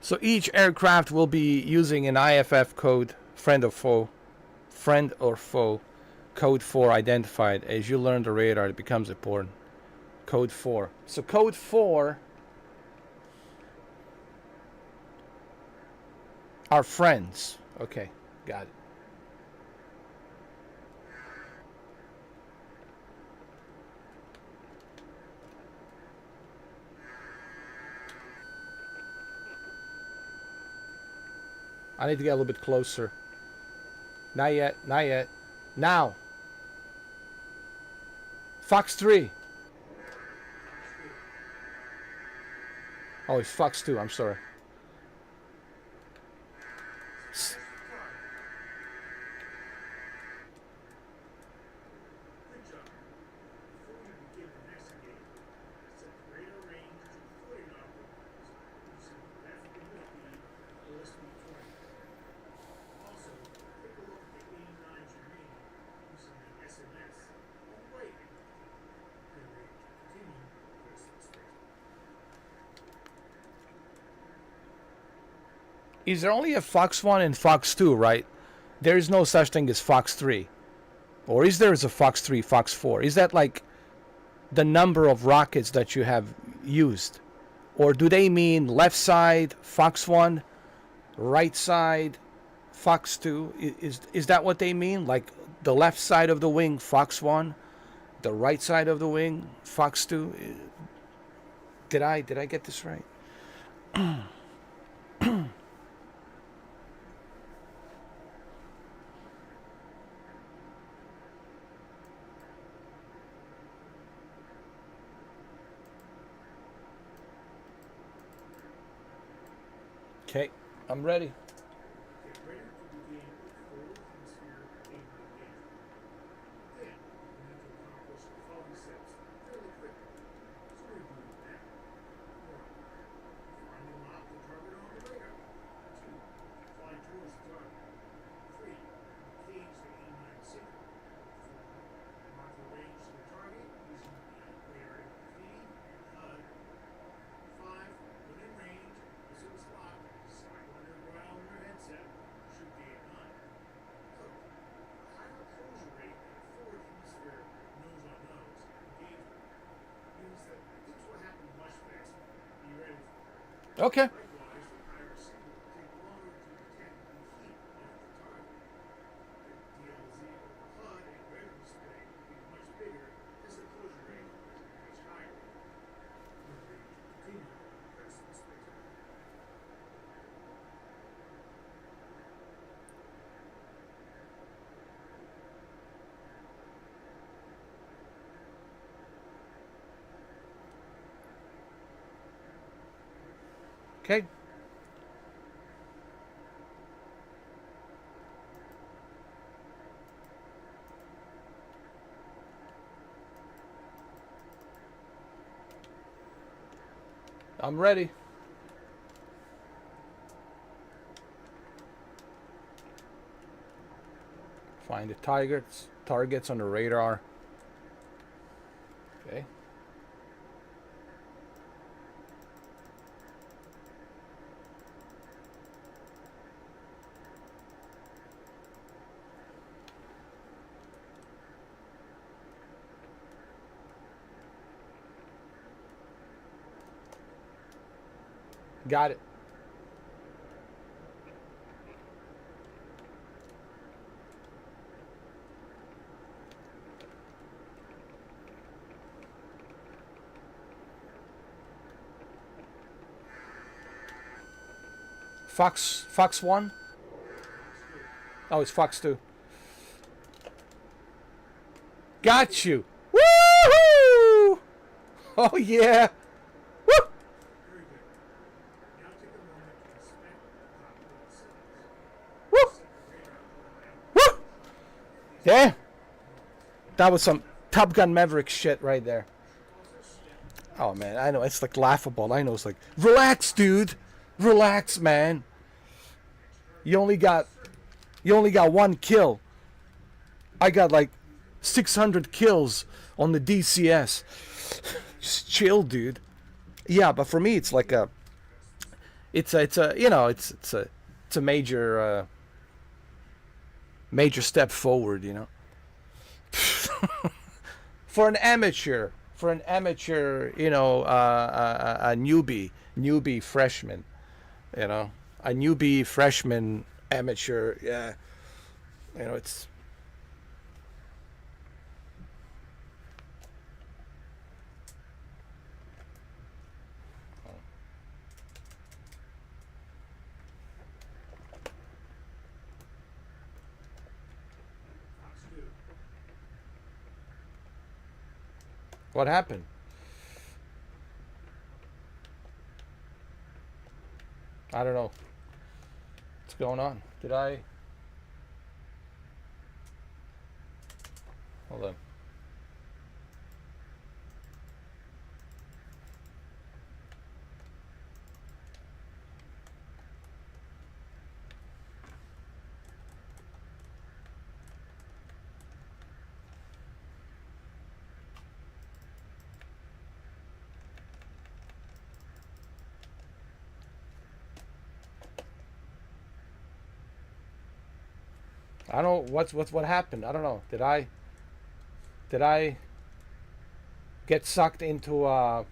So each aircraft will be using an IFF code, friend or foe, code 4 identified. As you learn the radar, it becomes important. Code 4. So code 4 are friends. Okay, got it. I need to get a little bit closer. Not yet, not yet. Now. Fox 3. Oh, it's Fox 2, I'm sorry. Good job. Before we begin the next engagement, set the radar range to 40 nautical miles using the left inlet beam OSB 20. Also, take a look at the 89's remaining using the SMS on the right inlet beam. Then ready to continue, press the spacebar. Is there only a Fox 1 and Fox 2, right? There is no such thing as Fox 3. Or is there a Fox 3, Fox 4? Is that like the number of rockets that you have used? Or do they mean left side, Fox 1, right side, Fox 2? Is that what they mean? Like the left side of the wing, Fox 1, the right side of the wing, Fox 2? Did I get this right? Okay, I'm ready. Get ready to begin a full hemisphere aiming engagement. Then, you need to accomplish the following steps fairly quickly. So review them now. 1. Find and lock the target on the radar. 2. Fly towards the target. 3. Engage the A9 signal. 4. Mark the range to the target using the radar FPV and HUD. 5. When in range, as it is locked, slide under the ground on your headset. Should be at 9. Note, a higher closure rate in a forward hemisphere nose-on-nose engagement means that things will happen much faster. Be ready for it. Okay. Likewise, the higher signal will take longer to detect the heat of the target. The DLZ of the HUD and radar display will be much bigger as the closure rate is much higher. When ready to continue, press the spacebar. Okay. I'm ready. Find the targets on the radar. Okay. Got it. Fox 1? Oh, it's Fox 2. Got you. Woohoo! Oh yeah. Woo! Very good. Now take a moment to inspect the cockpit settings. Woo! Set the radar alarm. Woo! Yeah. That was some Top Gun Maverick shit right there. Oh man, I know it's like laughable. I know it's like, relax, dude. Relax, man. You only got You only got 1 kill. I got like 600 kills on the DCS. Just chill, dude. Yeah, but for me, it's like it's a you know, it's a major major step forward, you know. For an amateur, you know, a newbie freshman, you know, a newbie freshman amateur, yeah, you know, it's. What happened? I don't know. What's going on? Did I? Hold on. I don't know what happened. I don't know. Did I get sucked into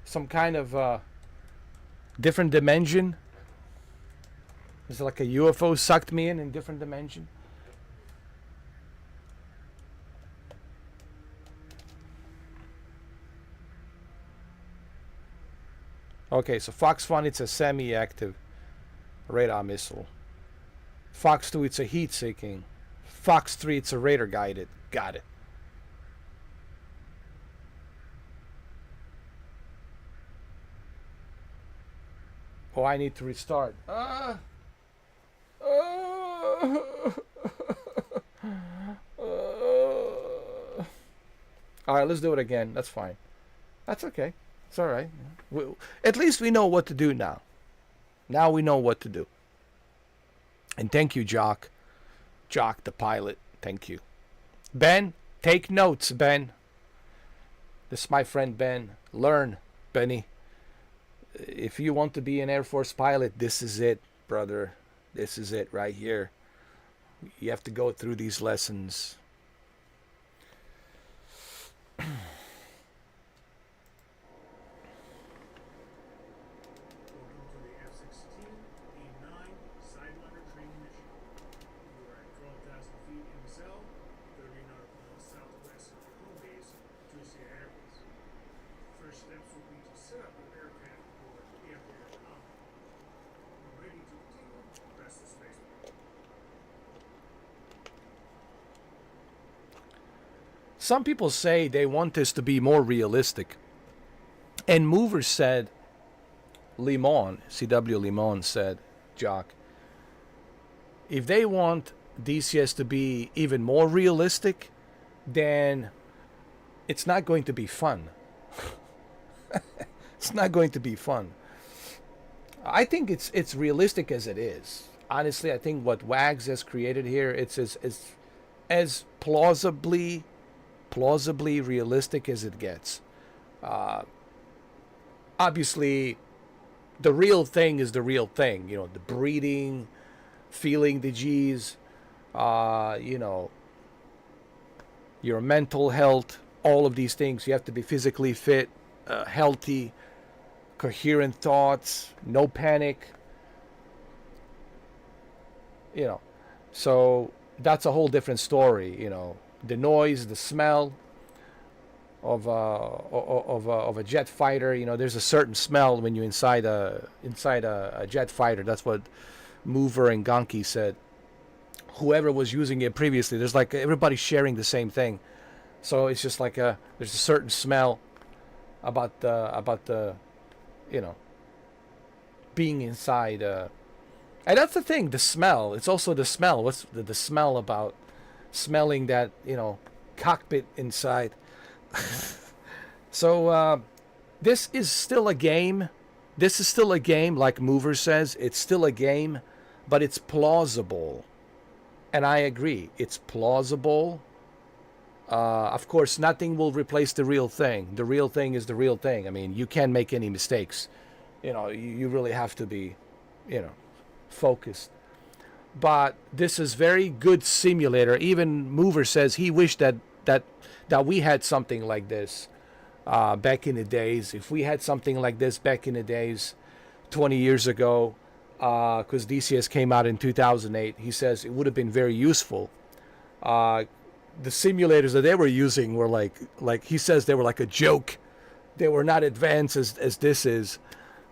some kind of different dimension? Is it like a UFO sucked me in different dimension? Okay, so Fox 1, it's a semi-active radar missile. Fox 2, it's a heat-seeking. Fox 3, it's a radar-guided. Got it. Oh, I need to restart. Alright, let's do it again. That's fine. That's okay. It's alright. At least we know what to do now. Now we know what to do. And thank you, Jock. Jock, the pilot. Thank you. Ben, take notes, Ben. This is my friend Ben. Learn, Benny. If you want to be an Air Force pilot, this is it, brother. This is it right here. You have to go through these lessons. Welcome to the F-16c Sidewinder training mission. You are at 12,000 feet in the cell, 30 nautical miles southwest of your home base, Tuesday Air Base. First steps will be to set up your aircraft for air-to-air combat. When ready to continue, press the space bar. Some people say they want this to be more realistic. And Mover said, Limon, CW Limon said, Jock, if they want DCS to be even more realistic, then it's not going to be fun. It's not going to be fun. I think it's realistic as it is. Honestly, I think what Wags has created here, it's as plausibly realistic as it gets. Obviously, the real thing is the real thing. You know, the breathing, feeling the G's, you know, your mental health, all of these things. You have to be physically fit, healthy, coherent thoughts, no panic. You know, so that's a whole different story. You know, the noise, the smell of a jet fighter. You know, there's a certain smell when you're inside a jet fighter. That's what Mover and Gonki said. Whoever was using it previously, there's like everybody's sharing the same thing. So it's just like there's a certain smell about the you know, being inside. And that's the thing, the smell. It's also the smell. What's the smell about smelling that, you know, cockpit inside? So this is still a game. This is still a game, like Mover says. It's still a game, but it's plausible. And I agree. It's plausible. Of course, nothing will replace the real thing. The real thing is the real thing. I mean, you can't make any mistakes. You really have to be, focused. But this is very good simulator. Even Mover says he wished that we had something like this back in the days. If we had something like this back in the days, 20 years ago, because DCS came out in 2008, he says it would have been very useful. The simulators that they were using were like he says they were like a joke. They were not advanced as this is.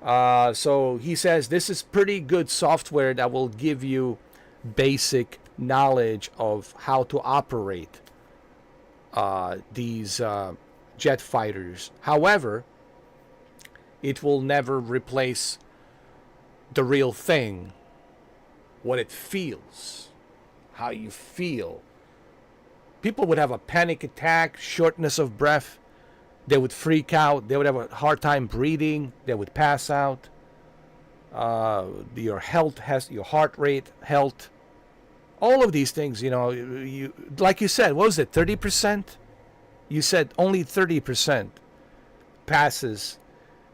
So he says this is pretty good software that will give you basic knowledge of how to operate these jet fighters. However, it will never replace the real thing, what it feels, how you feel. People would have a panic attack, shortness of breath. They would freak out. They would have a hard time breathing. They would pass out. Your heart rate, health, all of these things. You like you said. What was it? 30%? You said only 30% passes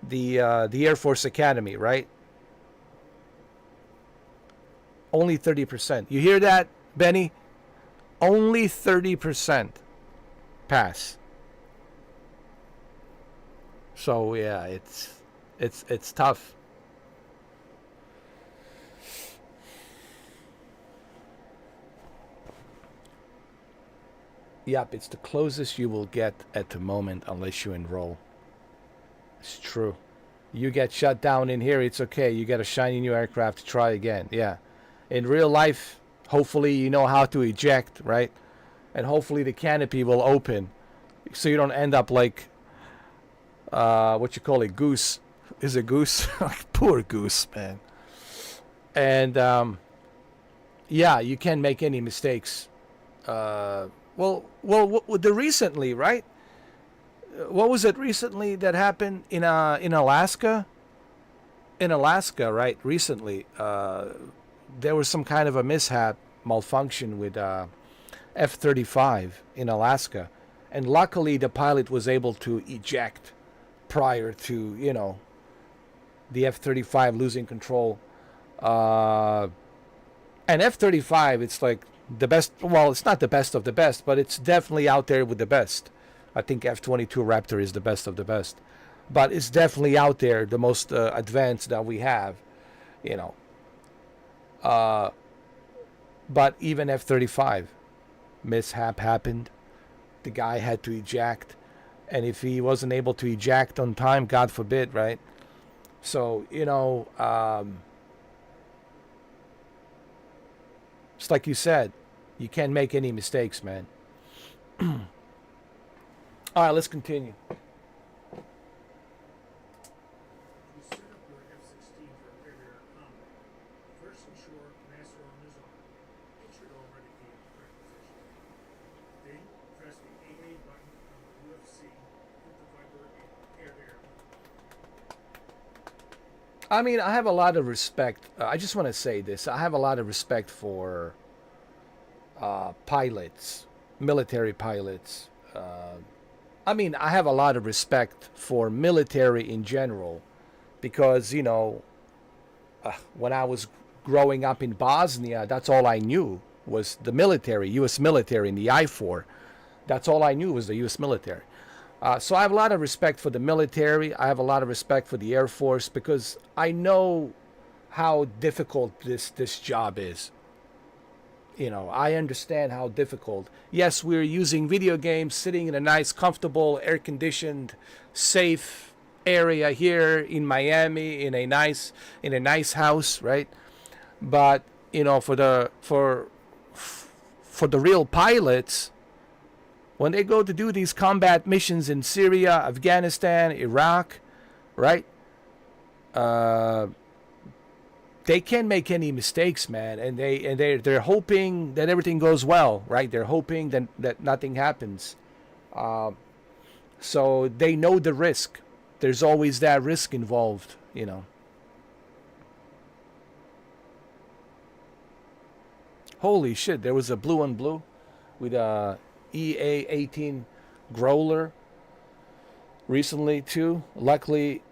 the Air Force Academy, right? Only 30%. You hear that, Benny? Only 30% pass. So yeah, it's tough. Yep, it's the closest you will get at the moment unless you enroll. It's true. You get shut down in here, it's okay. You get a shiny new aircraft to try again. Yeah. In real life, hopefully you know how to eject, right? And hopefully the canopy will open so you don't end up like what you call it, goose. Is it goose? Poor goose, man. And yeah, you can't make any mistakes. The recently, right? What was it recently that happened in Alaska? In Alaska, right? Recently, there was some kind of a mishap, malfunction with F-35 in Alaska, and luckily the pilot was able to eject prior to the F-35 losing control. And F-35, it's like the best. Well, it's not the best of the best, but it's definitely out there with the best. I think F-22 Raptor is the best of the best, but it's definitely out there, the most advanced that we have. But even F-35 mishap happened. The guy had to eject, and if he wasn't able to eject on time, God forbid, right? So it's like you said, you can't make any mistakes, man. All right, let's continue. You set up your F-16 for air-to-air combat. First ensure master arm is on. It should already be in the correct position. Then press the AA button on the UFC. Put the VIPER in air-to-air mode. I mean, I have a lot of respect. I just want to say this. I have a lot of respect for pilots, military pilots. I mean, I have a lot of respect for military in general because, when I was growing up in Bosnia, that's all I knew was the military, U.S. military, and the I-4. That's all I knew was the U.S. military. So I have a lot of respect for the military. I have a lot of respect for the Air Force because I know how difficult this job is. I understand how difficult. Yes, we're using video games, sitting in a nice, comfortable, air-conditioned, safe area here in Miami, in a nice house, right? But for the real pilots, when they go to do these combat missions in Syria, Afghanistan, Iraq, right? They can't make any mistakes, man, and they're hoping that everything goes well, right? They're hoping that nothing happens. So they know the risk. There's always that risk involved, you know. Holy shit, there was a blue on blue with a EA-18 Growler recently too. Luckily,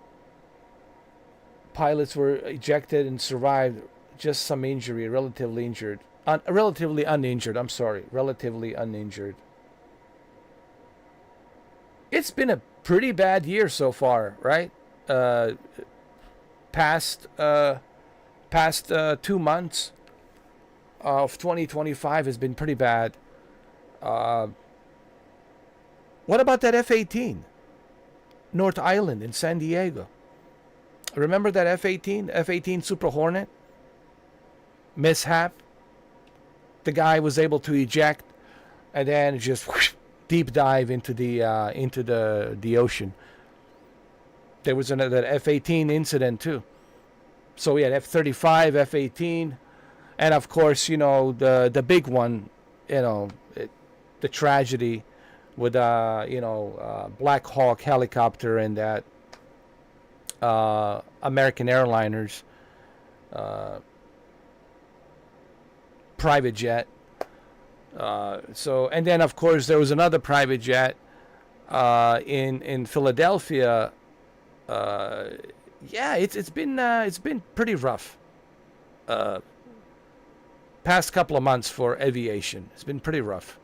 pilots were ejected and survived just some injury, relatively injured. Relatively uninjured, I'm sorry. Relatively uninjured. It's been a pretty bad year so far, right? Past 2 months of 2025 has been pretty bad. What about that F-18? North Island in San Diego. Remember that F-18? F-18 Super Hornet? Mishap. The guy was able to eject and then just whoosh, deep dive into the ocean. There was another F-18 incident too. So we had F-35, F-18, and of course, you know, the big one, you know, the tragedy with Black Hawk helicopter and that American airliners private jet. And then of course there was another private jet in Philadelphia. Yeah, it's been pretty rough. Past couple of months for aviation, it's been pretty rough.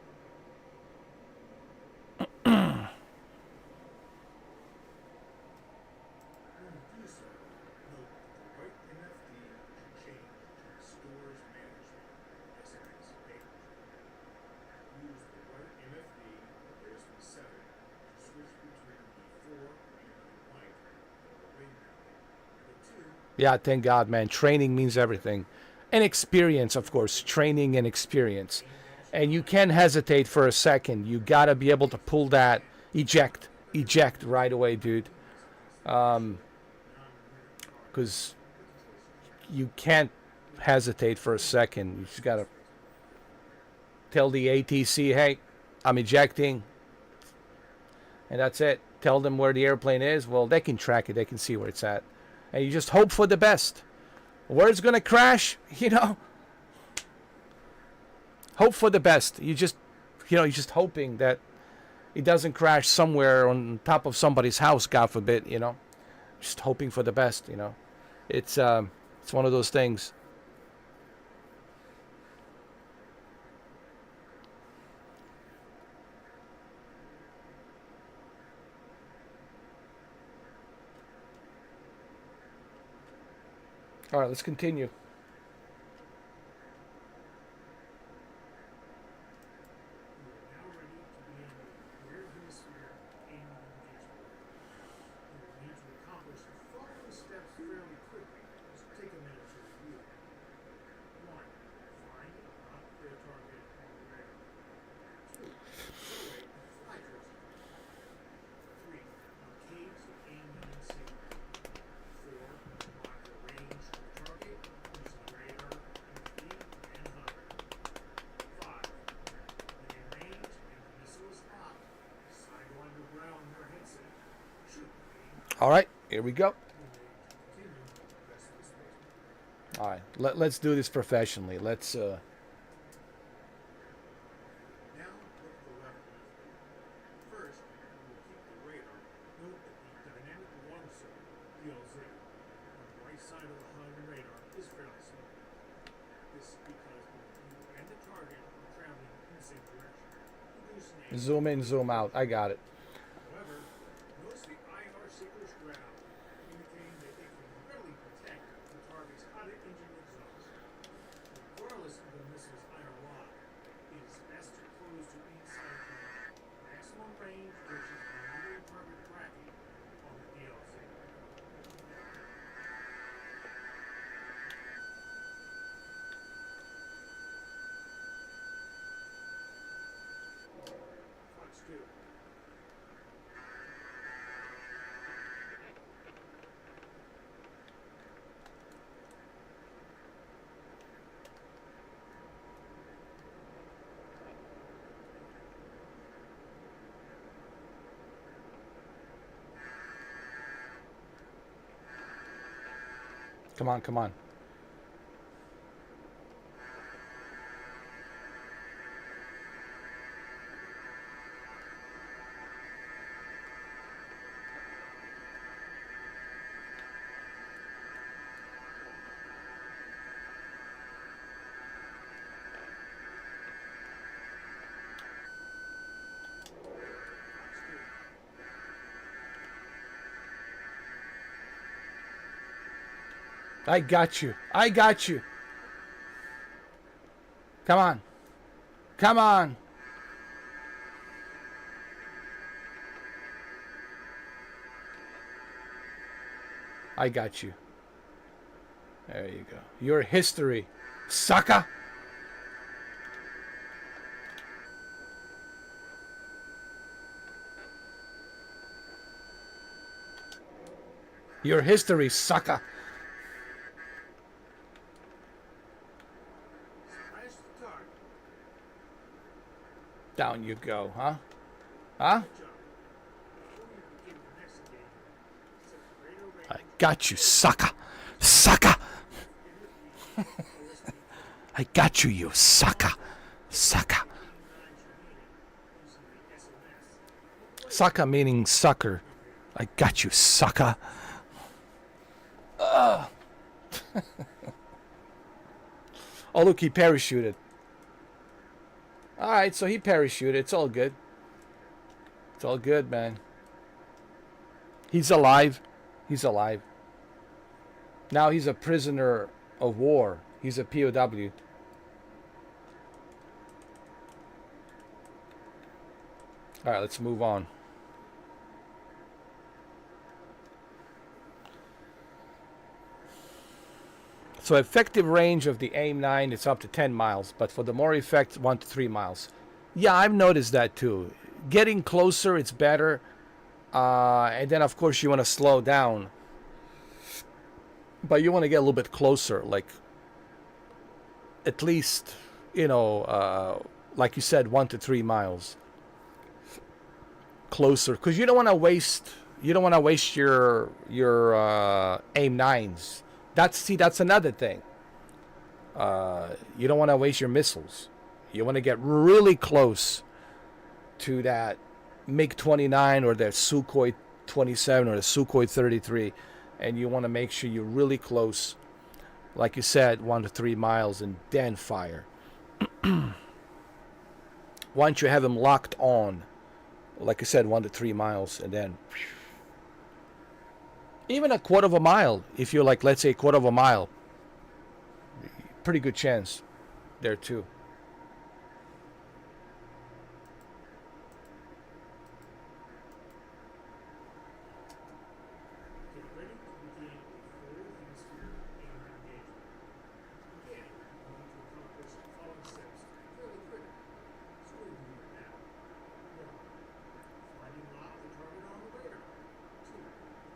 Yeah, thank God, man. Training means everything. And experience, of course. Training and experience. And you can't hesitate for a second. You got to be able to pull that eject right away, dude. Because you can't hesitate for a second. You just got to tell the ATC, hey, I'm ejecting. And that's it. Tell them where the airplane is. Well, they can track it. They can see where it's at. And you just hope for the best. Where it's going to crash, you know. Hope for the best. You're just hoping that it doesn't crash somewhere on top of somebody's house, God forbid, you know. Just hoping for the best, you know. It's one of those things. All right, let's continue. All right, here we go. All right, let's do this professionally. Let's. Now, look at the left of it. First, we will keep the radar. Note that the dynamic alarm circuit, DLZ, on the right side of the HUD radar is fairly slow. This is because both you and the target are traveling in the same direction, producing a Zoom in, zoom out. I got it. However, notice the IR seeker's ground, indicating that it can readily protect the target's hot engine exhaust. Regardless of the missile's IR lock, it is best to close to inside maximum range versus primary target tracking on the DLC. Flex 2. Come on, come on. I got you. I got you. Come on. Come on. I got you. There you go. Your history, sucker. Your history, sucker. Smash the target. Down you go, huh? Huh? Good job. Before you begin the next game, set greater range. I got you, sucker. Sucker. I got you, you sucker. Sucker. Sucker meaning sucker. I got you, sucker. Oh, look, he parachuted. Alright, so he parachuted. It's all good. It's all good, man. He's alive. He's alive. Now he's a prisoner of war. He's a POW. Alright, let's move on. So effective range of the AIM-9 is up to 10 miles, but for the more effect, 1 to 3 miles. Yeah, I've noticed that too. Getting closer, it's better. And then, of course, you want to slow down. But you want to get a little bit closer, like at least, you know, like you said, 1 to 3 miles closer, because you don't want to waste. You don't want to waste your AIM-9s. That's another thing. You don't want to waste your missiles. You want to get really close to that MiG-29 or that Sukhoi 27 or the Sukhoi 33, and you want to make sure you're really close, like you said, 1 to 3 miles, and then fire. Once you have them locked on, like I said, 1 to 3 miles, and then even a quarter of a mile, if you're like, let's say, a quarter of a mile, pretty good chance there too. Get ready to begin a full hemisphere aim engagement. Again, you need to accomplish the following steps fairly quickly. So we're doing it now. 1. Find and lock the target on the radar. 2.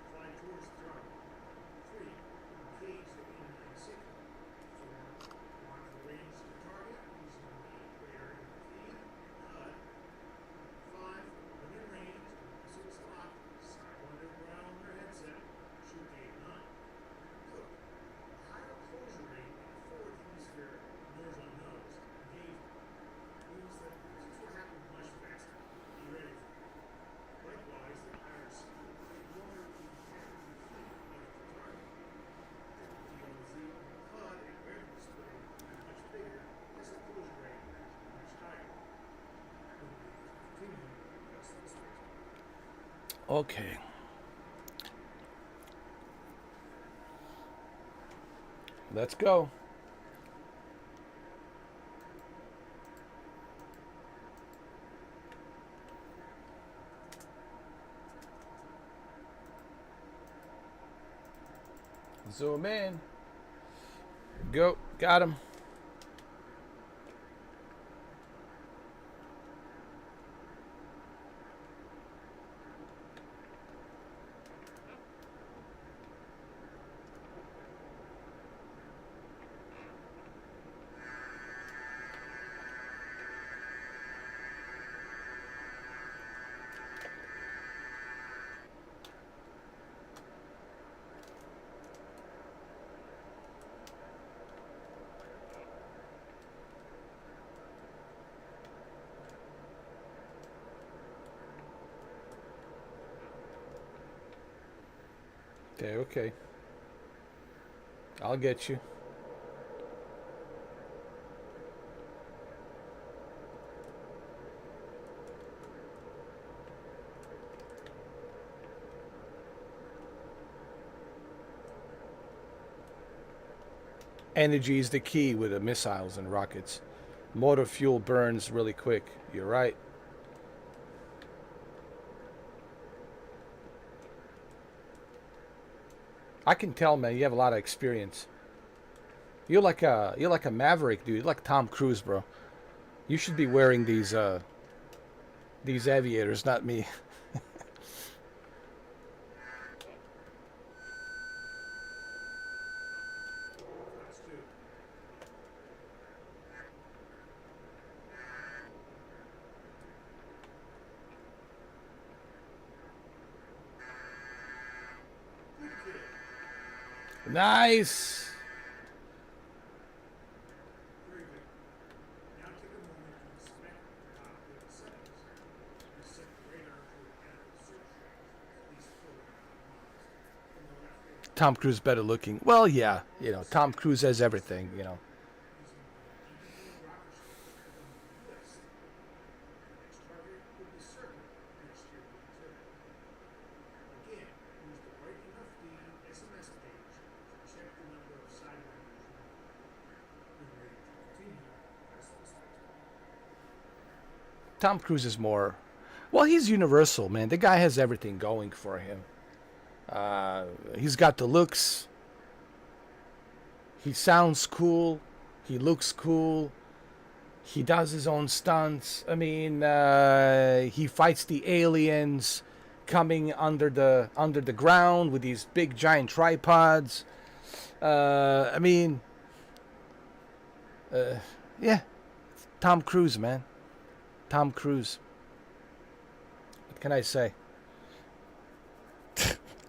Fly towards the target. 3. Engage the aim signal. 4. Mark the range of the target using the radar in the feed and HUD. 5. When in range, missiles locked, cycle underground their headset, shoot the aim 9. Good. A higher closure rate in the forward hemisphere nose on nose engagement means that this will happen much faster. Be ready for it. Likewise, the higher speed, the longer the pattern of feet of the target. The DOZ on the HUD and radar display is much bigger as the closure rate is much higher. Continue press the space bar. Okay. Let's go. Zoom in. Go. Got him. Okay, okay. I'll get you. Energy is the key with the missiles and rockets. Motor fuel burns really quick. You're right. I can tell, man. You have a lot of experience. You're like a maverick, dude. You're like Tom Cruise, bro. You should be wearing these aviators, not me. Let's do. Good kid. Nice. Very good. Now take a moment to inspect the cockpit settings. You set the radar to a candidate search range, at least 4.5 miles. From the left edge, Tom Cruise better looking. Well, yeah. You know, Tom Cruise has everything. You know. using the independent rocket ship from the U.S. The next target will be circled next year with the Again, use the right enough D SMS page to check the number of sidewinders you want. When ready to continue, press the spacebar. Tom Cruise is more. Well, he's universal, man. The guy has everything going for him. He's got the looks. He sounds cool. He looks cool. He does his own stunts. I mean, he fights the aliens coming under the ground with these big giant tripods. I mean, yeah, Tom Cruise, man. Tom Cruise. What can I say?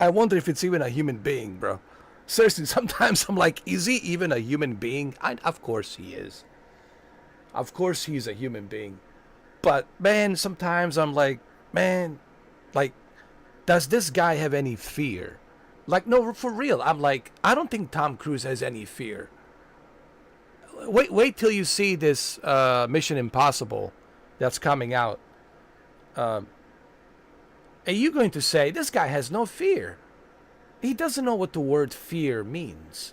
I wonder if it's even a human being, bro. Seriously, sometimes I'm like, is he even a human being? Of course he is. Of course he's a human being. But, man, sometimes I'm like, man, like, does this guy have any fear? Like, no, for real. I'm like, I don't think Tom Cruise has any fear. Wait till you see this Mission Impossible that's coming out. Are you going to say this guy has no fear? He doesn't know what the word fear means.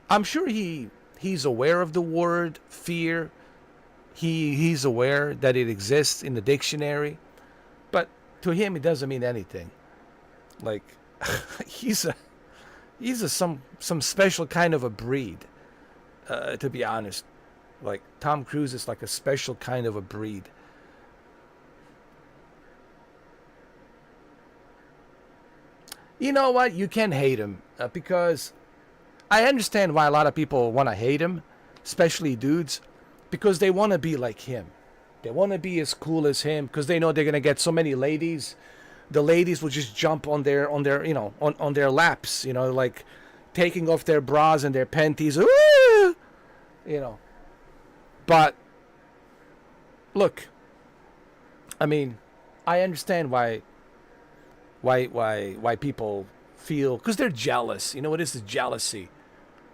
I'm sure he's aware of the word fear. He's aware that it exists in the dictionary, but to him it doesn't mean anything. Like he's some special kind of a breed. To be honest, like Tom Cruise is like a special kind of a breed. You know what? You can hate him because I understand why a lot of people want to hate him, especially dudes, because they want to be like him. They want to be as cool as him because they know they're gonna get so many ladies. The ladies will just jump on their on their laps, like taking off their bras and their panties. Ooh! But look, I mean, I understand why people feel, because they're jealous. You know what is the jealousy?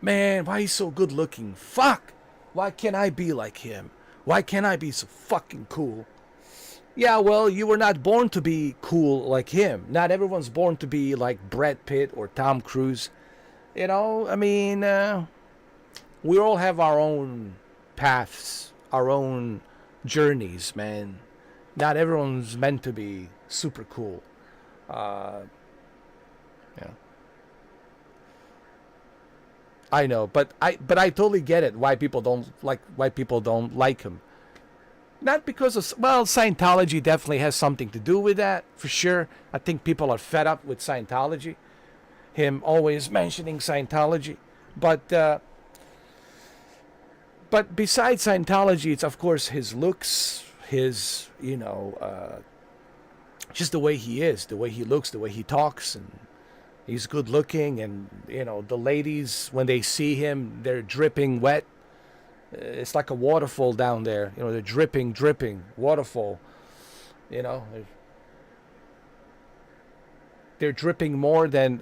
Man, why he's so good looking? Fuck! Why can't I be like him? Why can't I be so fucking cool? Yeah, well, you were not born to be cool like him. Not everyone's born to be like Brad Pitt or Tom Cruise. I mean, we all have our own paths, our own journeys, man. Not everyone's meant to be super cool. Yeah. I know, but I totally get it why people don't like him. Not because of, well, Scientology definitely has something to do with that, for sure. I think people are fed up with Scientology. Him always mentioning Scientology. But besides Scientology, it's of course his looks, his, just the way he is, the way he looks, the way he talks, and he's good looking, and the ladies, when they see him, they're dripping wet. It's like a waterfall down there. They're dripping waterfall. they're dripping more than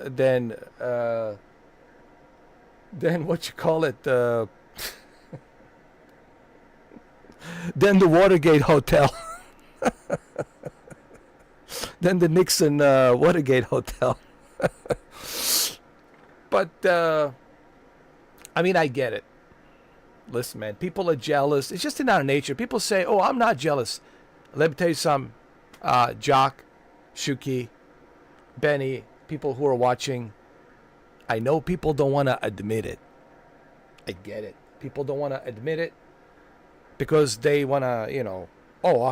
what you call it, than the Watergate Hotel, than the Nixon Watergate Hotel. But I mean, I get it. Listen, man, people are jealous. It's just in our nature. People say, "Oh, I'm not jealous." Let me tell you something, Jock, Shuki, Benny, people who are watching. I know people don't want to admit it. I get it. People don't want to admit it because they want to, oh,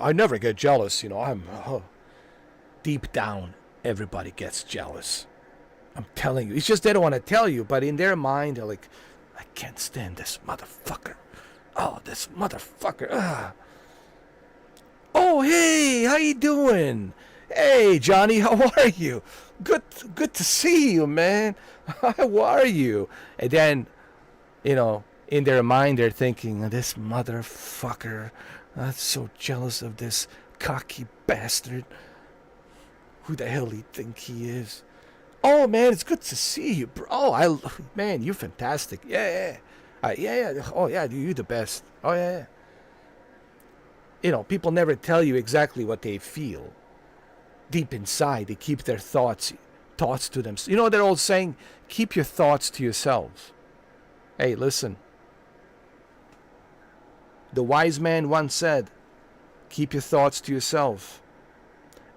I never get jealous. Deep down, everybody gets jealous. I'm telling you. It's just they don't want to tell you, but in their mind, they're like, I can't stand this motherfucker. Oh, this motherfucker. Ugh. Oh, hey, how you doing? Hey, Johnny, how are you? Good to see you, man. How are you? And then, in their mind, they're thinking, this motherfucker. I'm so jealous of this cocky bastard. Who the hell he think he is? Oh, man, it's good to see you, bro. Oh, man, you're fantastic. Yeah. Yeah. Oh, yeah, you're the best. Oh, yeah. People never tell you exactly what they feel. Deep inside, they keep their thoughts to them. You know what they're all saying? Keep your thoughts to yourselves. Hey, listen. The wise man once said, keep your thoughts to yourself.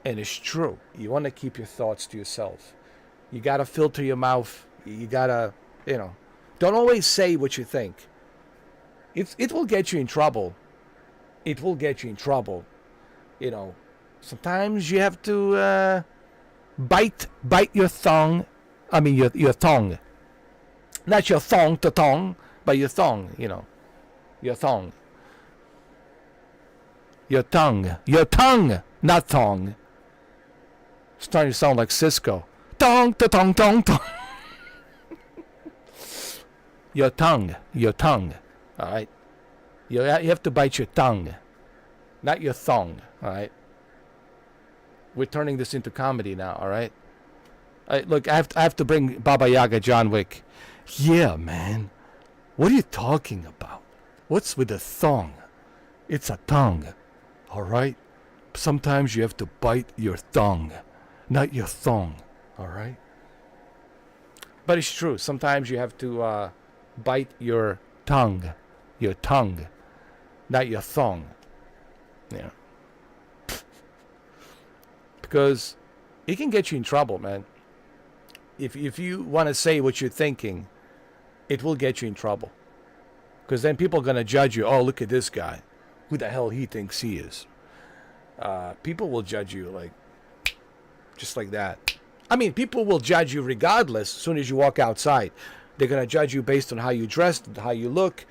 And it's true. You want to keep your thoughts to yourself. You got to filter your mouth. You got to, don't always say what you think. It will get you in trouble. It will get you in trouble. Sometimes you have to bite your tongue. I mean, your tongue. Not your thong to tongue, but your tongue, Your tongue. Your tongue. Your tongue, not tongue. It's starting to sound like Cisco. Tong to tong tong tong. Your tongue. All right. You have to bite your tongue, not your thong. All right. We're turning this into comedy now. All right. Look, I have to bring Baba Yaga John Wick. Yeah, man. What are you talking about? What's with the thong? It's a tongue. All right. Sometimes you have to bite your tongue, not your thong. All right. But it's true. Sometimes you have to bite your tongue, not your thong. Yeah. Because it can get you in trouble, man. If you want to say what you're thinking, it will get you in trouble. Because then people are going to judge you. Oh, look at this guy. Who the hell he thinks he is? People will judge you just like that. I mean, people will judge you regardless as soon as you walk outside. They're going to judge you based on how you dress, how you look.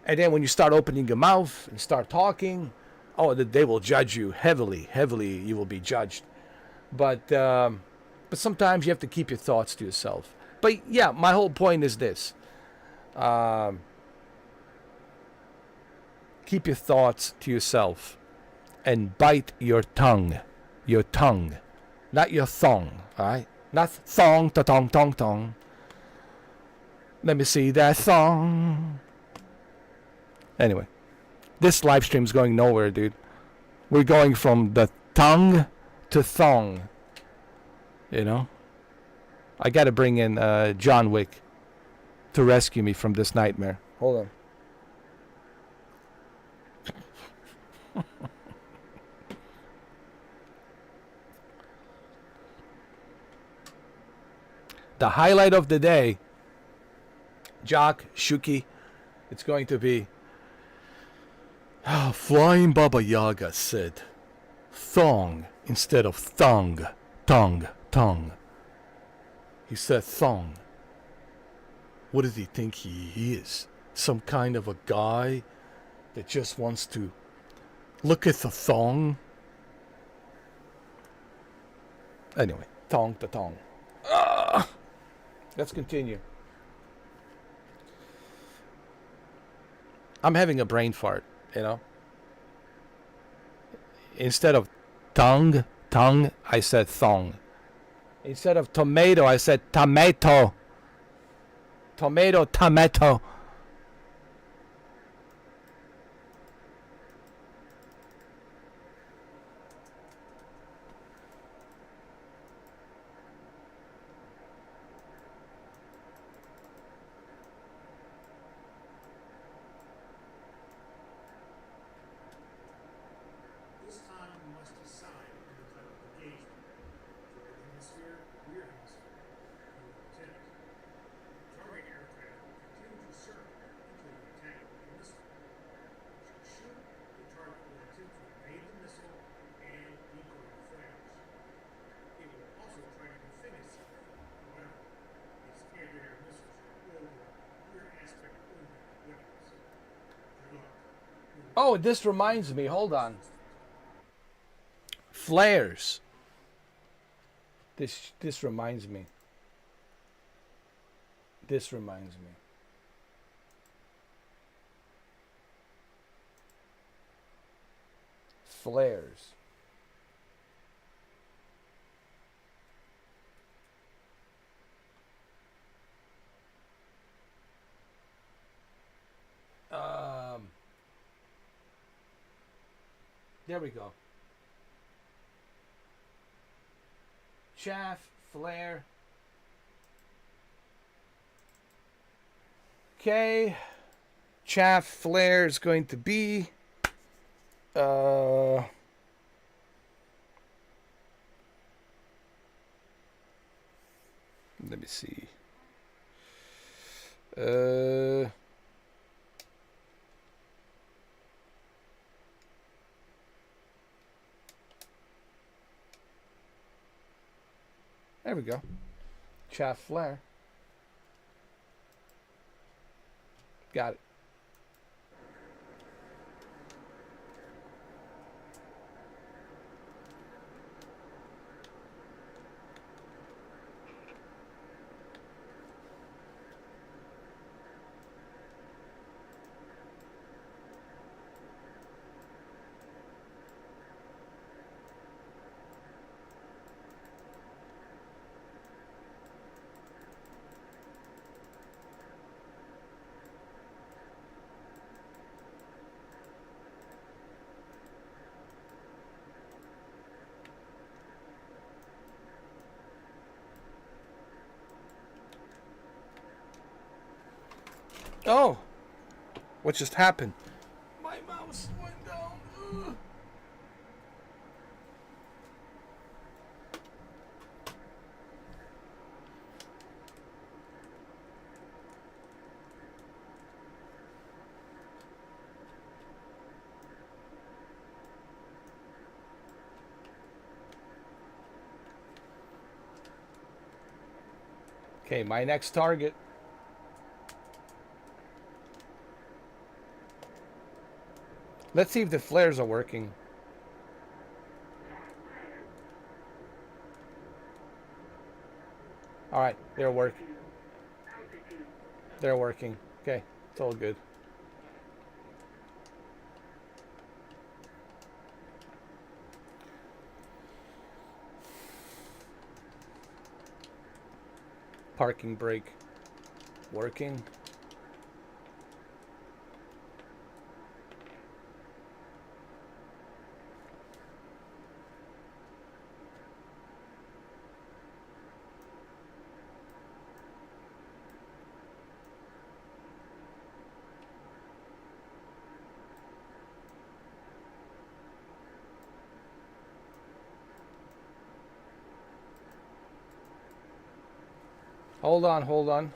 And then when you start opening your mouth and start talking, they will judge you heavily. Heavily, you will be judged. But sometimes you have to keep your thoughts to yourself. But yeah, my whole point is this. Keep your thoughts to yourself and bite your tongue. Your tongue. Not your thong, all right? Not thong, ta tong, tong, tong. Let me see that thong. Anyway, this live stream's going nowhere, dude. We're going from the tongue to thong. I got to bring in John Wick to rescue me from this nightmare. Hold on. The highlight of the day, Jock, Shuki, it's going to be Flying Baba Yaga said thong instead of thong. Tongue. He said thong. What does he think he is? Some kind of a guy that just wants to look at the thong? Anyway, thong to thong. Let's continue. I'm having a brain fart, Instead of tongue, I said thong. Instead of tomato, I said tomato. Tomato, tomato. This time you must decide on the type of engagement. Forward hemisphere, rear hemisphere. You are lieutenant. Target aircraft will continue to circle until you attack with a missile. If you shoot, the target will attempt to evade the missile and decoy the flares. It will also try to defend itself. However, its air-to-air missiles are over rear aspect only weapons. Good luck. Oh, this reminds me. Hold on. Flares. This reminds me. This reminds me. Flares. There we go. Chaff, flare. Okay. Chaff, flare is going to be let me see. There we go. Chaff flare. Got it. Oh, what just happened? My mouse went down. Ugh. Okay, my next target. Let's see if the flares are working. All right, they're working. They're working. Okay, it's all good. Parking brake working. Hold on, hold on.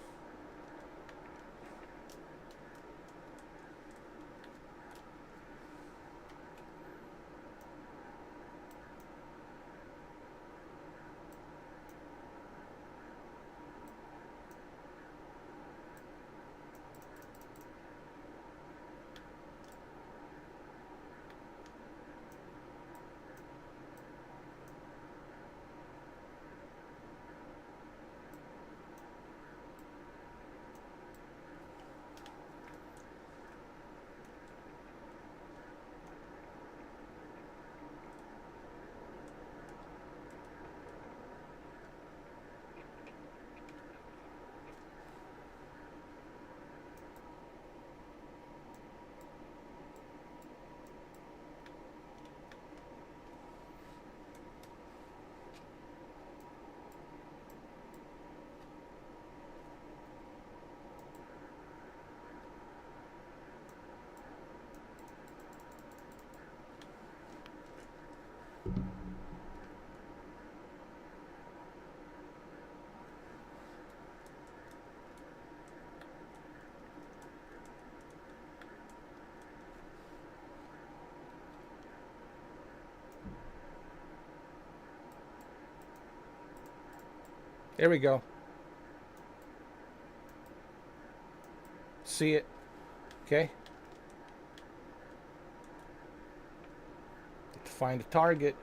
There we go. See it? Okay. To find the target.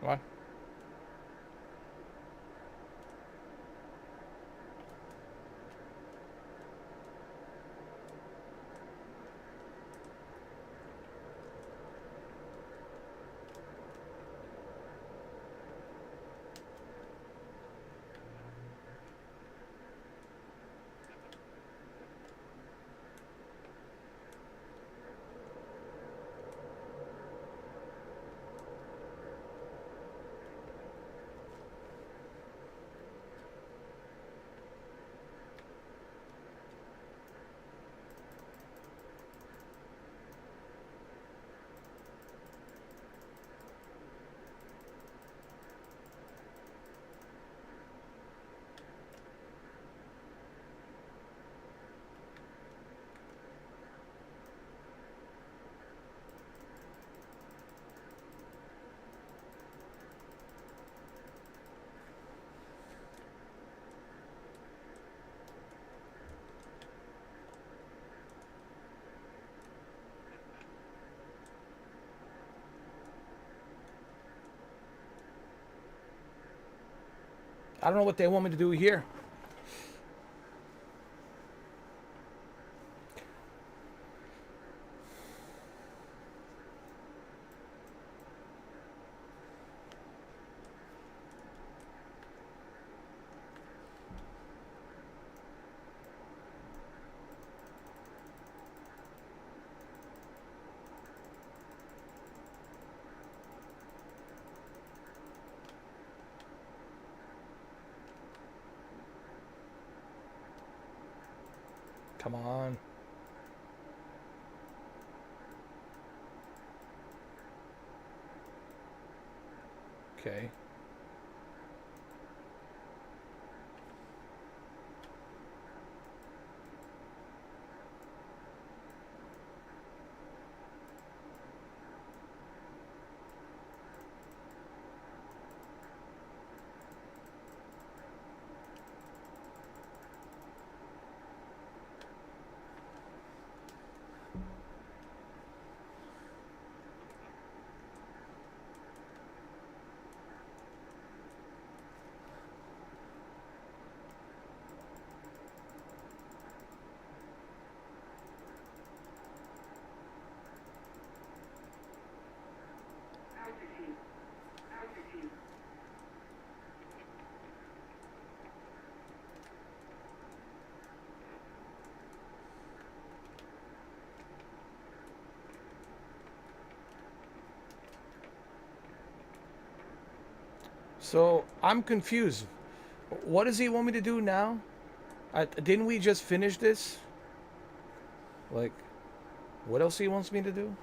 Come on. I don't know what they want me to do here. Come on. Okay. So I'm confused. What does he want me to do now? Didn't we just finish this? Like, what else he wants me to do?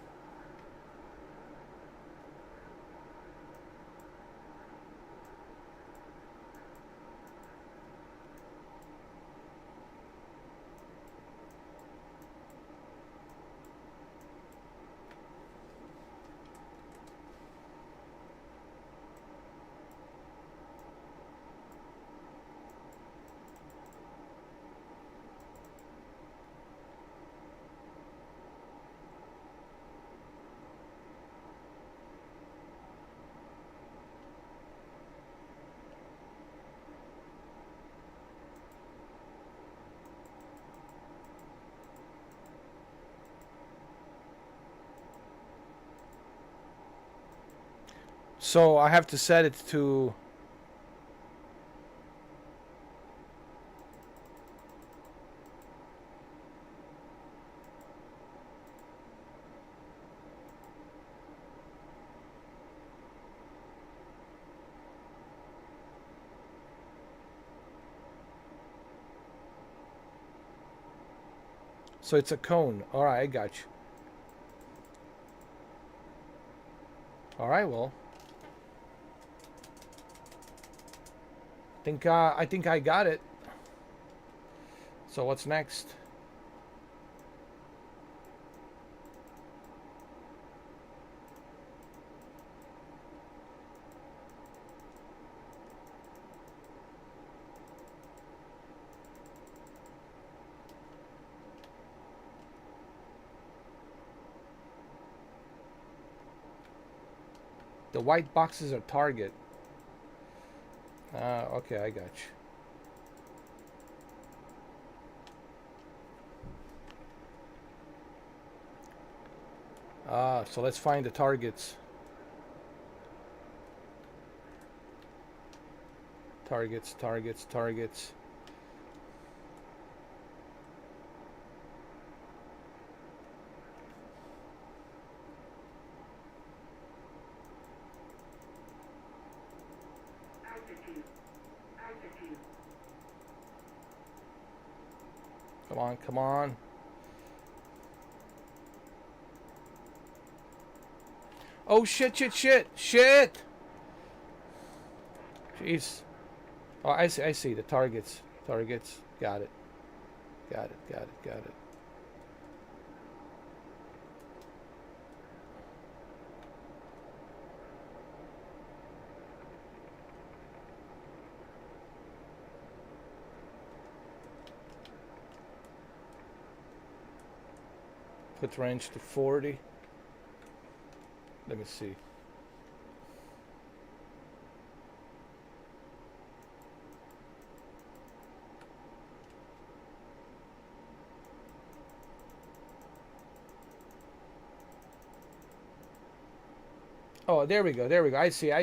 So I have to set it to... So it's a cone. All right, I got you. All right, well. I think I got it. So what's next? The white boxes are target. Okay, I got you. So let's find the targets. Targets, targets, targets. Come on, come on. Oh shit, shit, shit, shit! Jeez. Oh, I see the targets. Targets. Got it. Got it, got it, got it. Put range to 40. Let me see. Oh, there we go. There we go. I see it.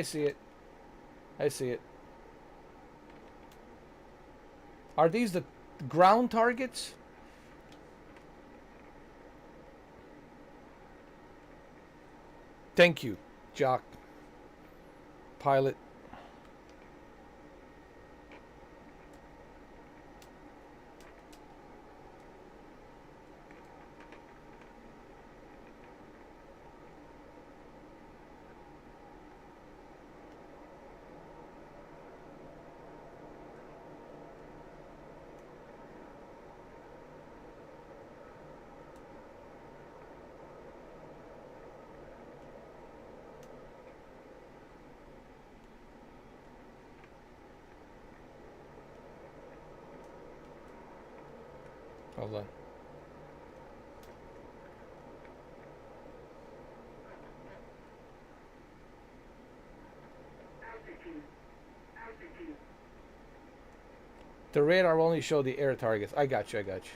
I see it. Are these the ground targets? Thank you, Jock. Pilot. Hold on. The radar will only show the air targets. I got you, I got you.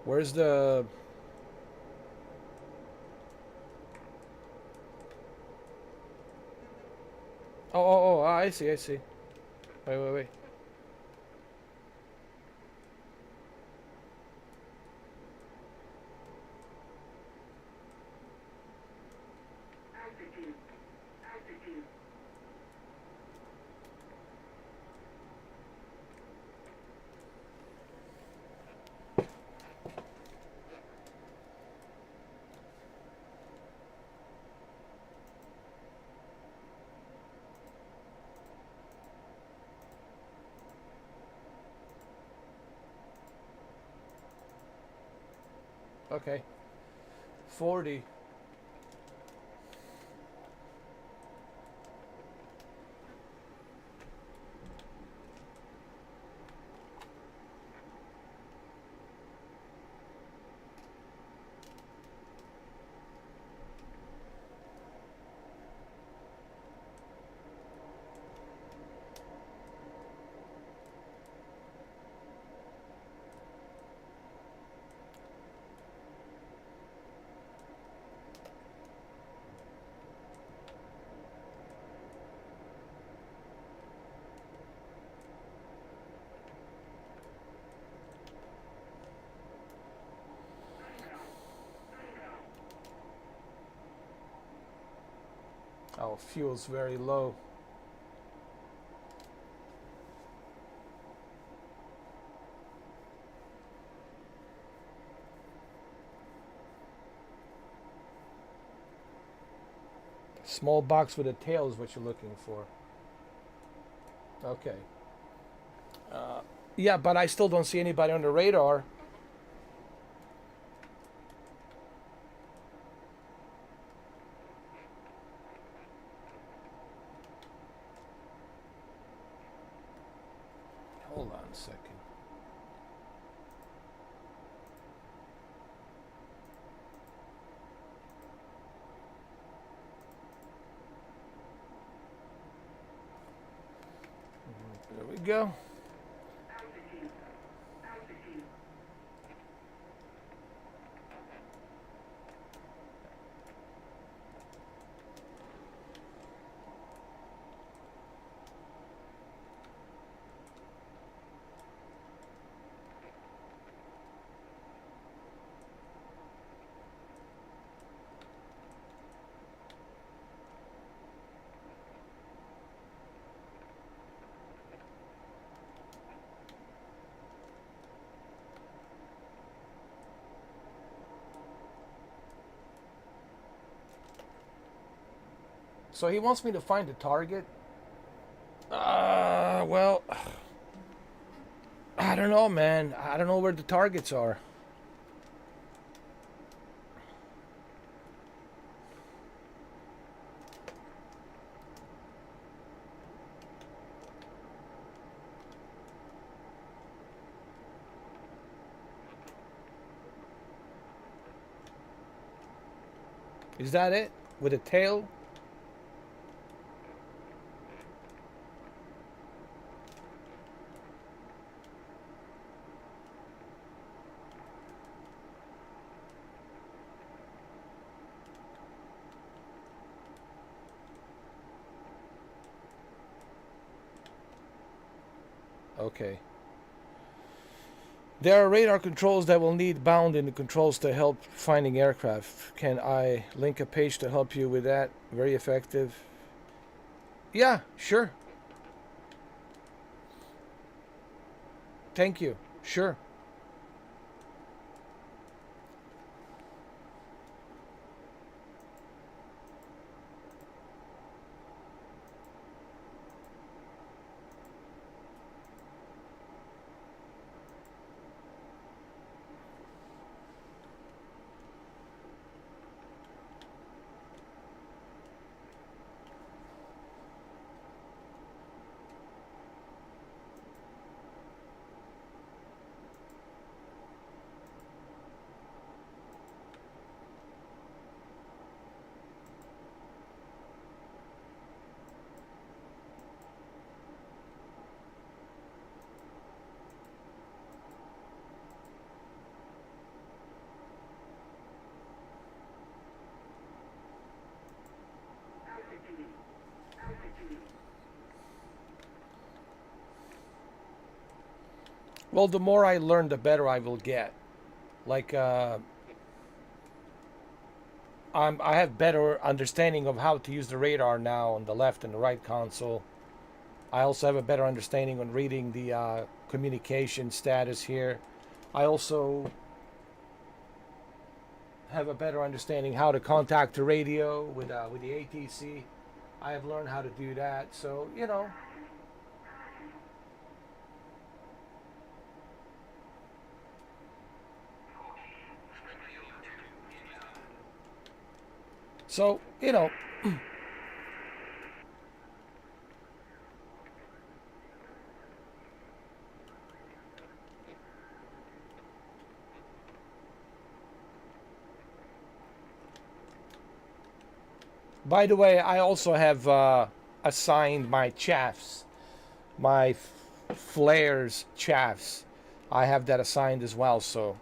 Where's the... Oh, I see, I see. Wait. Okay. 40. Oh, fuel's very low. Small box with a tail is what you're looking for. Okay. Yeah, but I still don't see anybody on the radar. Hold on a second. There we go. So he wants me to find the target. Well, I don't know, man. I don't know where the targets are. Is that it? With a tail? Okay. There are radar controls that will need bound in the controls to help finding aircraft. Can I link a page to help you with that? Very effective. Yeah, sure. Thank you. Sure. Well, the more I learn, the better I will get. Like, I have better understanding of how to use the radar now on the left and the right console. I also have a better understanding on reading the communication status here. I also have a better understanding how to contact the radio with the ATC. I have learned how to do that. So, you know. So, you know. By the way, I also have assigned my chaffs, my flares chaffs. I have that assigned as well. So,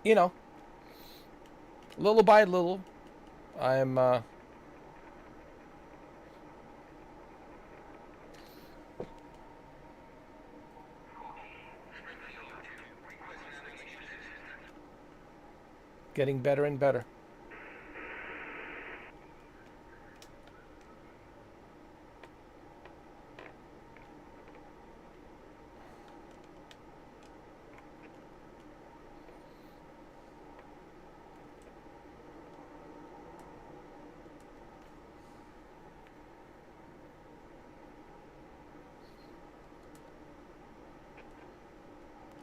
you know, little by little, I'm getting better and better.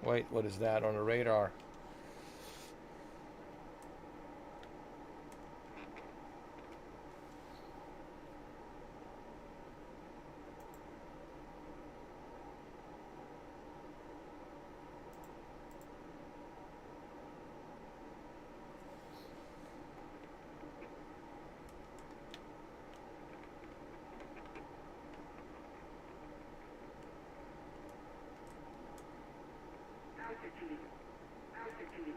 Wait, what is that on the radar? Altitude. Altitude.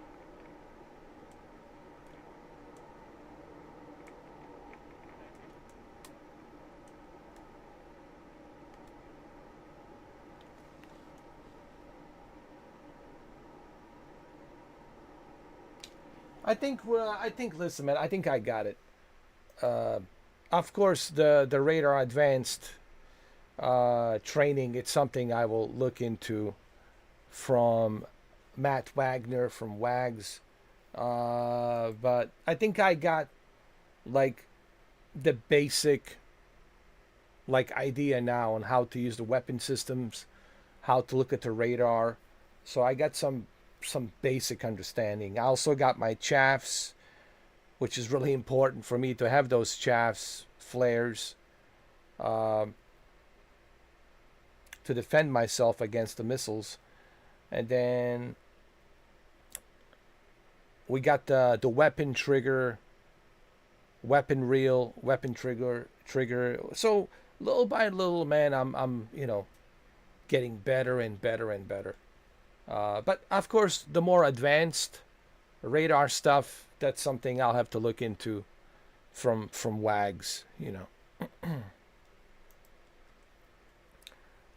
I think. Listen, man. I think I got it. Uh, of course, the radar advanced training. It's something I will look into from Matt Wagner from Wags. But I think I got like the basic like idea now on how to use the weapon systems, how to look at the radar. So I got some basic understanding. I also got my chaffs, which is really important for me to have those chaffs, flares, um, to defend myself against the missiles. And then we got the weapon trigger, weapon reel, weapon trigger. So little by little, man, I'm getting better and better and better. But of course, the more advanced radar stuff, that's something I'll have to look into from Wags.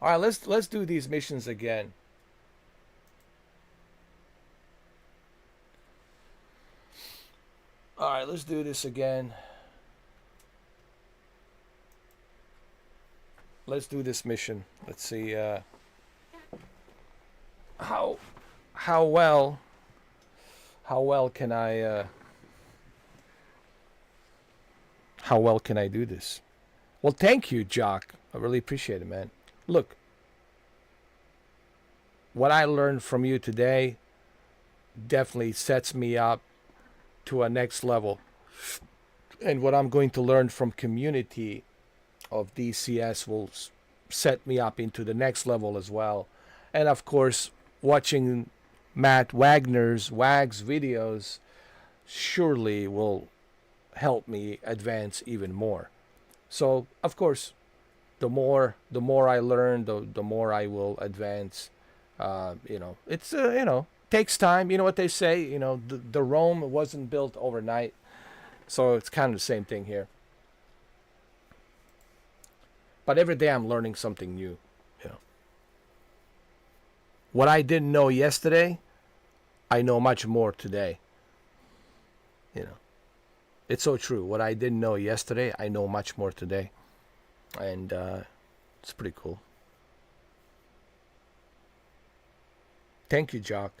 All right, let's do these missions again. All right, let's do this again. Let's do this mission. Let's see how how well can I how well can I do this? Well, thank you, Jock. I really appreciate it, man. Look, what I learned from you today definitely sets me up to a next level. And what I'm going to learn from community of DCS will set me up into the next level as well. And of course, watching Matt Wagner's Wags videos surely will help me advance even more. So, of course, the more I learn, the more I will advance. It's takes time. You know what they say. The Rome wasn't built overnight, so it's kind of the same thing here. But every day I'm learning something new. You know, what I didn't know yesterday, I know much more today. It's so true. What I didn't know yesterday, I know much more today, and it's pretty cool. Thank you, Jock.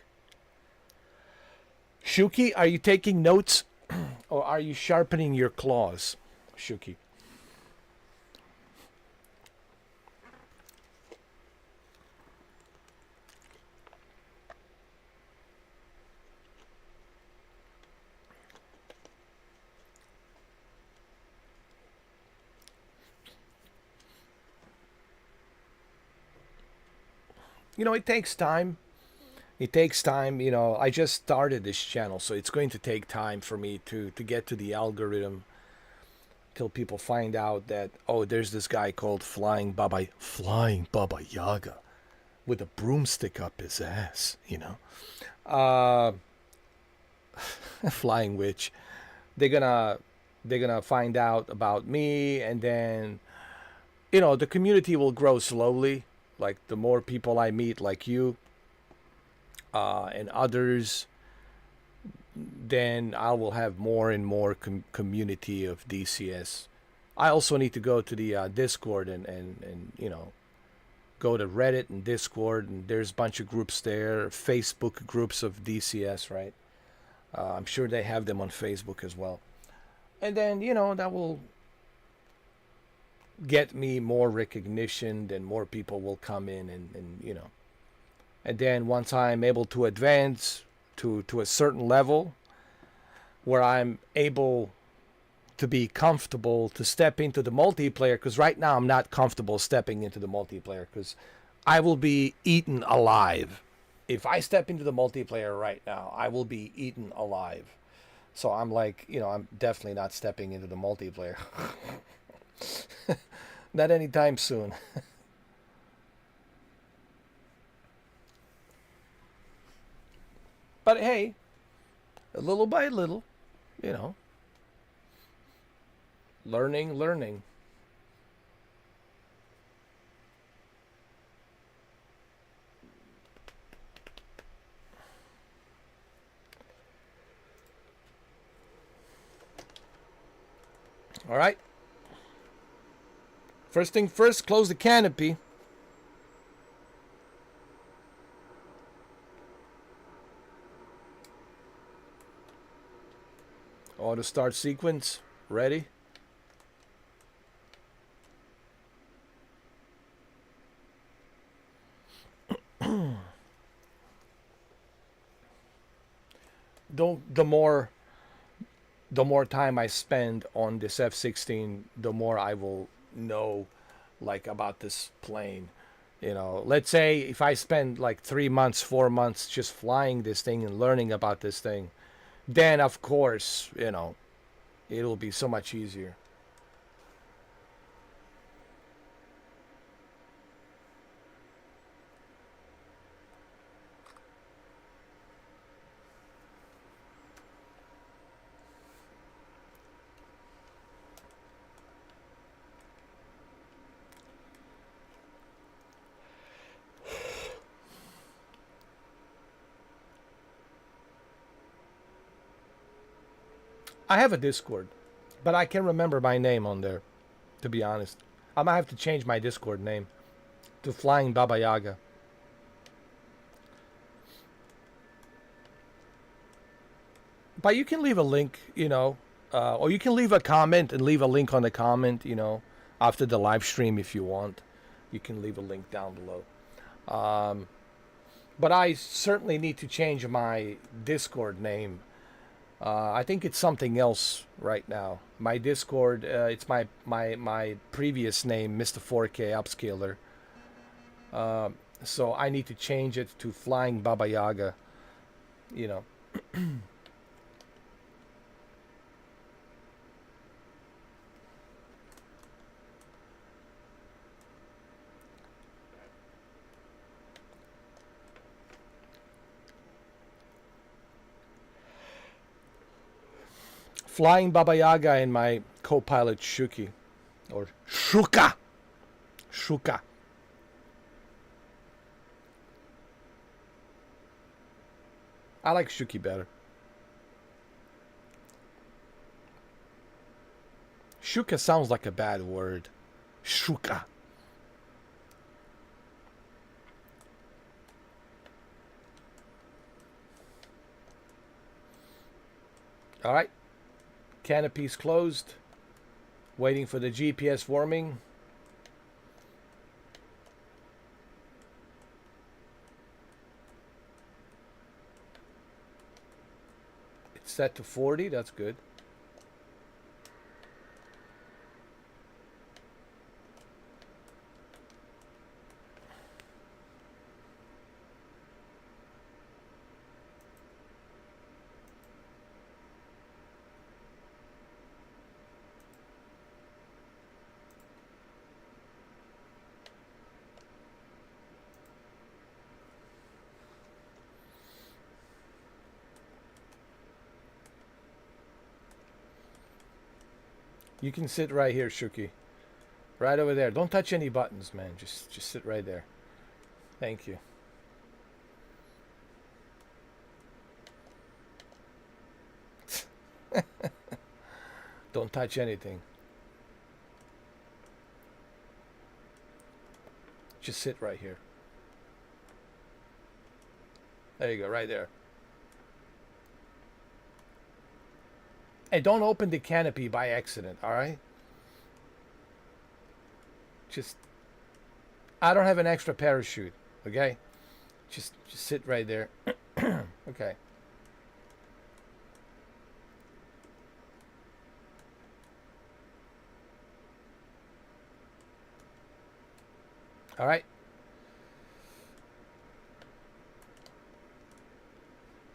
Shuki, are you taking notes or are you sharpening your claws, Shuki? It takes time. It takes time. I just started this channel, so it's going to take time for me to get to the algorithm till people find out that, oh, there's this guy called Flying Baba Yaga with a broomstick up his ass. Uh, Flying Witch. They're gonna find out about me, and then the community will grow slowly. Like the more people I meet, like you, and others, then I will have more and more community of DCS. I also need to go to the Discord and go to Reddit and Discord, and there's a bunch of groups there, Facebook groups of DCS, right? I'm sure they have them on Facebook as well. And then, that will get me more recognition, then more people will come in and And then once I'm able to advance to a certain level where I'm able to be comfortable to step into the multiplayer, because right now I'm not comfortable stepping into the multiplayer because I will be eaten alive. If I step into the multiplayer right now, I will be eaten alive. So I'm like, I'm definitely not stepping into the multiplayer. Not anytime soon. But hey, a little by little, you know, learning. All right. First thing first, close the canopy. Auto start sequence. Ready? The more time I spend on this F-16, the more I will know like about this plane. Let's say if I spend like 3 months, 4 months just flying this thing and learning about this thing, then of course, it'll be so much easier. I have a Discord, but I can't remember my name on there, to be honest. I might have to change my Discord name to Flying Baba Yaga. But you can leave a link, or you can leave a comment and leave a link on the comment, after the live stream if you want. You can leave a link down below. But I certainly need to change my Discord name. I think it's something else right now. My Discord, it's my previous name, Mr. 4K Upscaler. So I need to change it to Flying Baba Yaga. Flying Baba Yaga and my co-pilot Shuki, or Shuka. I like Shuki better. Shuka sounds like a bad word. Shuka. All right. Canopy's closed. Waiting for the GPS warming. It's set to 40. That's good. You can sit right here, Shuki. Right over there. Don't touch any buttons, man. Just sit right there. Thank you. Don't touch anything. Just sit right here. There you go, right there. Hey, don't open the canopy by accident, alright? I don't have an extra parachute, okay? Just sit right there. Okay. All right.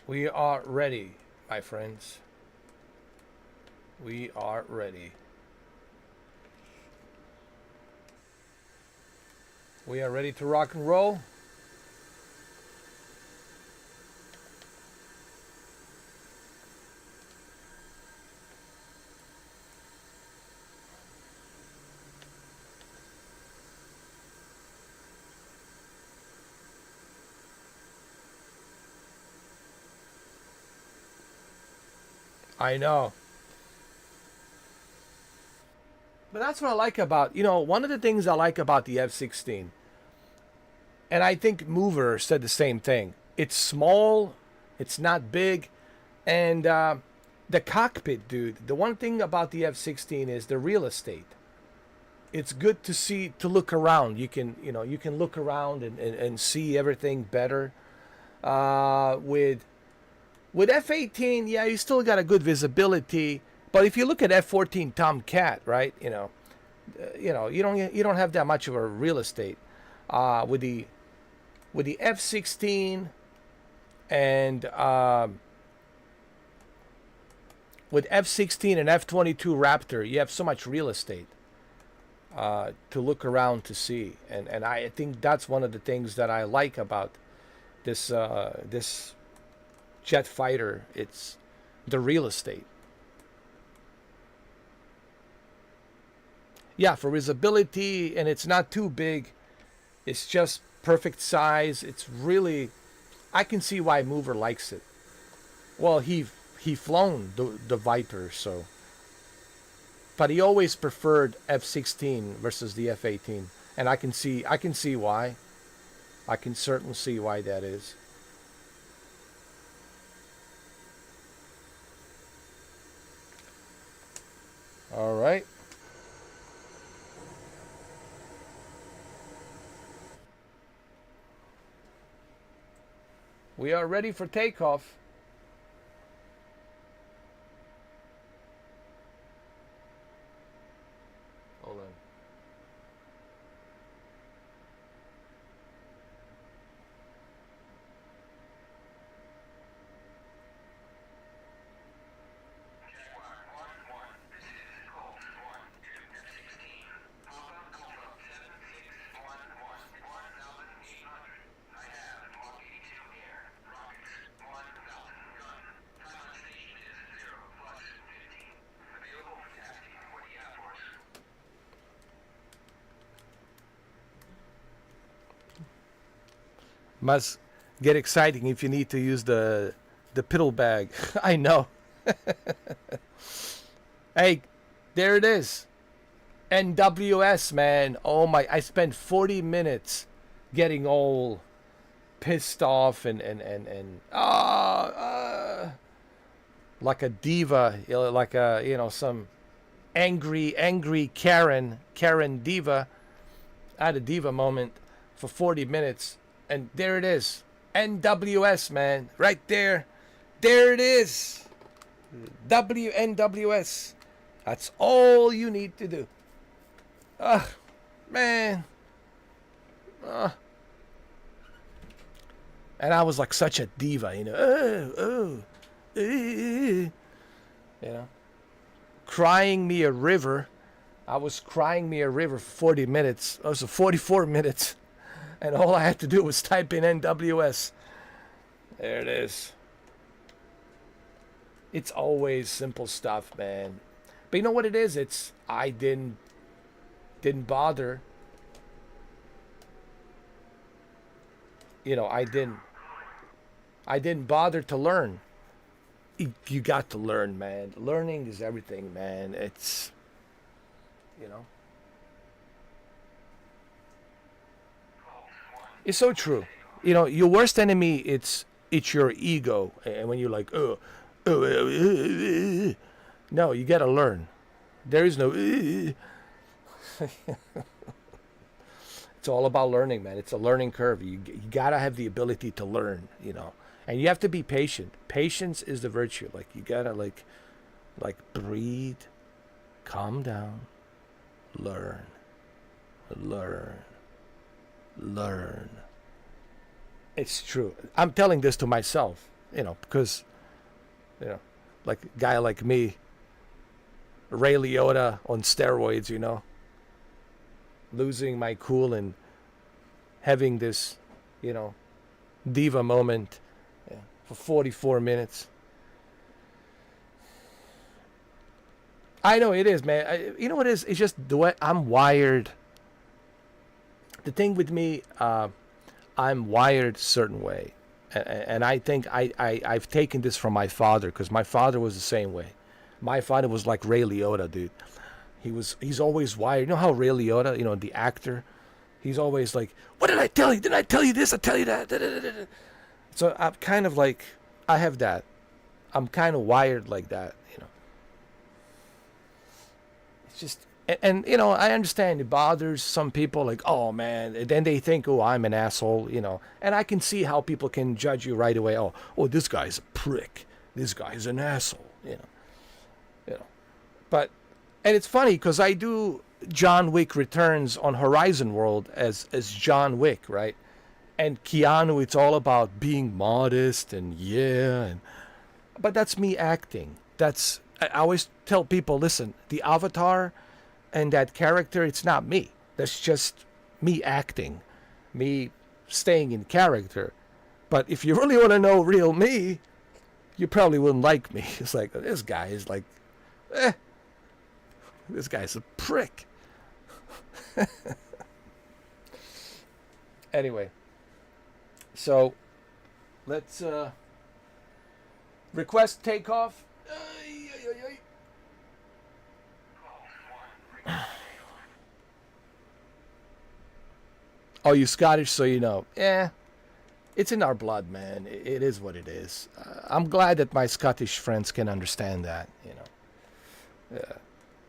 We are ready, my friends. We are ready. We are ready to rock and roll. I know. But that's what I like about, one of the things I like about the F-16, and I think Mover said the same thing. It's small, it's not big, and the cockpit, dude. The one thing about the F-16 is the real estate. It's good to see, to look around. You can look around and see everything better. With F-18, yeah, you still got a good visibility. But if you look at F-14 Tomcat, right, you don't have that much of a real estate. With the F-16 and with F-16 and F-22 Raptor, you have so much real estate to look around to see, and I think that's one of the things that I like about this jet fighter. It's the real estate. Yeah, for visibility, and it's not too big. It's just perfect size. It's really, I can see why Mover likes it. Well, he flown the Viper, so, but he always preferred F-16 versus the F-18, and I can see why. I can certainly see why that is. All right. We are ready for takeoff. Hold on. Must get exciting if you need to use the piddle bag. I know. Hey, there it is. NWS, man. Oh my, I spent 40 minutes getting all pissed off and like a diva, like a some angry Karen diva. I had a diva moment for 40 minutes. And there it is. NWS, man. Right there. There it is. WNWS. That's all you need to do. Man. And I was like such a diva, Crying me a river. I was crying me a river for 40 minutes. Oh, so 44 minutes. And all I had to do was type in NWS. There it is. It's always simple stuff, man. But you know what it is? It's I didn't bother. I didn't bother to learn. You got to learn, man. Learning is everything, man. It's It's so true. Your worst enemy, it's your ego. And when you're like, no, you gotta learn. There is no. It's all about learning, man. It's a learning curve. You gotta have the ability to learn, you know, and you have to be patient. Patience is the virtue. Like you gotta like breathe, calm down, learn, learn, learn. It's true. I'm telling this to myself, you know, because you know, like a guy like me, Ray Liotta on steroids, you know, losing my cool and having this, you know, diva moment, yeah, for 44 minutes. I know it is, man. You know what it is? It's just the way I'm wired. The thing with me, I'm wired a certain way. And I think I've taken this from my father, because my father was the same way. My father was like Ray Liotta, dude. He's always wired. You know how Ray Liotta, you know, the actor, he's always like, "What did I tell you? Didn't I tell you this? I tell you that." So I'm kind of like, I have that. I'm kind of wired like that, you know. It's just, and you know, I understand it bothers some people. Like, oh man, and then they think, oh, I'm an asshole, you know. And I can see how people can judge you right away. Oh, this guy's a prick. This guy's an asshole, you know. You know, but and it's funny because I do John Wick Returns on Horizon World as John Wick, right? And Keanu, it's all about being modest and yeah, and but that's me acting. That's I always tell people, listen, the avatar and that character, it's not me. That's just me acting, me staying in character. But if you really want to know real me, you probably wouldn't like me. It's like, this guy is like, this guy's a prick. Anyway, so let's request takeoff. Oh, you Scottish, so you know. Yeah, it's in our blood, man. It is what it is. I'm glad that my Scottish friends can understand that, you know.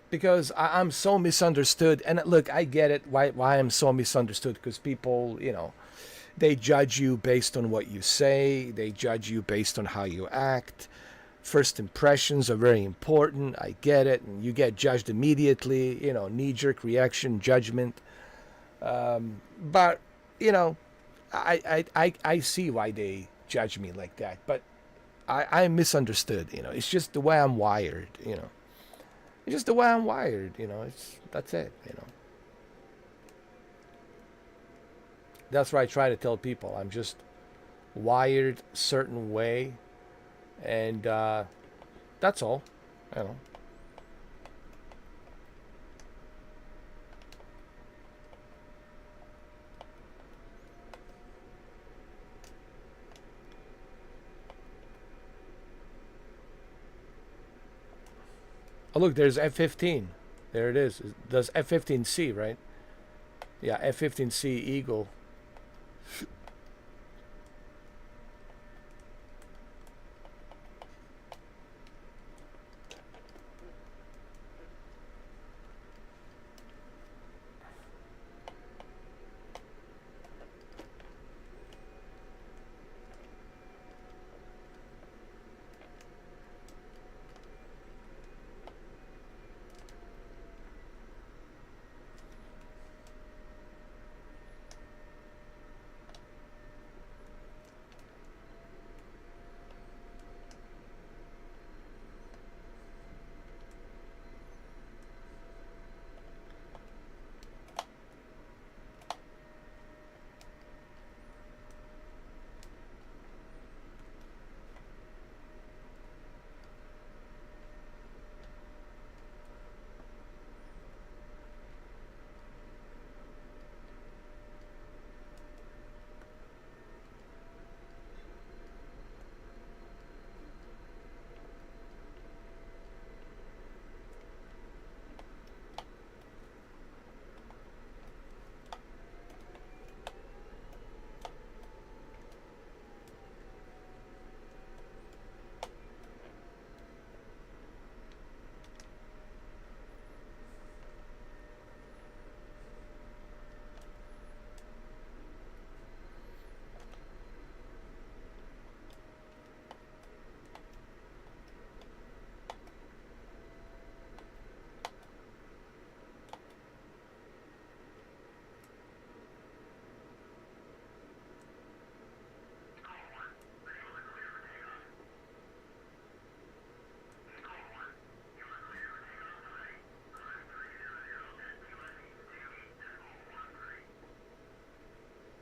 Because I'm so misunderstood. And look, I get it, why I'm so misunderstood. Because people, you know, they judge you based on what you say. They judge you based on how you act. First impressions are very important. I get it. And you get judged immediately, you know, knee-jerk reaction, judgment. But, you know, I see why they judge me like that. But I'm misunderstood, you know. It's just the way I'm wired, you know. It's just the way I'm wired, you know. That's it, you know. That's what I try to tell people. I'm just wired a certain way, and that's all, you know. Oh, look, there's F-15. There it is. Does F-15c, right? Yeah, F-15c Eagle.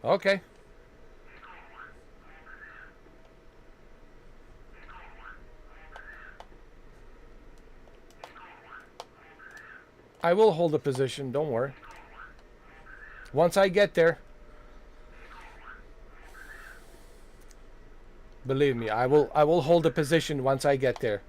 Okay. I will hold the position, don't worry. Once I get there, believe me, I will hold the position once I get there.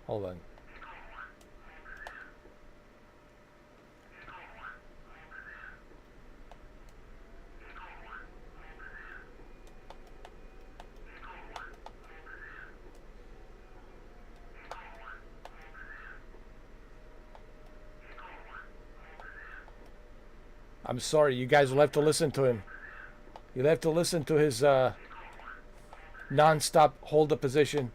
Hold on. I'm sorry, you guys will have to listen to him. You'll have to listen to his non-stop hold the position.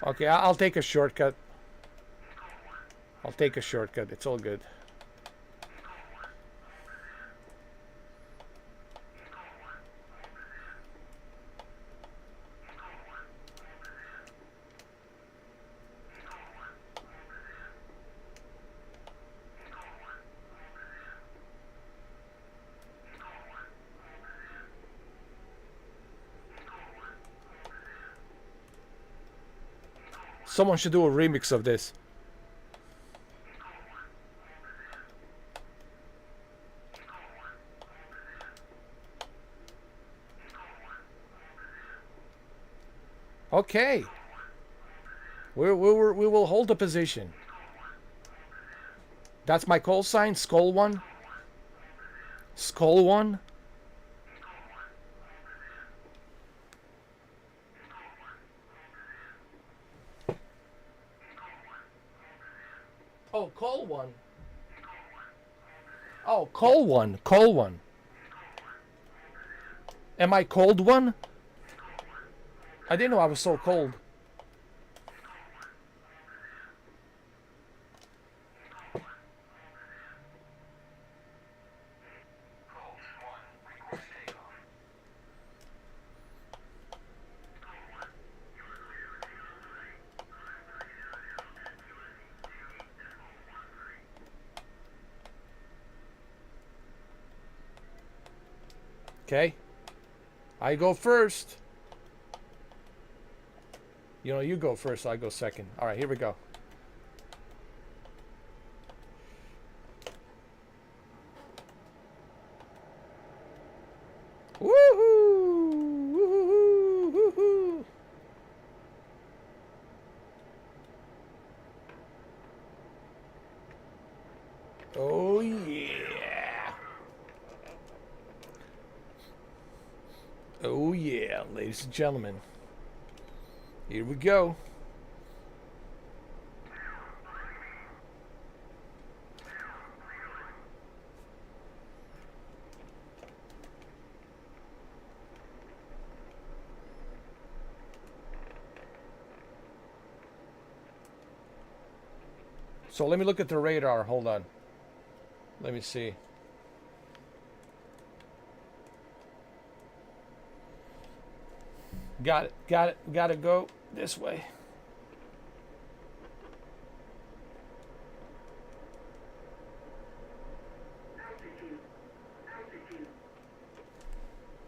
Okay, I'll take a shortcut. I'll take a shortcut. It's all good. Someone should do a remix of this. Okay. We will hold the position. That's my call sign, Skull 1. Skull 1. Oh, call 1. Oh, call 1. Call 1. Am I cold 1? I didn't know I was so cold. Okay. I go first. You know, you go first, I go second. All right, here we go. Woohoo! Woohoo! Woohoo! Oh yeah! Oh yeah, ladies and gentlemen. Here we go. So let me look at the radar. Hold on. Let me see. Got it. Got it. Got to go this way.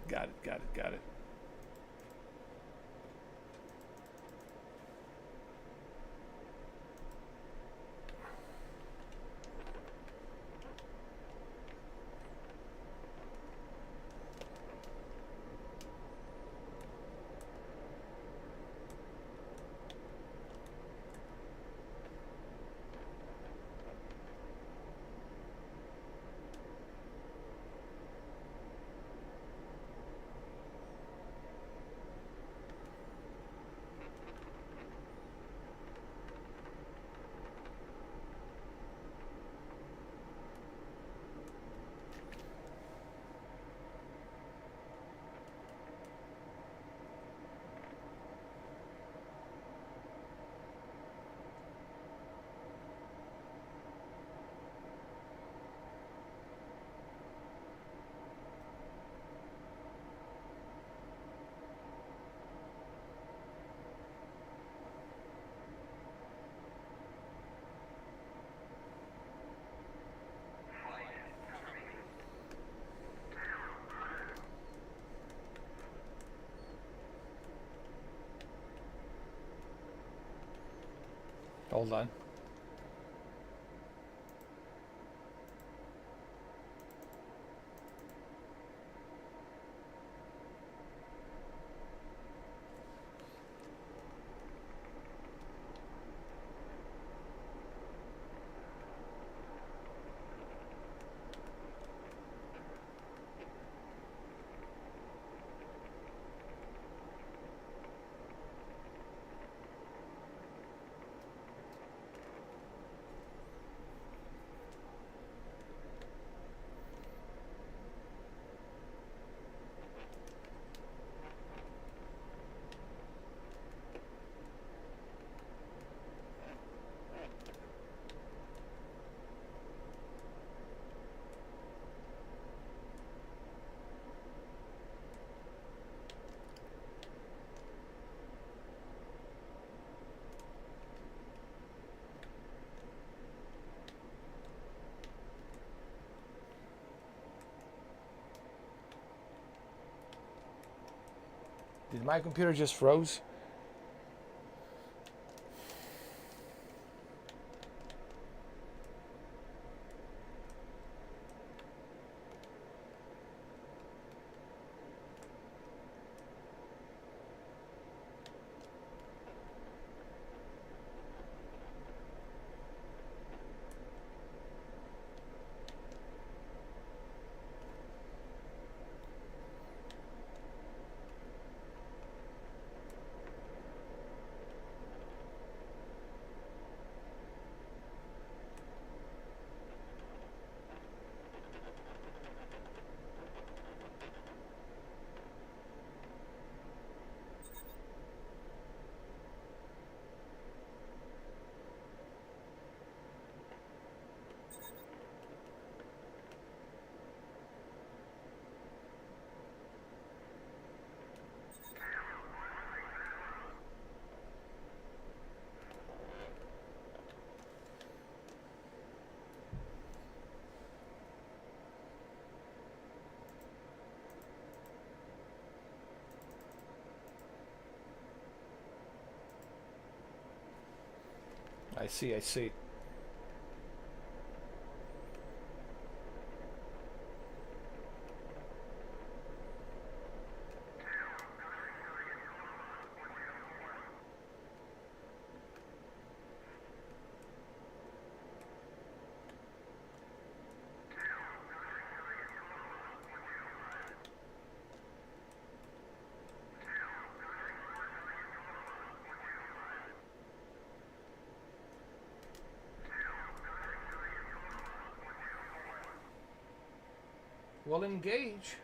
Got it. Got it. Got it. Hold on. Did my computer just froze? I see, I see. Well, engage.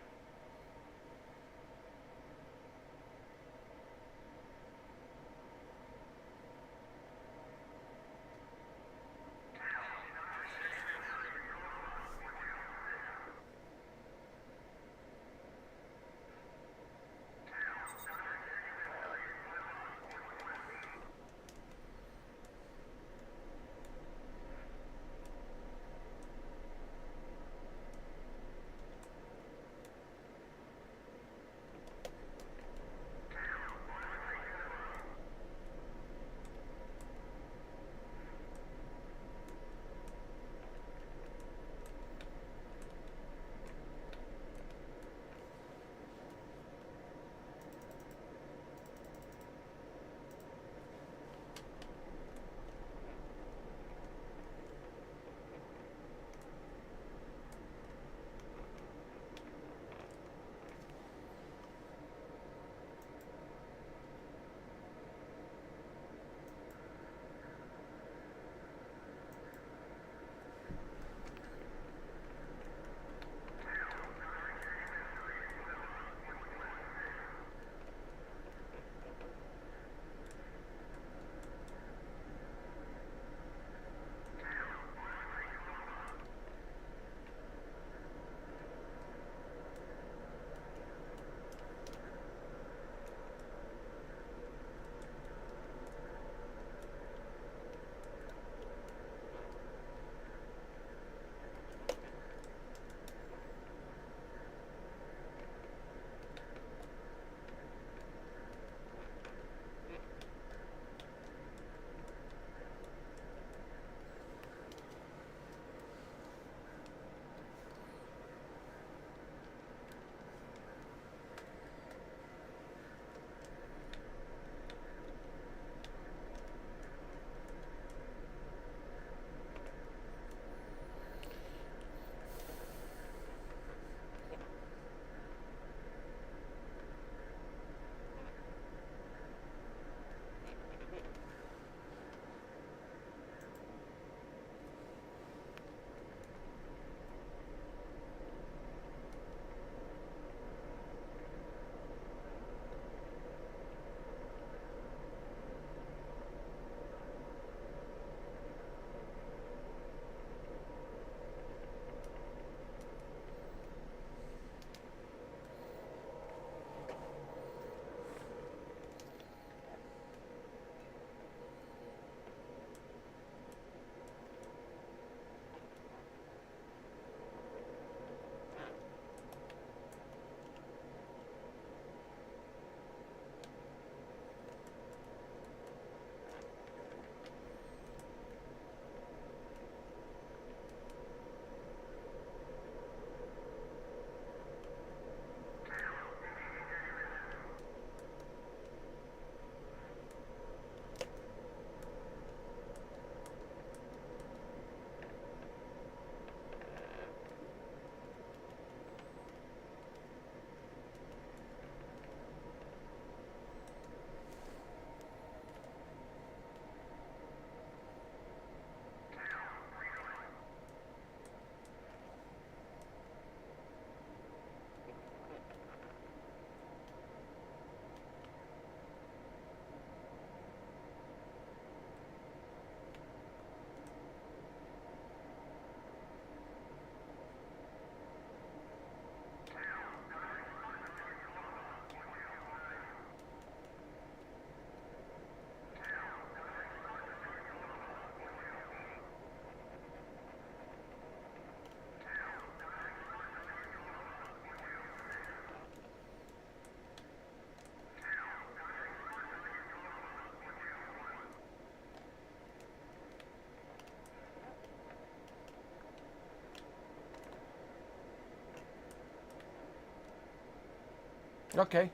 Okay,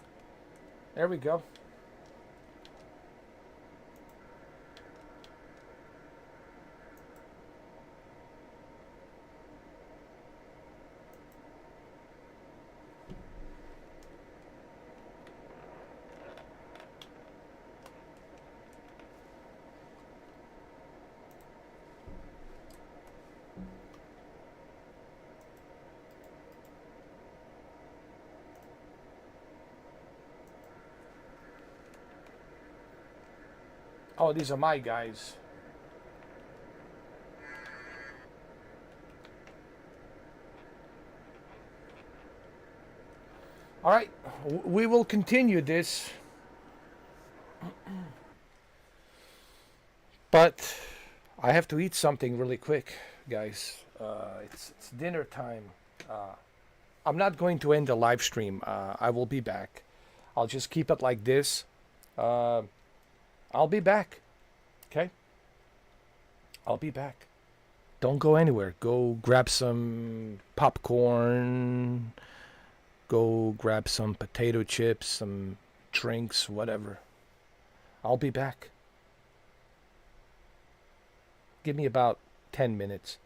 there we go. Oh, these are my guys. All right, we will continue this, but I have to eat something really quick, guys. It's dinner time. I'm not going to end the live stream. I will be back. I'll just keep it like this. Uh, I'll be back. Okay? I'll be back. Don't go anywhere. Go grab some popcorn. Go grab some potato chips, some drinks, whatever. I'll be back. Give me about 10 minutes.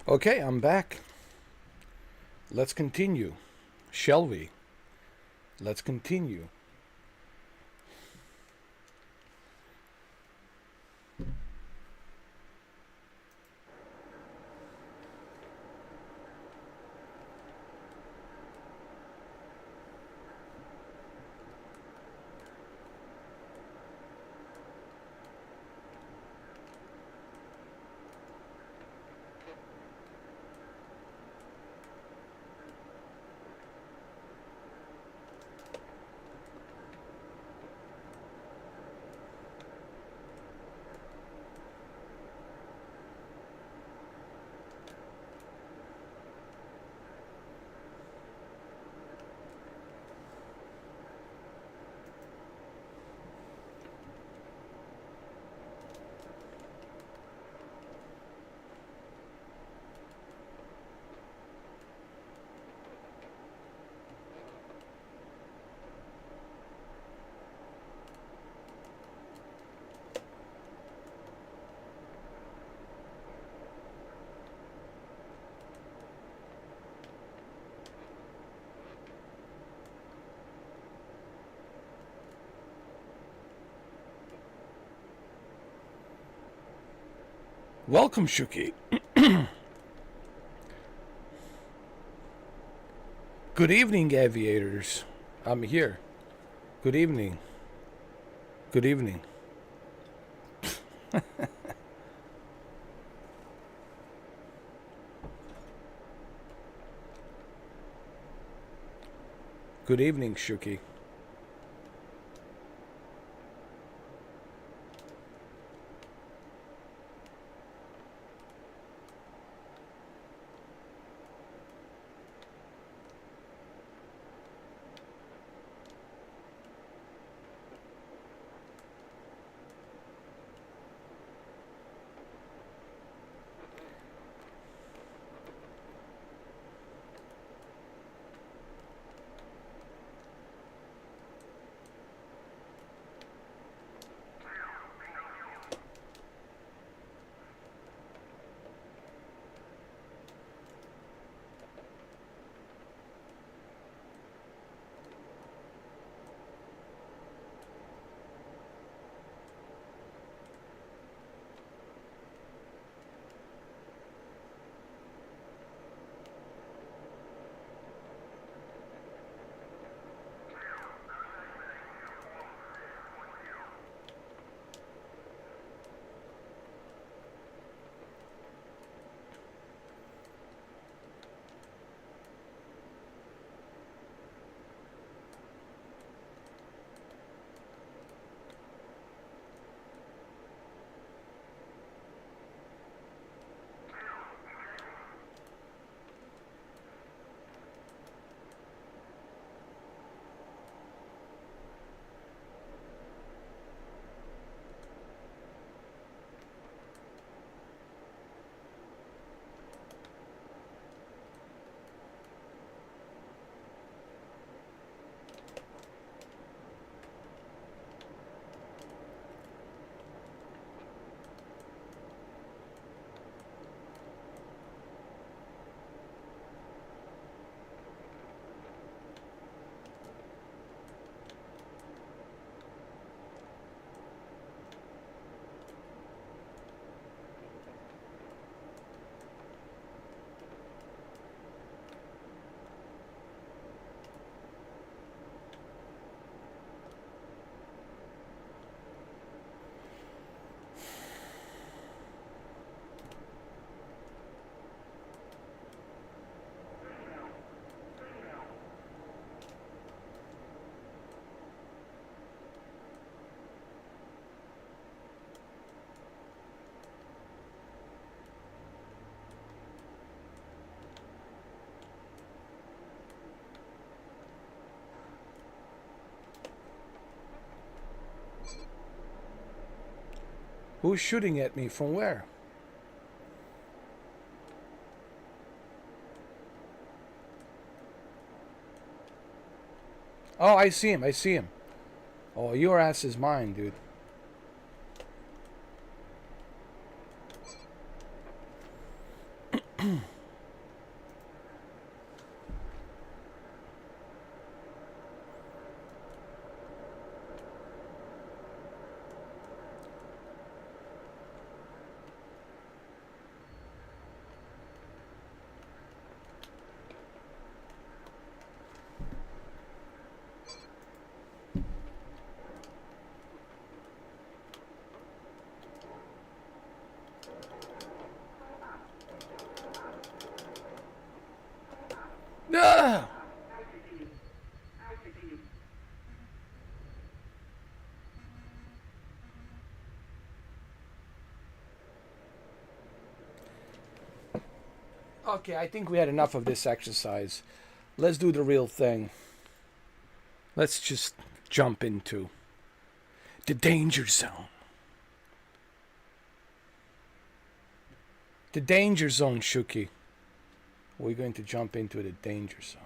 Okay, I'm back. Let's continue. Shall we? Let's continue. Welcome, Shuki. Good evening, aviators. I'm here. Good evening. Good evening. Good evening, Shuki. Who's shooting at me from where? Oh, I see him. I see him. Oh, your ass is mine, dude. Okay, I think we had enough of this exercise. Let's do the real thing. Let's just jump into the danger zone. The danger zone, Shuki. We're going to jump into the danger zone.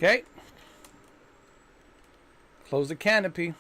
Okay. Close the canopy.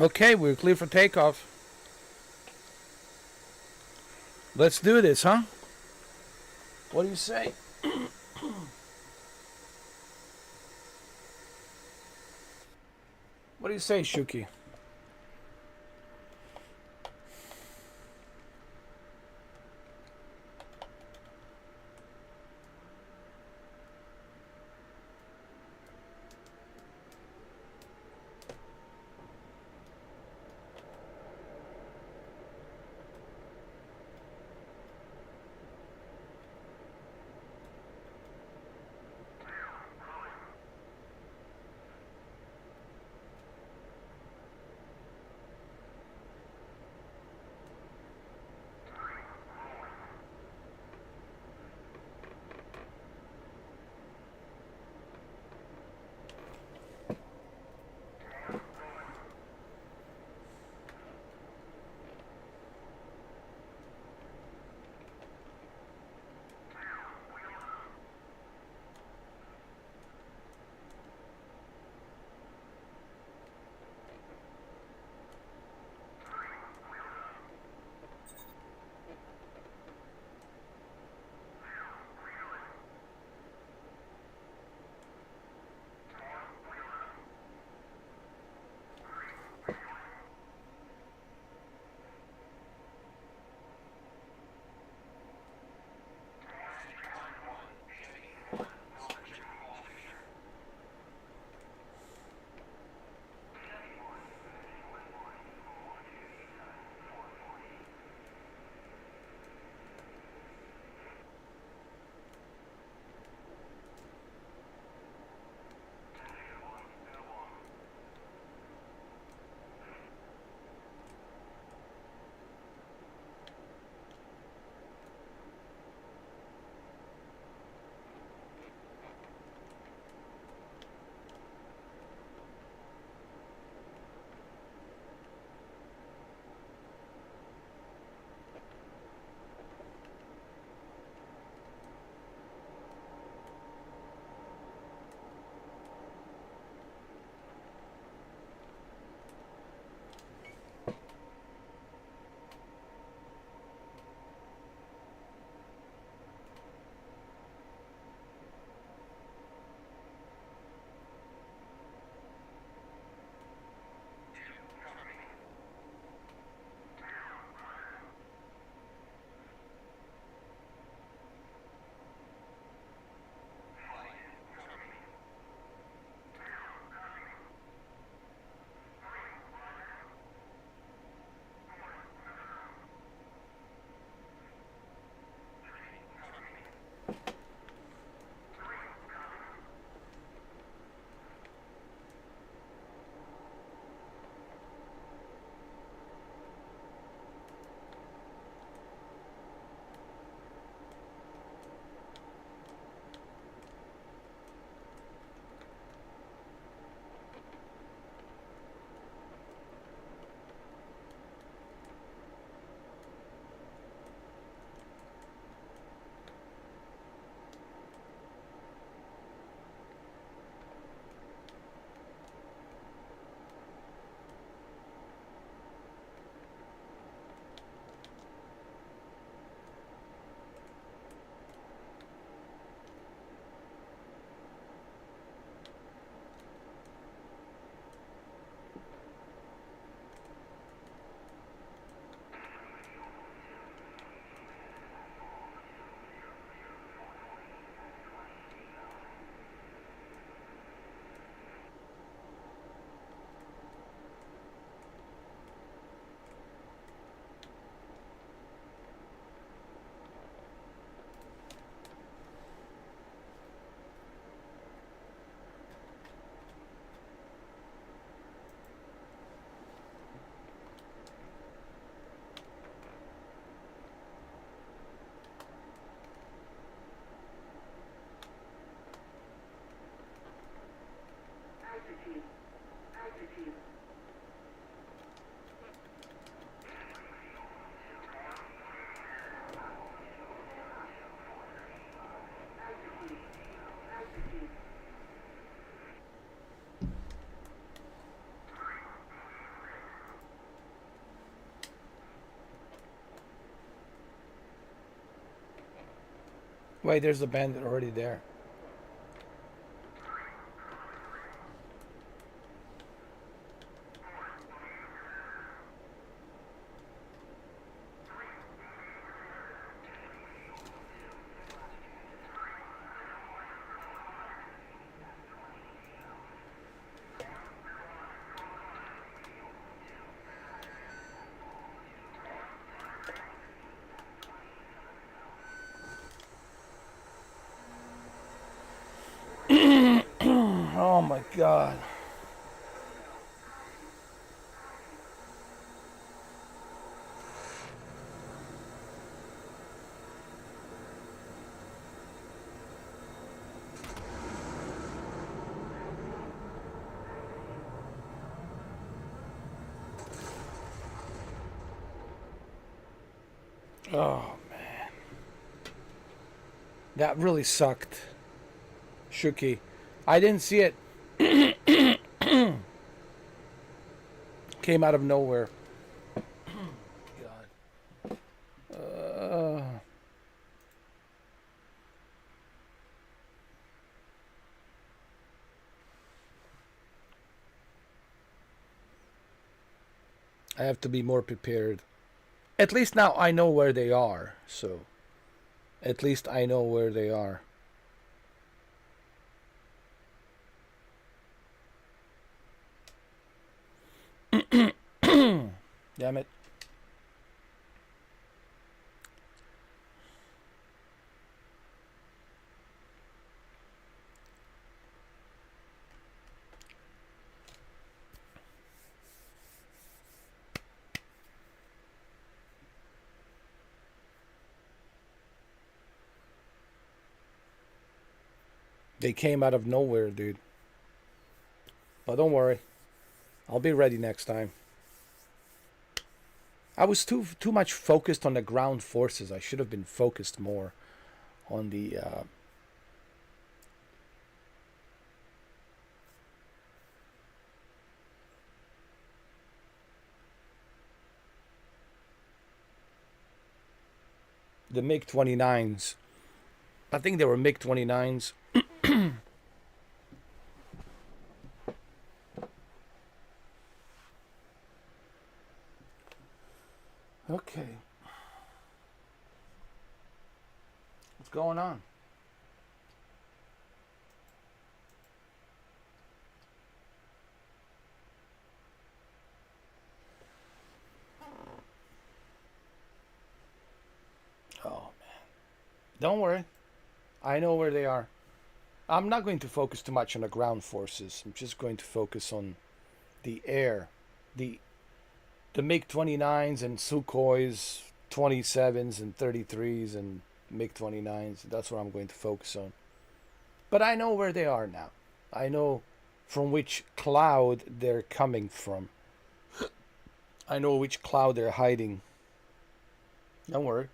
Okay, we're clear for takeoff. Let's do this, huh? What do you say? What do you say, Shuki? Wait, there's a bandit already there. Oh my god. Oh man. That really sucked. Shuki. I didn't see it. Came out of nowhere. God. I have to be more prepared. At least now I know where they are. So, at least I know where they are. Damn it. They came out of nowhere, dude. But don't worry. I'll be ready next time. I was too much focused on the ground forces. I should have been focused more on the MiG-29s. I think they were MiG-29s. Okay. What's going on? Oh, man. Don't worry. I know where they are. I'm not going to focus too much on the ground forces. I'm just going to focus on the air. The MiG-29s and Sukhois, 27s and 33s and MiG-29s. That's what I'm going to focus on. But I know where they are now. I know from which cloud they're coming from. I know which cloud they're hiding. Don't worry.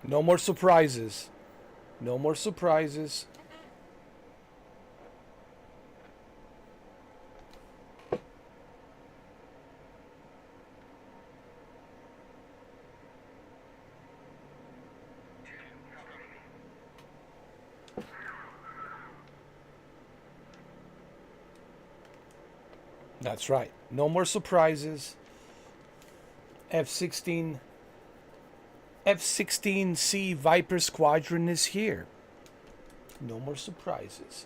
No more surprises. No more surprises. That's right. No more surprises. F-16 F-16c VIPER squadron is here. No more surprises.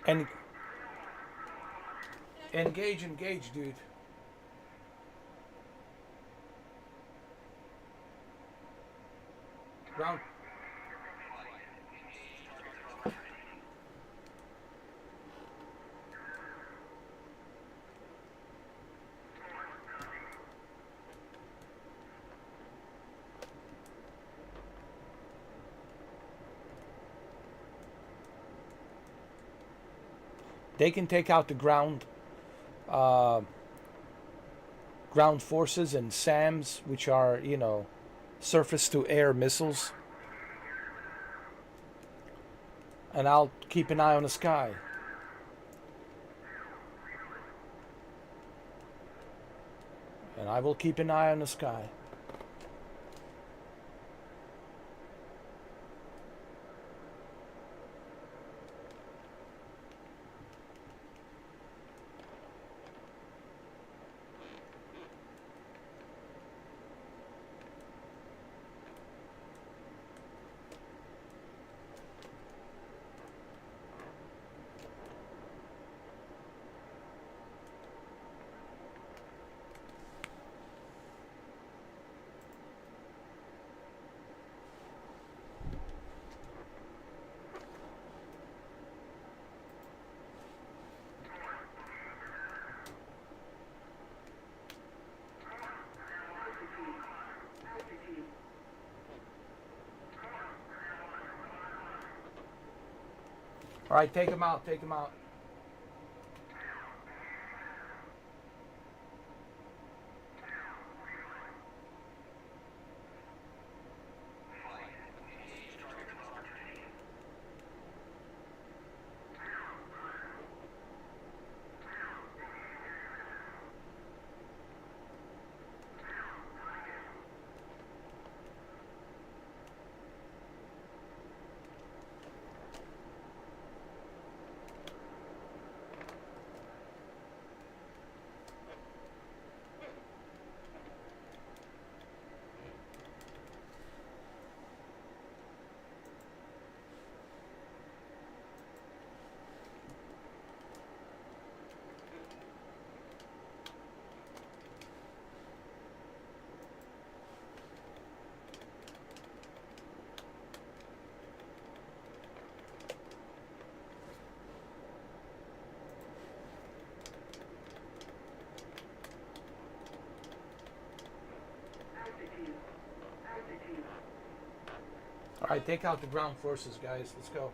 And engage, dude. Ground. They can take out the ground forces and SAMs, which are, you know, surface to air missiles. And I'll keep an eye on the sky. And I will keep an eye on the sky. All right, take him out, take him out. All right, take out the ground forces, guys. Let's go.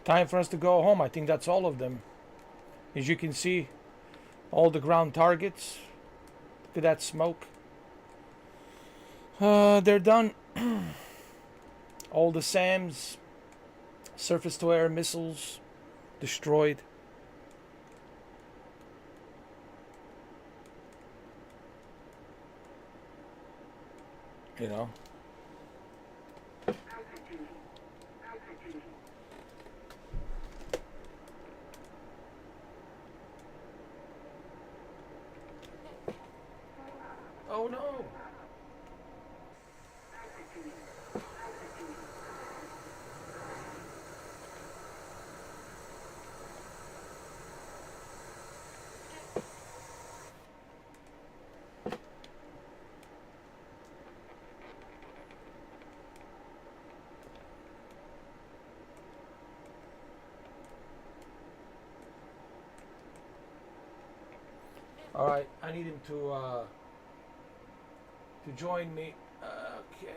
Time for us to go home. I think that's all of them. As you can see, all the ground targets. Look at that smoke. They're done. All the SAMs, surface-to-air missiles, destroyed. You know. Oh no! All right, I need him to join me. Okay.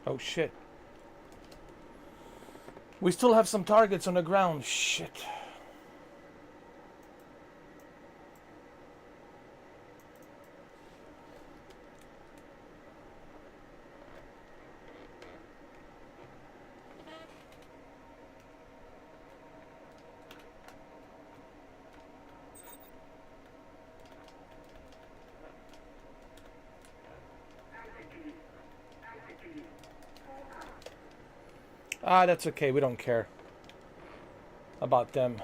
Oh shit. We still have some targets on the ground. Shit. Ah, that's okay. We don't care about them.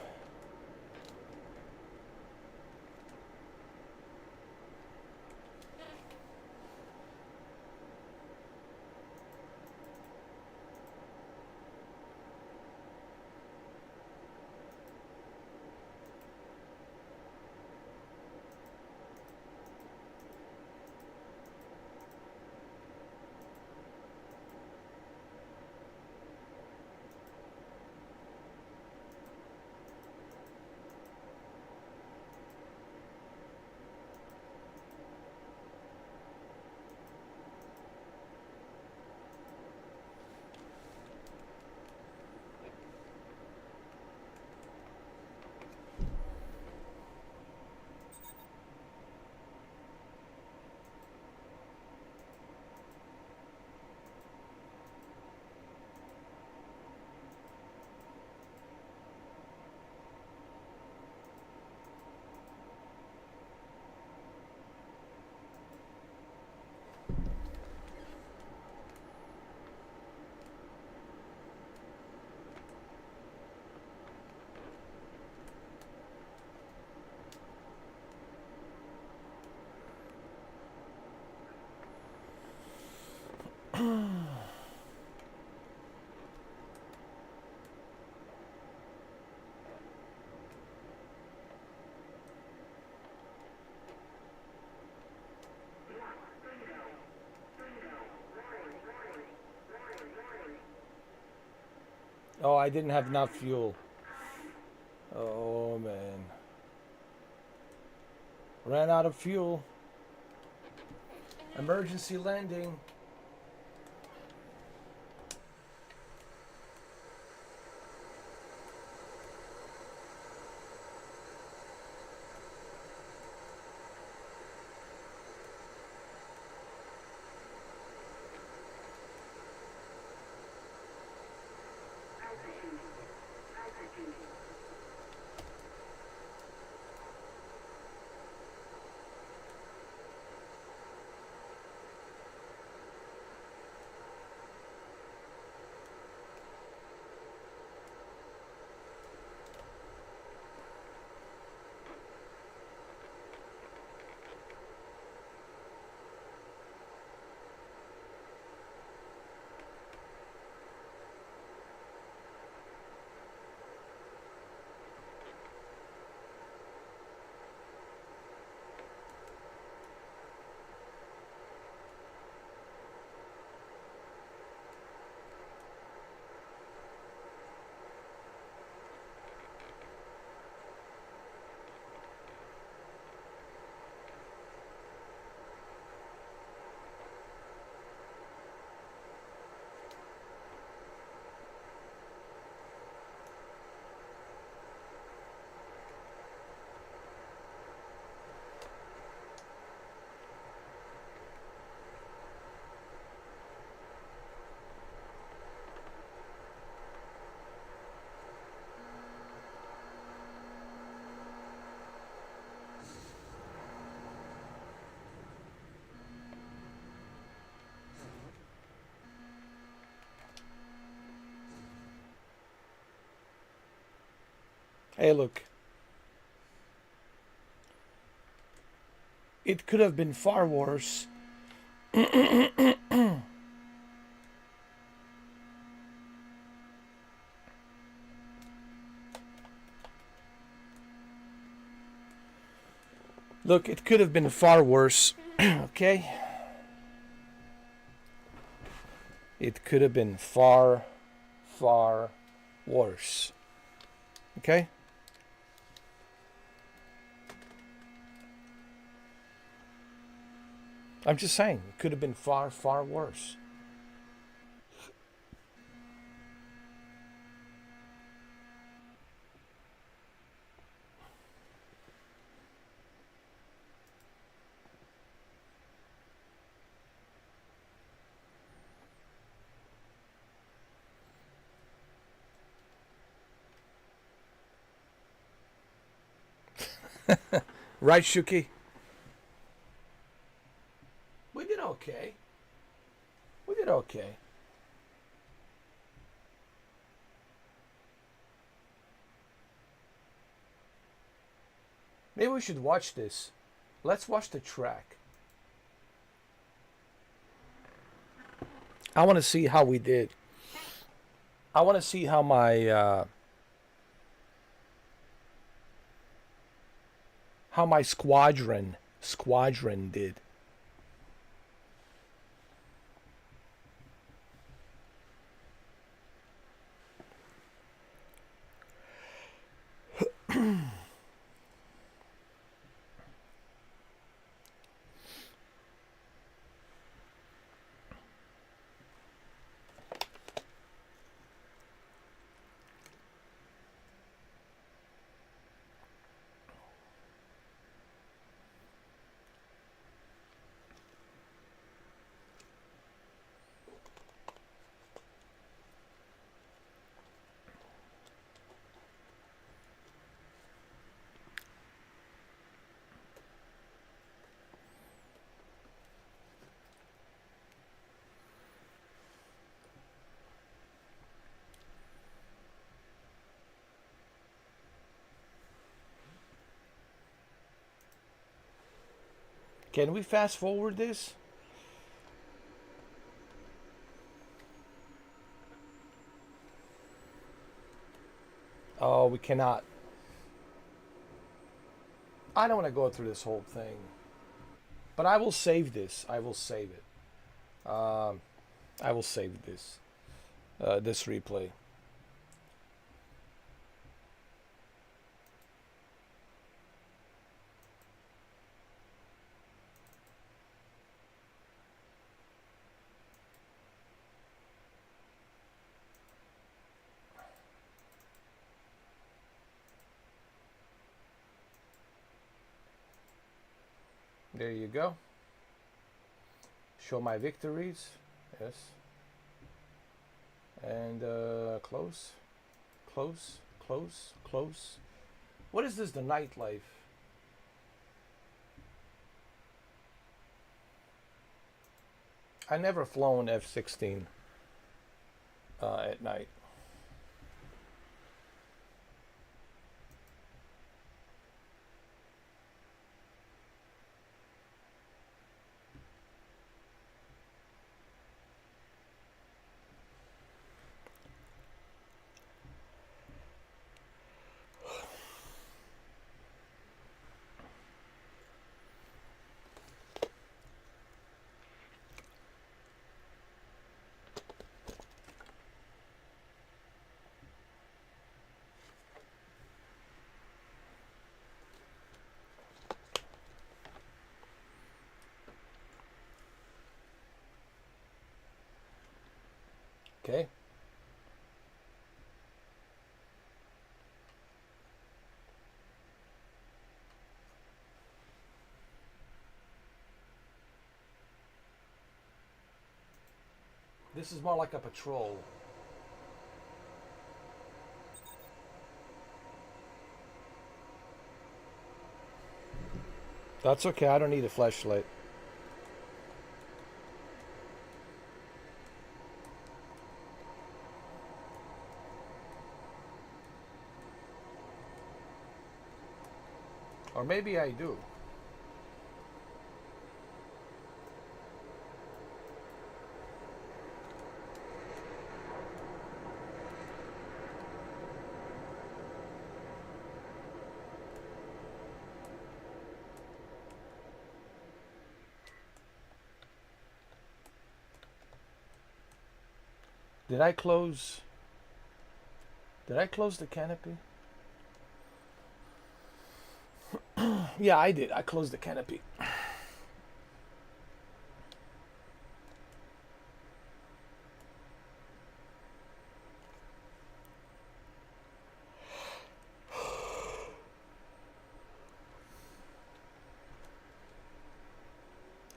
Oh, I didn't have enough fuel. Oh, man. Ran out of fuel. Emergency landing. Hey, look. It could have been far worse. Look, it could have been far worse. Okay? It could have been far, far worse. Okay? I'm just saying, it could have been far, far worse. Right, Shuki? We did okay. We did okay. Maybe we should watch this. Let's watch the track. I want to see how we did. I want to see how my squadron did. Can we fast forward this? Oh, we cannot. I don't want to go through this whole thing. But I will save this. I will save it. I will save this. This replay. There you go. Show my victories. Yes. And close. Close. Close. Close. What is this? The nightlife. I never flown F-16 at night. Okay. This is more like a patrol. That's okay. I don't need a flashlight. Or maybe I do. Did I close? Did I close the canopy? Yeah, I did. I closed the canopy.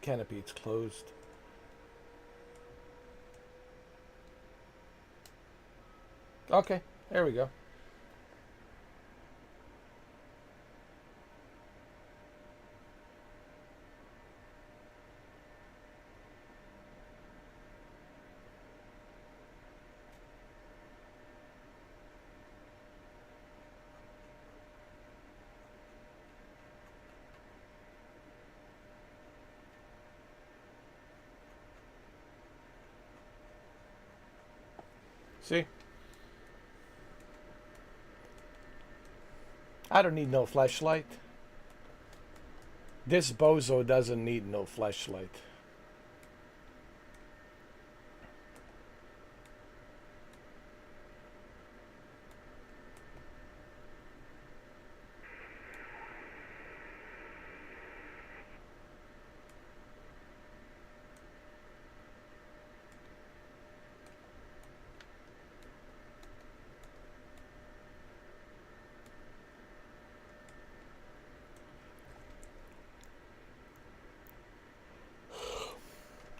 Canopy, it's closed. Okay, there we go. See? I don't need no flashlight. This bozo doesn't need no flashlight.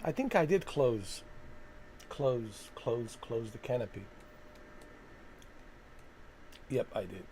I think I did close the canopy. Yep, I did.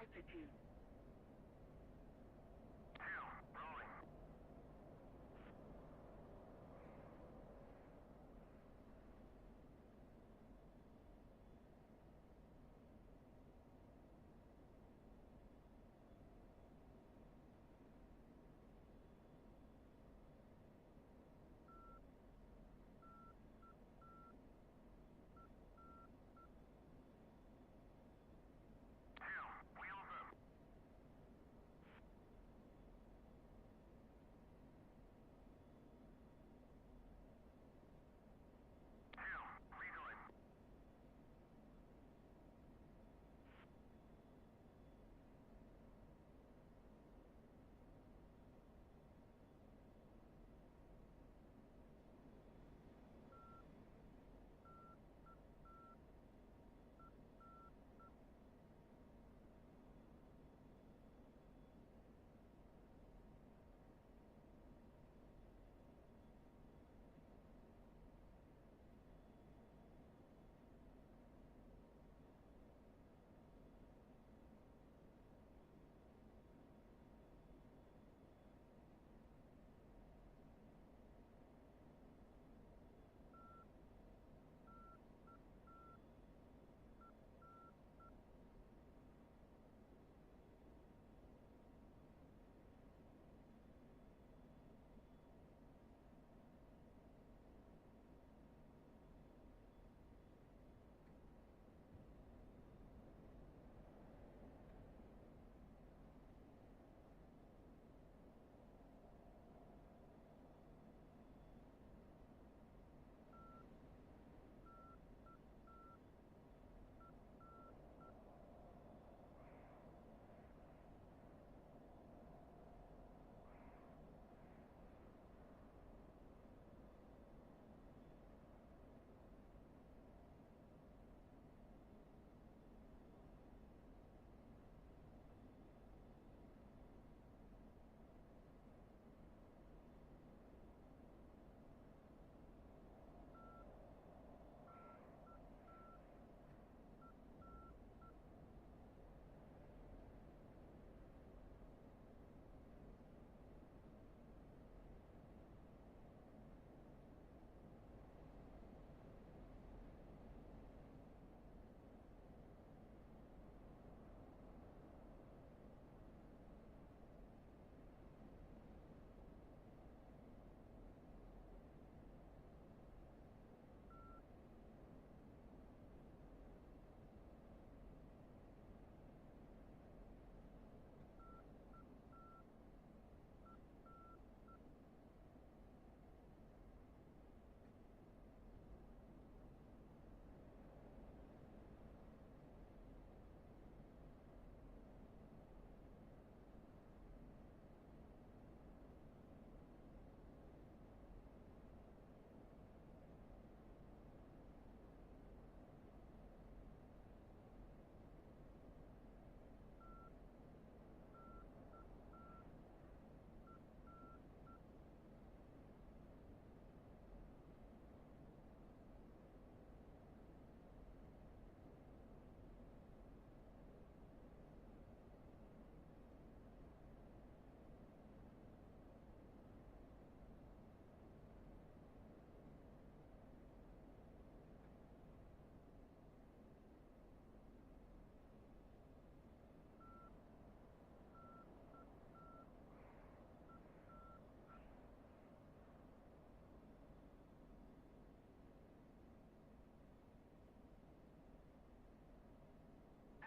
Altitude. Rolling. Wheels up. Redoing.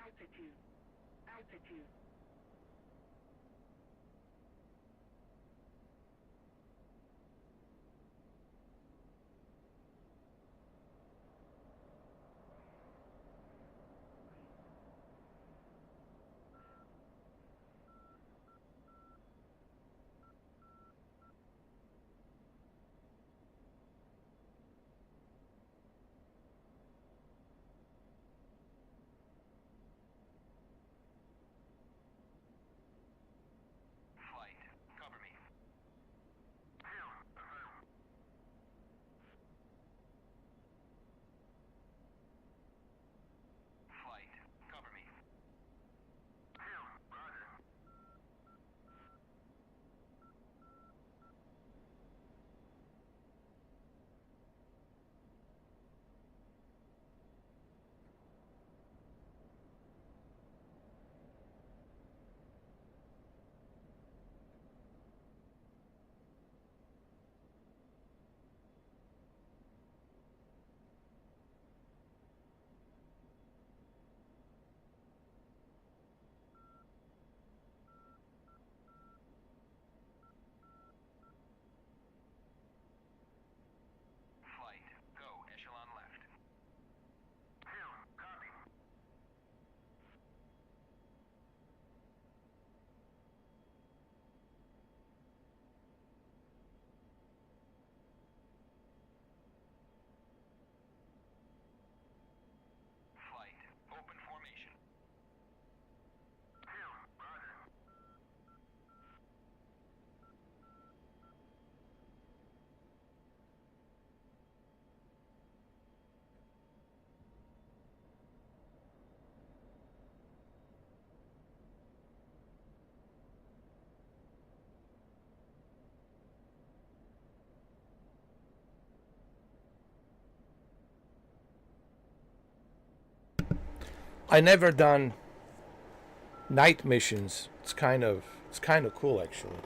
Altitude. Altitude. I never done night missions. It's kind of cool actually.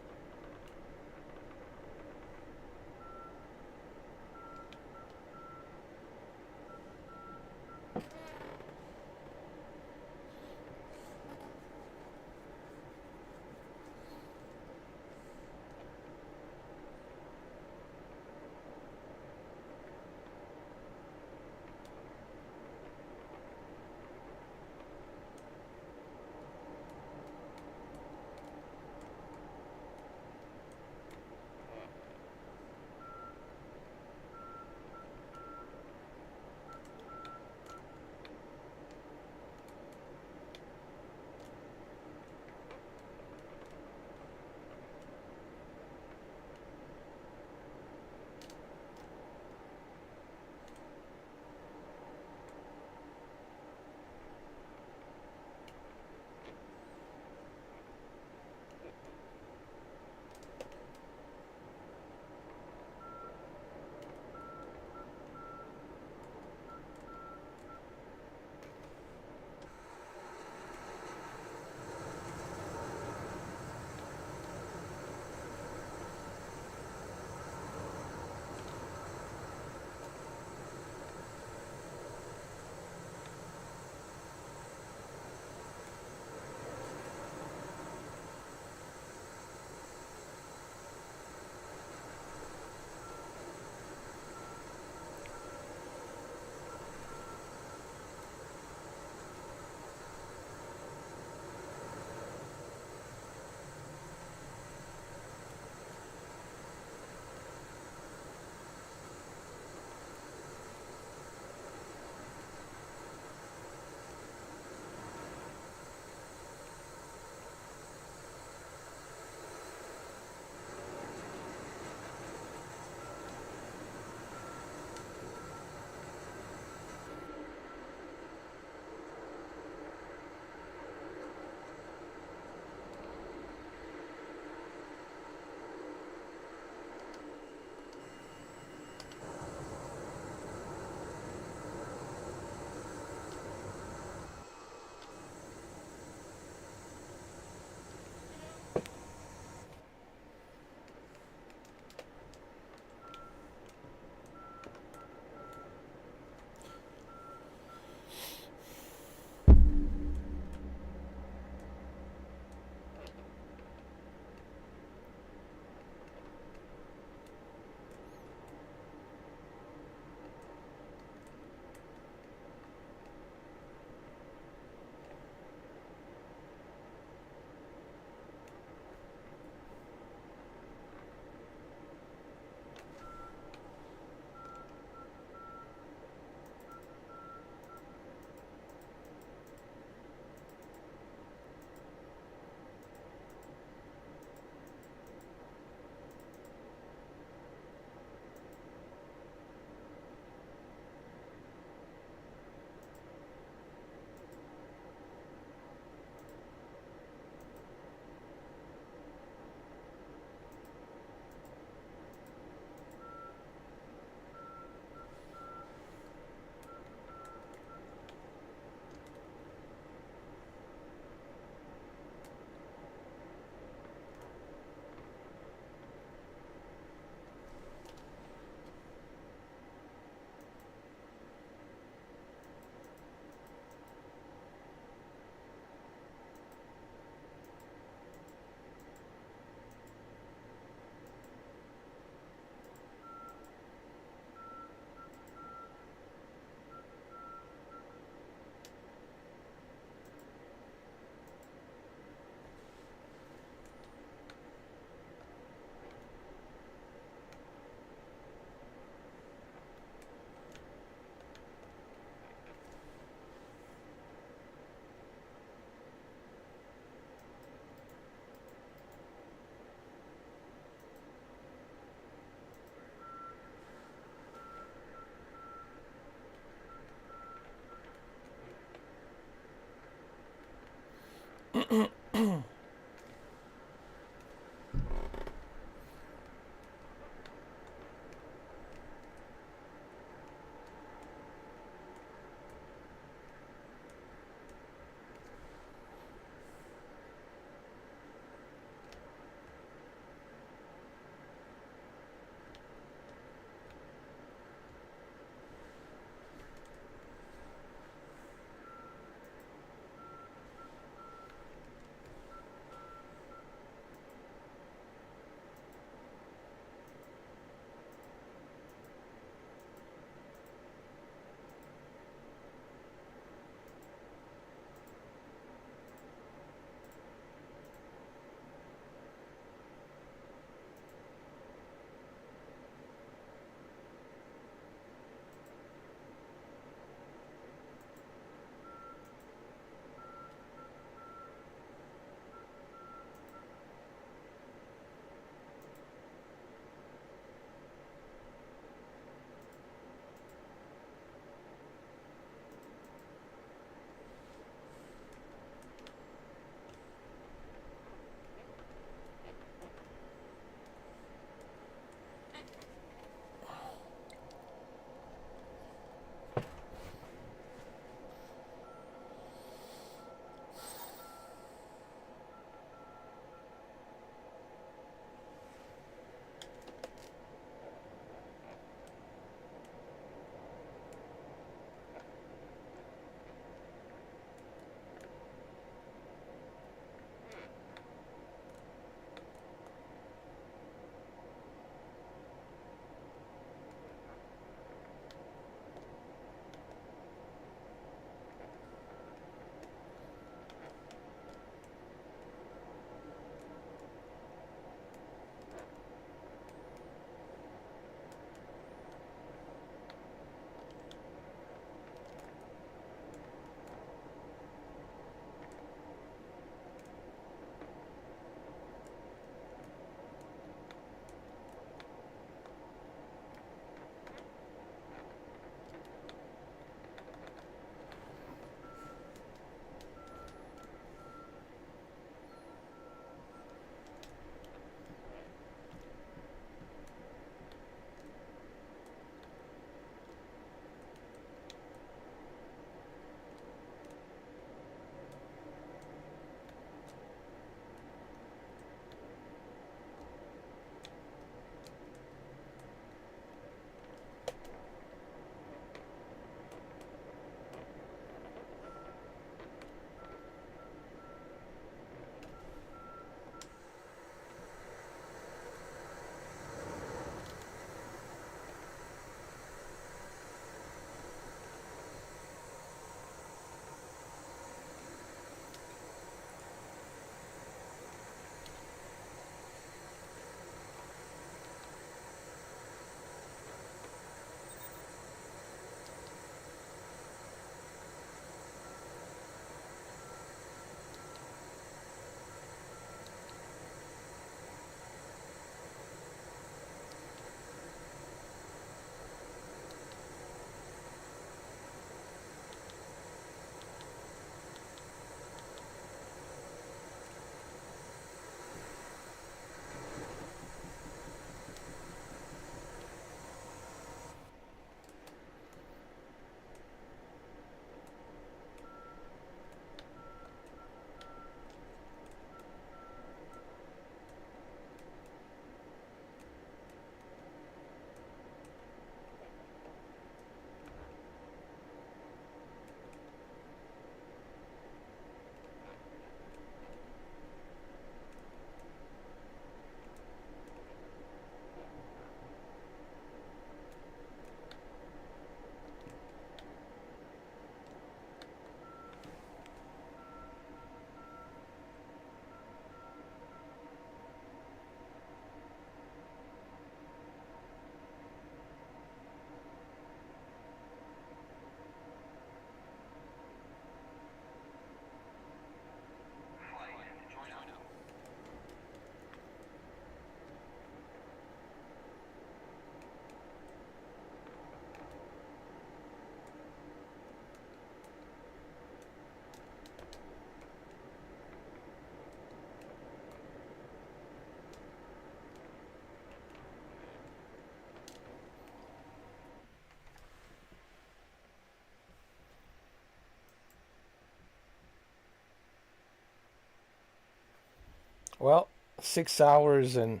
Well, 6 hours and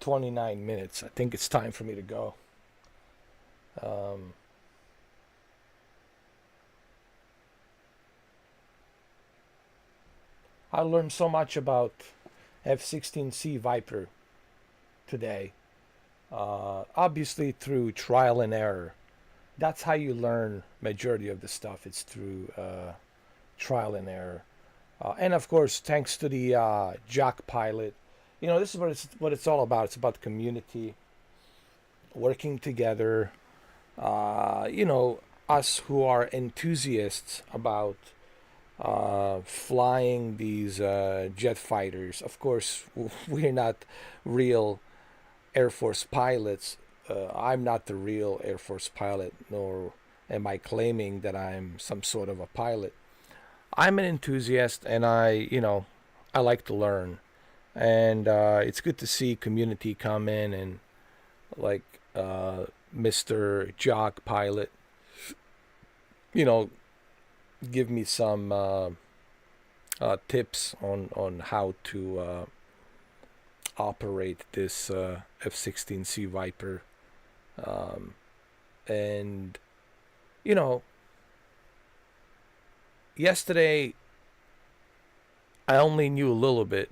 29 minutes. I think it's time for me to go. Um, I learned so much about F-16c VIPER today. Obviously through trial and error. That's how you learn majority of the stuff. It's through trial and error. And of course, thanks to the Jock pilot. This is what it's all about. It's about community, working together. Us who are enthusiasts about flying these jet fighters. Of course, we're not real Air Force pilots. I'm not the real Air Force pilot, nor am I claiming that I'm some sort of a pilot. I'm an enthusiast, and I like to learn, and it's good to see community come in and like Mr. Jock Pilot, you know, give me some tips on how to operate this F-16c VIPER, and you know, yesterday I only knew a little bit.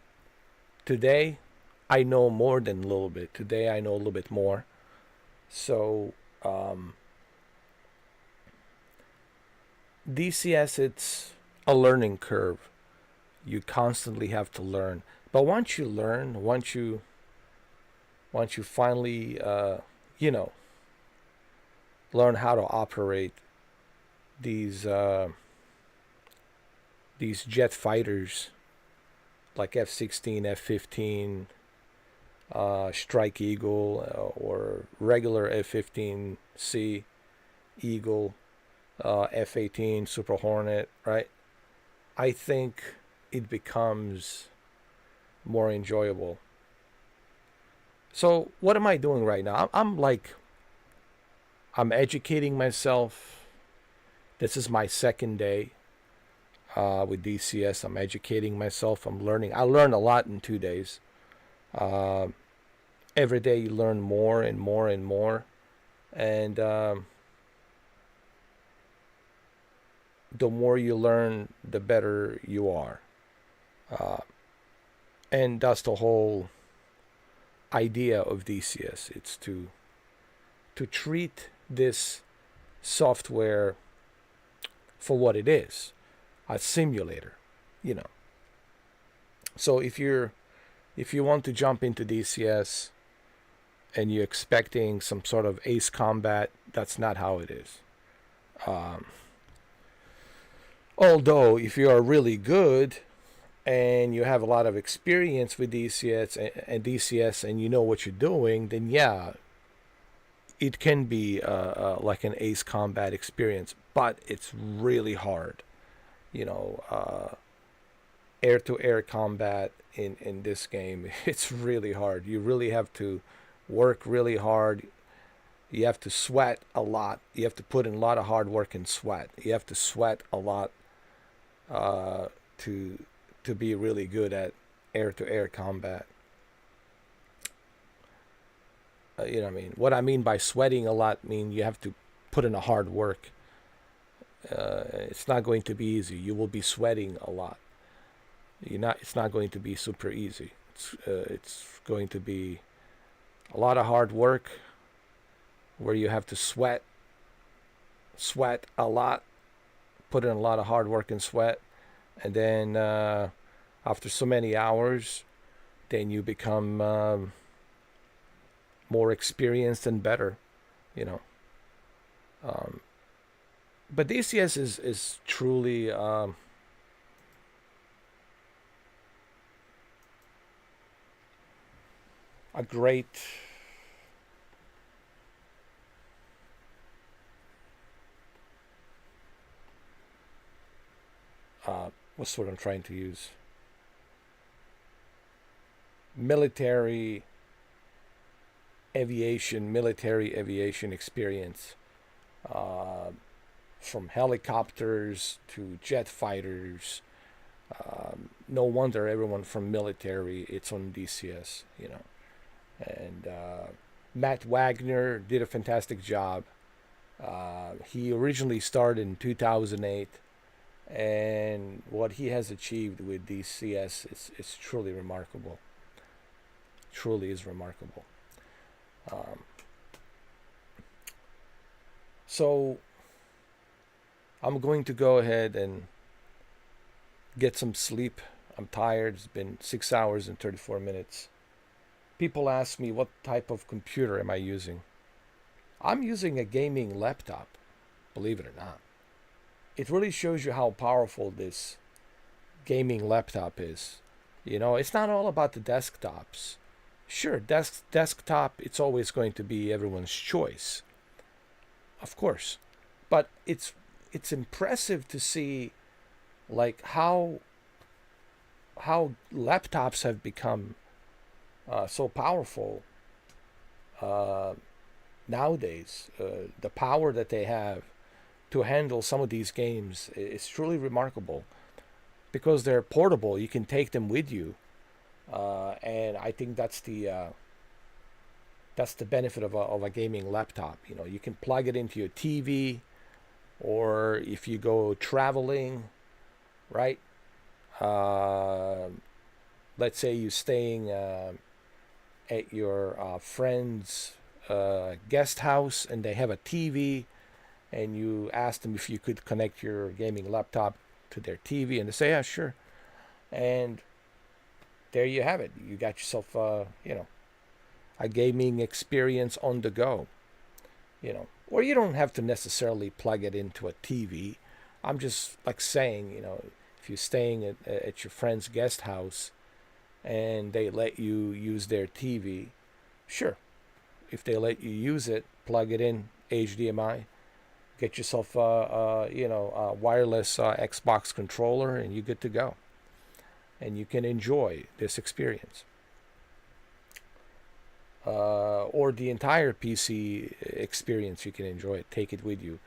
Today, I know more than a little bit. Today, I know a little bit more. So, DCS, it's a learning curve. You constantly have to learn. But once you learn, once you finally, learn how to operate these jet fighters like F-16, F-15, Strike Eagle, or regular F-15C Eagle, F-18 Super Hornet, right? I think it becomes more enjoyable. So what am I doing right now? I'm educating myself. This is my second day with DCS. I'm educating myself. I'm learning. I learned a lot in 2 days. Uh, every day you learn more and more and more. And the more you learn, the better you are. Uh, and that's the whole idea of DCS. It's to treat this software for what it is, a simulator, you know. So if you want to jump into DCS and you're expecting some sort of ace combat, that's not how it is. Um, Although if you are really good and you have a lot of experience with DCS and you know what you're doing, then yeah, it can be like an ace combat experience, but it's really hard. Air to air combat in this game, it's really hard. You really have to work really hard. You have to sweat a lot. You have to put in a lot of hard work and sweat. You have to sweat a lot uh, to be really good at air to air combat. You know what I mean? What I mean by sweating a lot mean you have to put in a hard work. It's not going to be easy. You will be sweating a lot. It's not going to be super easy. It's going to be a lot of hard work where you have to sweat a lot, put in a lot of hard work and sweat, and then after so many hours, then you become more experienced and better, you know. Um, but DCS is truly a great what's the word I'm trying to use? Military military aviation experience. Uh, from helicopters to jet fighters No wonder everyone from military it's on DCS, And Matt Wagner did a fantastic job. He originally started in 2008, and what he has achieved with DCS is truly remarkable. Truly is remarkable. So I'm going to go ahead and get some sleep. I'm tired. It's been 6 hours and 34 minutes. People ask me what type of computer am I using. I'm using a gaming laptop, believe it or not. It really shows you how powerful this gaming laptop is. It's not all about the desktops. Sure, desktop, it's always going to be everyone's choice. Of course. But it's impressive to see like how laptops have become so powerful nowadays. The power that they have to handle some of these games is truly remarkable because they're portable. You can take them with you, and I think that's the benefit of a gaming laptop. You can plug it into your TV, or if you go traveling, right? Let's say you're staying at your friend's guest house and they have a TV, and you ask them if you could connect your gaming laptop to their TV, and they say, yeah, sure. And there you have it. You got yourself, a gaming experience on the go. Or you don't have to necessarily plug it into a TV. I'm just like saying, if you're staying at your friend's guest house and they let you use their TV, sure. If they let you use it, plug it in HDMI, get yourself a wireless Xbox controller, and you're good to go. And you can enjoy this experience. Or the entire PC experience, you can enjoy it. Take it with you.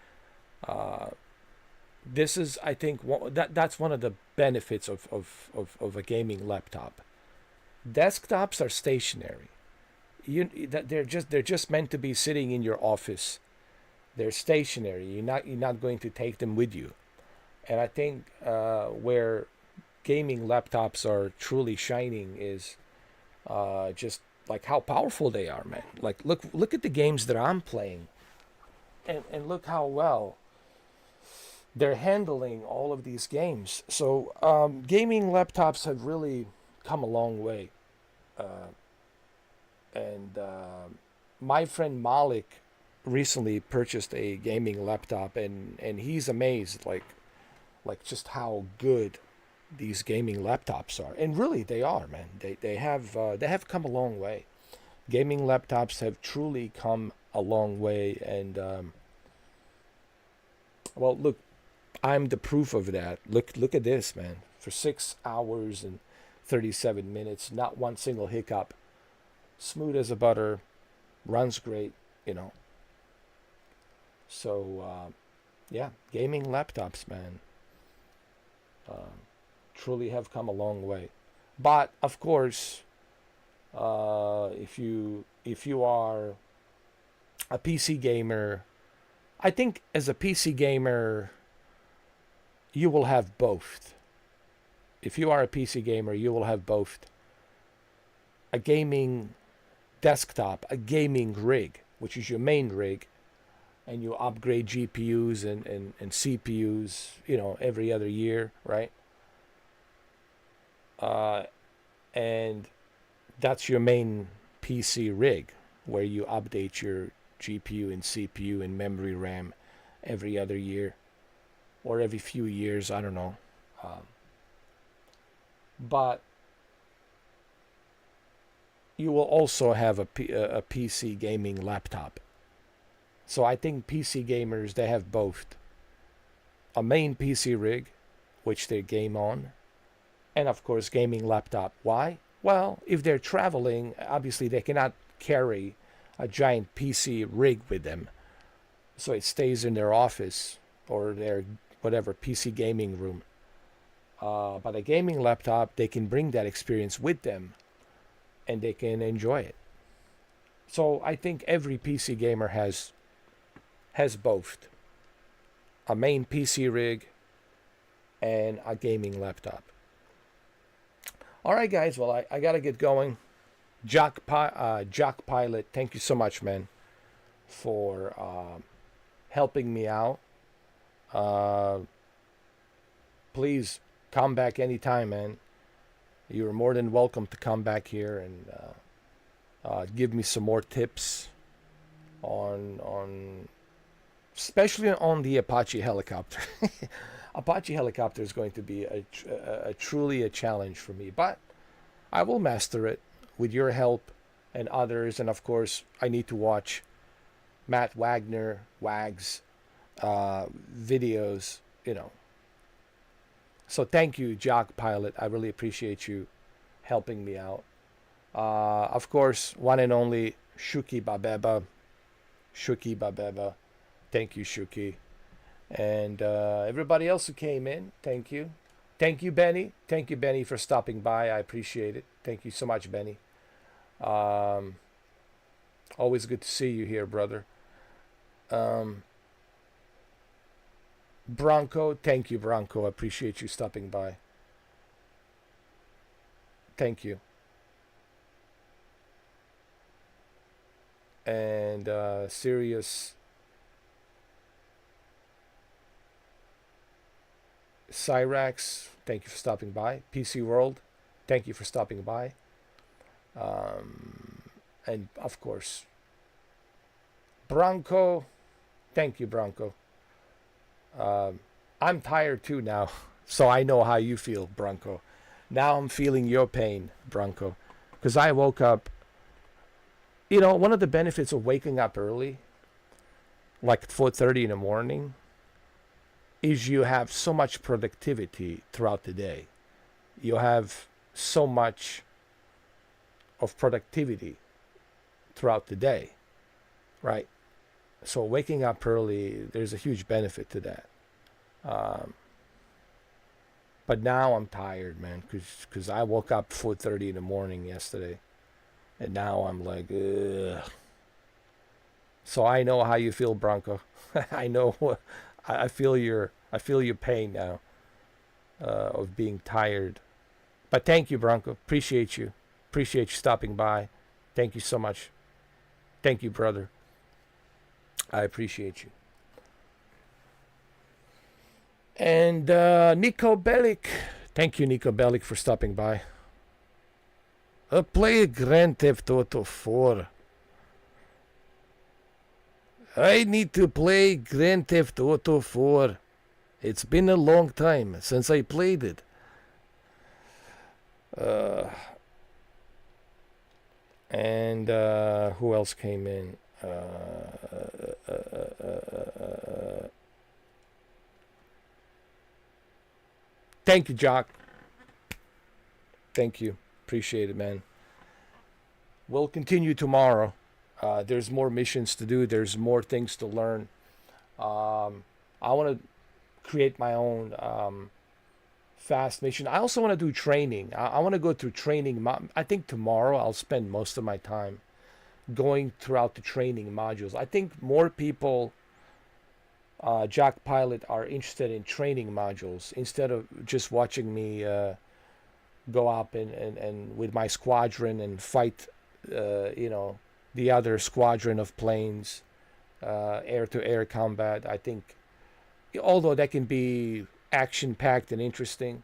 This is, I think, that's one of the benefits of a gaming laptop. Desktops are stationary. They're just meant to be sitting in your office. They're stationary. You're not going to take them with you. And I think where gaming laptops are truly shining is just like how powerful they are, man. Like look at the games that I'm playing, and look how well they're handling all of these games. So gaming laptops have really come a long way. And my friend Malik recently purchased a gaming laptop, and he's amazed like just how good these gaming laptops are. And really they are, man. They have come a long way. Gaming laptops have truly come a long way, and well, look, I'm the proof of that. Look at this, man. For 6 hours and 37 minutes, not one single hiccup. Smooth as a butter, runs great, So, yeah, gaming laptops, man, truly have come a long way. But of course, if you are a PC gamer, I think as a PC gamer, you will have both. If you are a PC gamer, you will have both a gaming desktop, a gaming rig, which is your main rig, and you upgrade GPUs and CPUs, every other year, right? And that's your main PC rig, where you update your GPU and CPU and memory RAM every other year, or every few years, I don't know. But you will also have a PC gaming laptop. So I think PC gamers, they have both a main PC rig, which they game on, and of course gaming laptop. Why? Well, if they're traveling, obviously they cannot carry a giant PC rig with them. So it stays in their office or their whatever PC gaming room. But a gaming laptop, they can bring that experience with them and they can enjoy it. So I think every PC gamer has both a main PC rig and a gaming laptop. All right, guys. Well, I got to get going. Jock Pilot, thank you so much, man, for helping me out. Please come back anytime, man. You're more than welcome to come back here and give me some more tips on especially on the Apache helicopter. Apache helicopter is going to be a truly a challenge for me, but I will master it with your help and others. And of course, I need to watch Matt Wagner, Wags videos, you know. So thank you, Jock Pilot. I really appreciate you helping me out. Of course, one and only Shuki Babeba. Shuki Babeba. Thank you, Shuki. And everybody else who came in, thank you. Thank you, Benny. Thank you, Benny, for stopping by. I appreciate it. Thank you so much, Benny. Always good to see you here, brother. Bronco, thank you, Bronco. I appreciate you stopping by. Thank you. And Sirius Cyrax, thank you for stopping by. PC World, thank you for stopping by. And of course, Bronco, thank you, Bronco. I'm tired too now, so I know how you feel, Bronco. Now I'm feeling your pain, Bronco, because I woke up. You know, one of the benefits of waking up early, like at 4:30 in the morning, is you have so much productivity throughout the day. You have so much of productivity throughout the day, right? So waking up early, there's a huge benefit to that. But now I'm tired, man, because I woke up 4:30 in the morning yesterday, and now I'm like, ugh. So I know how you feel, Bronco. I know. I feel your pain now of being tired. But thank you, Bronco. Appreciate you. Appreciate you stopping by. Thank you so much. Thank you, brother. I appreciate you. And Nico Bellic. Thank you, Nico Bellic, for stopping by. Play Grand Theft Auto 4. I need to play Grand Theft Auto 4. It's been a long time since I played it. And who else came in? Thank you, Jock. Thank you. Appreciate it, man. We'll continue tomorrow. There's more missions to do. There's more things to learn. I want to create my own fast mission. I also want to do training. I want to go through training. I think tomorrow I'll spend most of my time going throughout the training modules. I think more people, Jack Pilot, are interested in training modules instead of just watching me go up and with my squadron and fight, the other squadron of planes, air-to-air combat. I think, although that can be action-packed and interesting,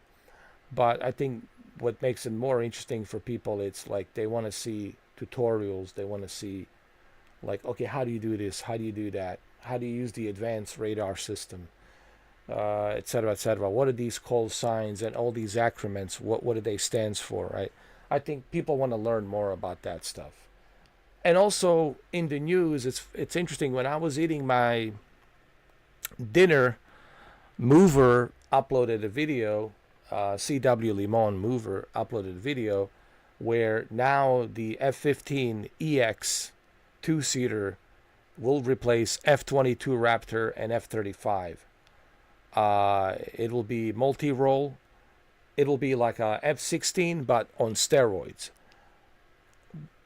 but I think what makes it more interesting for people, it's like they want to see tutorials. They want to see, like, okay, how do you do this? How do you do that? How do you use the advanced radar system, etc., etc.? What are these call signs and all these acronyms? What do they stand for, right? I think people want to learn more about that stuff. And also in the news, it's interesting. When I was eating my dinner, Mover uploaded a video. CW Limon Mover uploaded a video where now the F-15EX two-seater will replace F-22 Raptor and F-35. It will be multi-role, it'll be like a F-16 but on steroids.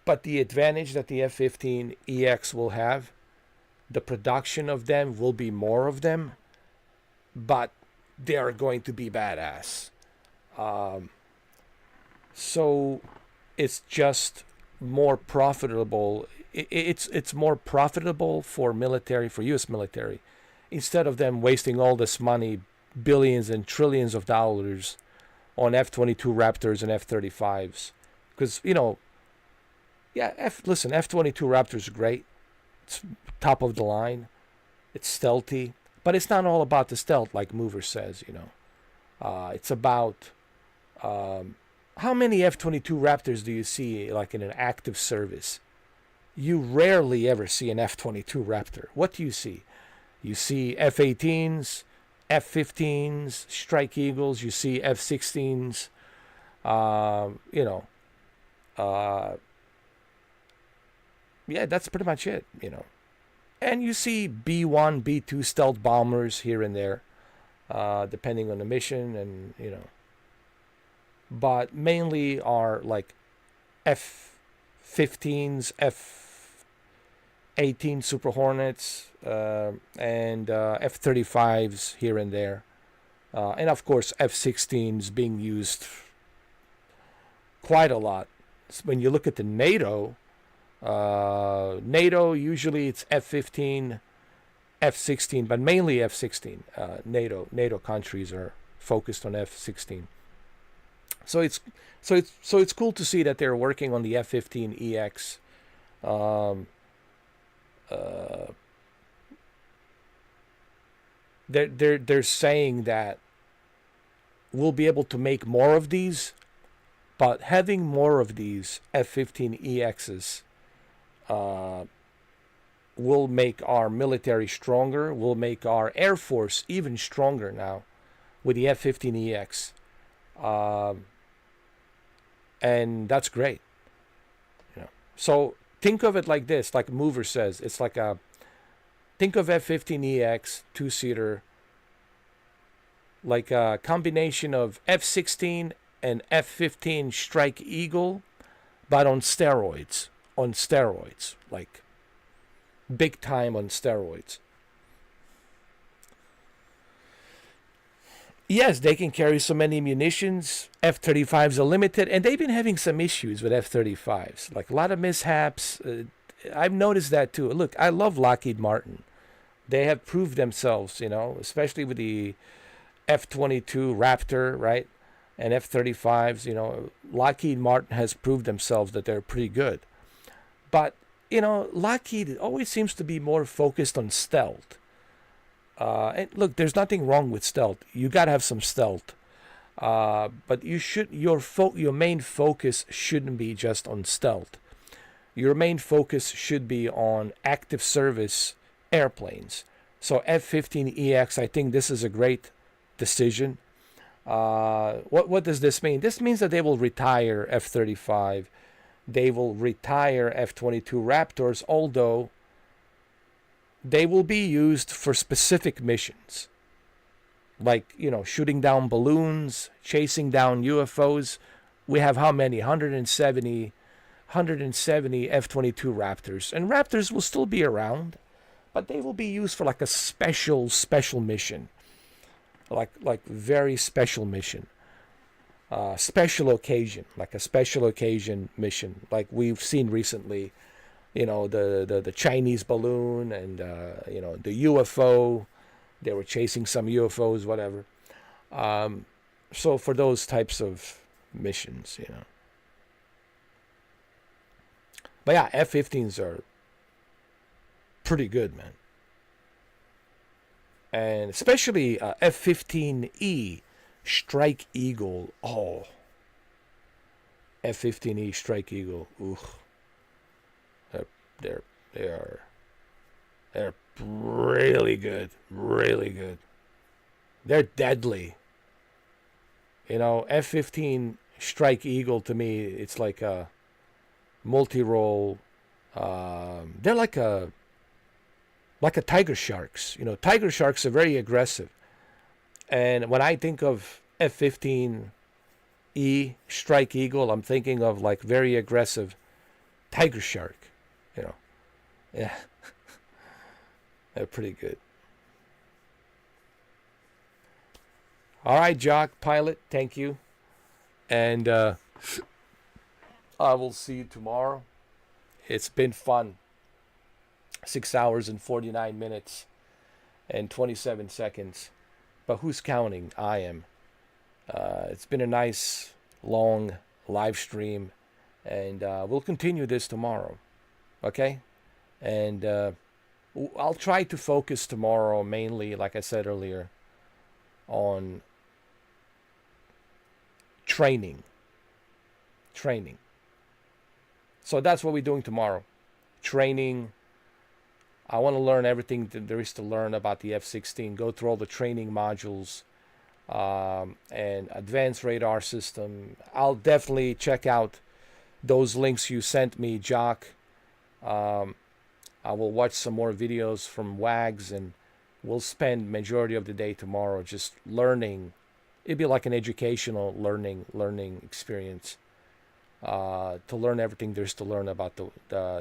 But the advantage that the F-15EX will have, the production of them will be more of them, but they are going to be badass. So it's just more profitable. It's more profitable for military, for U.S. military, instead of them wasting all this money, billions and trillions of dollars, on F-22 Raptors and F-35s. Because, listen, F-22 Raptors are great. It's top of the line. It's stealthy. But it's not all about the stealth, like Mover says, It's about... how many F-22 Raptors do you see, like, in an active service? You rarely ever see an F-22 Raptor. What do you see? You see F-18s, F-15s, Strike Eagles. You see F-16s. Yeah, that's pretty much it, And you see B-1, B-2 stealth bombers here and there, depending on the mission, and, But mainly are like F-15s, F-18 Super Hornets, and F-35s here and there. And of course, F-16s being used quite a lot. When you look at the NATO usually it's F-15, F-16, but mainly F-16. NATO countries are focused on F-16. So it's cool to see that they're working on the F-15EX. They're saying that we'll be able to make more of these, but having more of these F-15EXs will make our military stronger, will make our Air Force even stronger now with the F-15EX. And that's great. So think of it like this, like Mover says. It's like think of F-15EX, two-seater, like a combination of F-16 and F-15 Strike Eagle, but on steroids. Like big time on steroids. Yes, they can carry so many munitions. F-35s are limited, and they've been having some issues with F-35s, like a lot of mishaps. I've noticed that too. Look, I love Lockheed Martin. They have proved themselves, especially with the F-22 Raptor, right, and F-35s. Lockheed Martin has proved themselves that they're pretty good. But, Lockheed always seems to be more focused on stealth. And look, there's nothing wrong with stealth. You gotta have some stealth, but your main focus shouldn't be just on stealth. Your main focus should be on active service airplanes. So F-15EX, I think this is a great decision. What does this mean? This means that they will retire F-35. They will retire F-22 Raptors, although they will be used for specific missions, like, shooting down balloons, chasing down UFOs. We have how many? 170 F-22 Raptors. And Raptors will still be around, but they will be used for like a special mission, like very special mission, special occasion, like a special occasion mission, like we've seen recently. The Chinese balloon and, the UFO. They were chasing some UFOs, whatever. So for those types of missions, But yeah, F-15s are pretty good, man. And especially F-15E Strike Eagle. Oh. F-15E Strike Eagle. Ooh. They're really good, really good. They're deadly. F-15 Strike Eagle, to me, it's like a multi-role. They're like a tiger sharks. Tiger sharks are very aggressive. And when I think of F-15 E, Strike Eagle, I'm thinking of like very aggressive tiger shark, you know. Yeah. They're pretty good. All right, Jock, pilot, thank you. And I will see you tomorrow. It's been fun. 6 hours and 49 minutes and 27 seconds. But who's counting? I am. It's been a nice, long live stream. And we'll continue this tomorrow. Okay? And I'll try to focus tomorrow mainly, like I said earlier, on training. So that's what we're doing tomorrow. Training. I want to learn everything that there is to learn about the F-16. Go through all the training modules and advanced radar system. I'll definitely check out those links you sent me, Jock. I will watch some more videos from WAGs, and we'll spend majority of the day tomorrow just learning. It'd be like an educational learning experience to learn everything there's to learn about the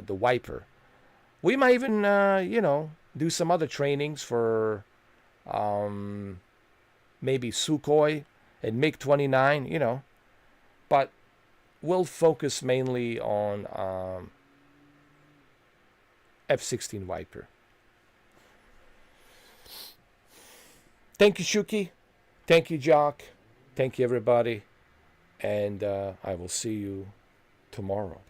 VIPER. We might even do some other trainings for maybe Sukhoi and MiG-29, but we'll focus mainly on F-16 VIPER. Thank you, Shuki. Thank you, Jock. Thank you, everybody. And I will see you tomorrow.